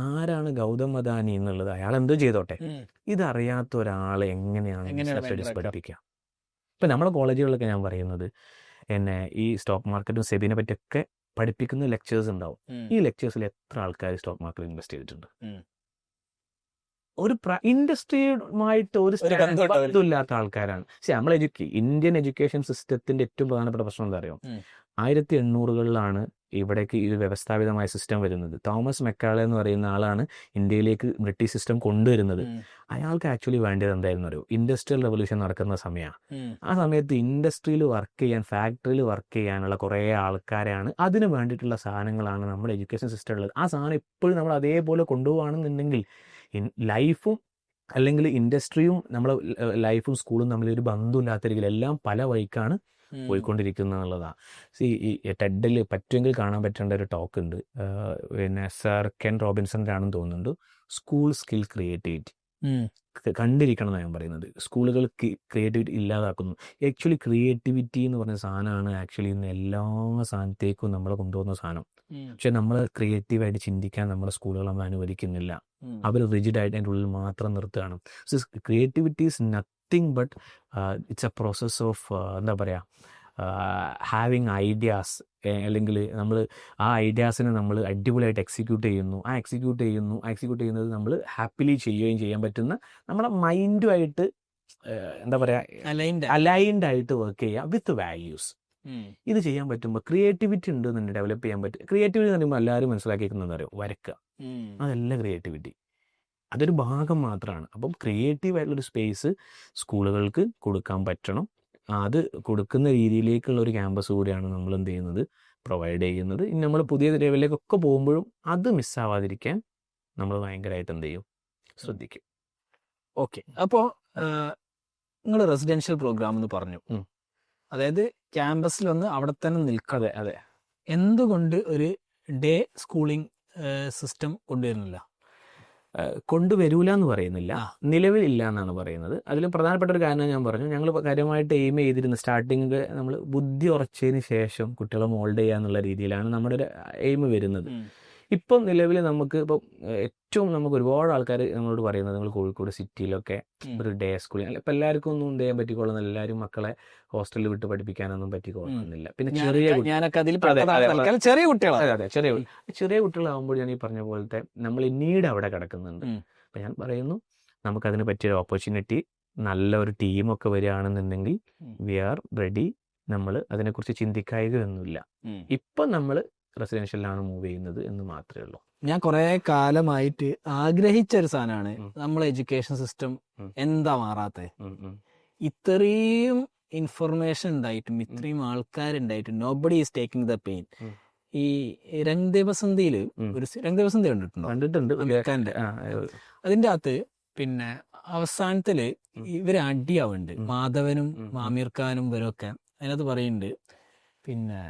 ആരാണ് ഗൗതം അദാനി എന്നുള്ളത്, അയാൾ എന്തോ ചെയ്തോട്ടെ, ഇതറിയാത്ത ഒരാളെ എങ്ങനെയാണ് സ്റ്റഡീസ് പഠിപ്പിക്കുക. ഇപ്പം നമ്മുടെ കോളേജുകളിലൊക്കെ ഞാൻ പറയുന്നത് എന്നെ ഈ സ്റ്റോക്ക് മാർക്കറ്റും സെബിനെ പറ്റിയൊക്കെ പഠിപ്പിക്കുന്ന ലെക്ചേഴ്സ് ഉണ്ടാവും. ഈ ലെക്ചേഴ്സിൽ എത്ര ആൾക്കാർ സ്റ്റോക്ക് മാർക്കറ്റിൽ ഇൻവെസ്റ്റ് ചെയ്തിട്ടുണ്ട്? ഒരു ഇൻഡസ്ട്രിയുമായിട്ട് ഒരു ബന്ധമില്ലാത്ത ആൾക്കാരാണ്. പക്ഷെ നമ്മൾ ഇന്ത്യൻ എഡ്യൂക്കേഷൻ സിസ്റ്റത്തിന്റെ ഏറ്റവും പ്രധാനപ്പെട്ട പ്രശ്നം എന്താ അറിയോ, 1800-കളിലാണ് ഇവിടേക്ക് ഈ വ്യവസ്ഥാപിതമായ സിസ്റ്റം വരുന്നത്. തോമസ് മെക്കാളെ എന്ന് പറയുന്ന ആളാണ് ഇന്ത്യയിലേക്ക് ബ്രിട്ടീഷ് സിസ്റ്റം കൊണ്ടുവരുന്നത്. അയാൾക്ക് ആക്ച്വലി വേണ്ടത് എന്തായിരുന്നു അറിയോ, ഇൻഡസ്ട്രിയൽ റെവല്യൂഷൻ നടക്കുന്ന സമയമാണ്. ആ സമയത്ത് ഇൻഡസ്ട്രിയിൽ വർക്ക് ചെയ്യാൻ, ഫാക്ടറിയിൽ വർക്ക് ചെയ്യാനുള്ള കുറേ ആൾക്കാരാണ്, അതിന് വേണ്ടിയിട്ടുള്ള സാധനങ്ങളാണ് നമ്മുടെ എഡ്യൂക്കേഷൻ സിസ്റ്റം ഉള്ളത്. ആ സാധനം ഇപ്പോഴും നമ്മൾ അതേപോലെ കൊണ്ടുപോകുകയാണെന്നുണ്ടെങ്കിൽ ലൈഫും അല്ലെങ്കിൽ ഇൻഡസ്ട്രിയും നമ്മളെ ലൈഫും സ്കൂളും തമ്മിൽ ഒരു ബന്ധമില്ലാത്ത രീതിയിൽ എല്ലാം പല വഴിക്കാണ് പോയിക്കൊണ്ടിരിക്കുന്നത് എന്നുള്ളതാണ്. ഈ ടെഡിൽ പറ്റുമെങ്കിൽ കാണാൻ പറ്റേണ്ട ഒരു ടോക്ക് ഉണ്ട്, പിന്നെ സർ കെൻ റോബിൻസന്റെ ആണെന്ന് തോന്നുന്നുണ്ട്, സ്കൂൾ സ്കിൽ ക്രിയേറ്റിവിറ്റി. കണ്ടിരിക്കണം എന്നാണ് ഞാൻ പറയുന്നത്. സ്കൂളുകൾ ക്രിയേറ്റിവിറ്റി ഇല്ലാതാക്കുന്നു. ആക്ച്വലി ക്രിയേറ്റിവിറ്റി എന്ന് പറഞ്ഞ സാധനമാണ് ആക്ച്വലി ഇന്ന് എല്ലാ സാധനത്തേക്കും നമ്മളെ കൊണ്ടുപോകുന്ന സാധനം. പക്ഷെ നമ്മൾ ക്രിയേറ്റീവായിട്ട് ചിന്തിക്കാൻ നമ്മുടെ സ്കൂളുകൾ നമ്മൾ അനുവദിക്കുന്നില്ല. അവർ റിജിഡായിട്ട് അതിൻ്റെ ഉള്ളിൽ മാത്രം നിർത്തുകയാണ്. So creativity is nothing but it's A process of എന്താ പറയുക, ഹാവിങ് ഐഡിയാസ്. അല്ലെങ്കിൽ നമ്മൾ ആ ഐഡിയാസിനെ നമ്മൾ അടിപൊളിയായിട്ട് എക്സിക്യൂട്ട് ചെയ്യുന്നത് നമ്മൾ ഹാപ്പിലി ചെയ്യുകയും ചെയ്യാൻ പറ്റുന്ന നമ്മുടെ മൈൻഡുമായിട്ട് എന്താ പറയുക അലൈൻഡ് ആയിട്ട് വർക്ക് ചെയ്യുക വിത്ത് വാല്യൂസ്. ഇത് ചെയ്യാൻ പറ്റുമ്പോൾ ക്രിയേറ്റിവിറ്റി ഉണ്ട് എന്ന് ഡെവലപ്പ് ചെയ്യാൻ പറ്റും. ക്രിയേറ്റിവിറ്റി എന്ന് പറയുമ്പോൾ എല്ലാവരും മനസ്സിലാക്കിയിരിക്കുന്നത് അറിയോ, വരക്കുക, അതല്ല ക്രിയേറ്റിവിറ്റി, അതൊരു ഭാഗം മാത്രമാണ്. അപ്പം ക്രിയേറ്റീവ് ആയിട്ടുള്ളൊരു സ്പേസ് സ്കൂളുകൾക്ക് കൊടുക്കാൻ പറ്റണം. അത് കൊടുക്കുന്ന രീതിയിലേക്കുള്ള ഒരു ക്യാമ്പസ് കൂടിയാണ് നമ്മൾ എന്ത് ചെയ്യുന്നത്, പ്രൊവൈഡ് ചെയ്യുന്നത്. ഇനി നമ്മൾ പുതിയ ലെവലിലേക്കൊക്കെ പോകുമ്പോഴും അത് മിസ്സാവാതിരിക്കാൻ നമ്മൾ ഭയങ്കരമായിട്ട് എന്ത് ചെയ്യും, ശ്രദ്ധിക്കും. ഓക്കെ, അപ്പോൾ നിങ്ങൾ റെസിഡൻഷ്യൽ പ്രോഗ്രാം എന്ന് പറഞ്ഞു, അതായത് ക്യാമ്പസിൽ വന്ന് അവിടെ തന്നെ നിൽക്കാതെ. അതെ. എന്തുകൊണ്ട് ഒരു ഡേ സ്കൂളിംഗ് സിസ്റ്റം കൊണ്ടുവരുന്നില്ല? കൊണ്ടുവരൂല എന്ന് പറയുന്നില്ല, നിലവിലില്ല എന്നാണ് പറയുന്നത്. അതിൽ പ്രധാനപ്പെട്ട ഒരു കാരണം ഞാൻ പറഞ്ഞു, ഞങ്ങൾ കാര്യമായിട്ട് എയിം ചെയ്തിരുന്ന സ്റ്റാർട്ടിങ്ങിൽ നമ്മൾ ബുദ്ധി ഉറച്ചതിന് ശേഷം കുട്ടികളെ മോൾഡ് ചെയ്യുക എന്നുള്ള രീതിയിലാണ് നമ്മുടെ ഒരു എയിം വരുന്നത്. ഇപ്പം നിലവിൽ നമുക്ക് ഇപ്പം ഏറ്റവും നമുക്ക് ഒരുപാട് ആൾക്കാർ നമ്മളോട് പറയുന്നത്, നമ്മൾ കോഴിക്കോട് സിറ്റിയിലൊക്കെ ഒരു ഡേ സ്കൂളിൽ ഇപ്പം എല്ലാവർക്കും ഒന്നും എന്ത് ചെയ്യാൻ പറ്റിക്കൊള്ളുന്നില്ല, എല്ലാവരും മക്കളെ ഹോസ്റ്റലിൽ വിട്ട് പഠിപ്പിക്കാനൊന്നും പറ്റിക്കൊള്ളുന്നില്ല. പിന്നെ ചെറിയ കുട്ടികളാകുമ്പോൾ ഞാൻ ഈ പറഞ്ഞ പോലത്തെ നമ്മൾ നീഡ് അവിടെ കിടക്കുന്നുണ്ട്. അപ്പം ഞാൻ പറയുന്നു, നമുക്കതിന് പറ്റിയൊരു ഓപ്പർച്യൂണിറ്റി, നല്ലൊരു ടീമൊക്കെ വരികയാണെന്നുണ്ടെങ്കിൽ വി ആർ റെഡി. നമ്മൾ അതിനെക്കുറിച്ച് ചിന്തിക്കായികയൊന്നുമില്ല. ഇപ്പം നമ്മൾ റെസിഡൻഷ്യലിലാണ് മൂവ് ചെയ്യുന്നത് എന്ന് മാത്രമേ ഉള്ളൂ. ഞാൻ കുറെ കാലമായിട്ട് ആഗ്രഹിച്ച ഒരു സാധനമാണ് നമ്മളെ എഡ്യൂക്കേഷൻ സിസ്റ്റം. എന്താ മാറാത്തെ? ഇത്രയും ഇൻഫർമേഷൻ ഉണ്ടായിട്ടും ഇത്രയും ആൾക്കാരുണ്ടായിട്ടും nobody is taking the pain. ഈ രംഗദേവസന്ധിയിൽ ഒരു രംഗദേവസന്ധി കണ്ടിട്ടുണ്ട്. അതിന്റെ അകത്ത് പിന്നെ അവസാനത്തില് ഇവര് അടിയാവുന്നുണ്ട്, മാധവനും ആമീർ ഖാനും ഇവരൊക്കെ. അതിനകത്ത് പറയുന്നുണ്ട്, പിന്നെ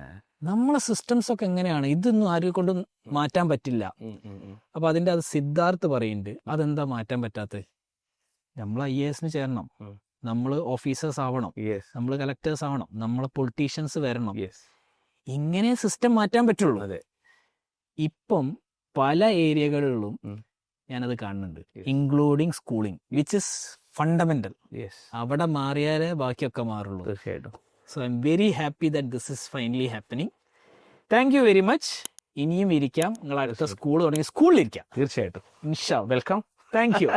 നമ്മളെ സിസ്റ്റംസ് ഒക്കെ എങ്ങനെയാണ്, ഇതൊന്നും ആരും കൊണ്ടും മാറ്റാൻ പറ്റില്ല. അപ്പൊ അതിന്റെ അത് സിദ്ധാർത്ഥ് പറയുന്നുണ്ട്, അതെന്താ മാറ്റാൻ പറ്റാത്തത്? നമ്മൾ IAS ചേരണം, നമ്മൾ ഓഫീസേഴ്സ് ആവണം, നമ്മൾ കളക്ടേഴ്സ് ആവണം, നമ്മളെ പൊളിറ്റീഷ്യൻസ് വരണം, ഇങ്ങനെ സിസ്റ്റം മാറ്റാൻ പറ്റുള്ളൂ. ഇപ്പം പല ഏരിയകളിലും ഞാനത് കാണുന്നുണ്ട്, including schooling, which is fundamental. Yes, അവിടെ മാറിയാലേ ബാക്കിയൊക്കെ മാറുള്ളൂ. തീർച്ചയായിട്ടും. So I am very happy that this is finally happening. Thank you very much. ഇനിയും ഇരിക്കാം, നിങ്ങൾ അടുത്ത സ്കൂൾ തുടങ്ങി സ്കൂളിൽ ഇരിക്കാം തീർച്ചയായിട്ടും. ഇൻഷാ. വെൽക്കം. Thank you.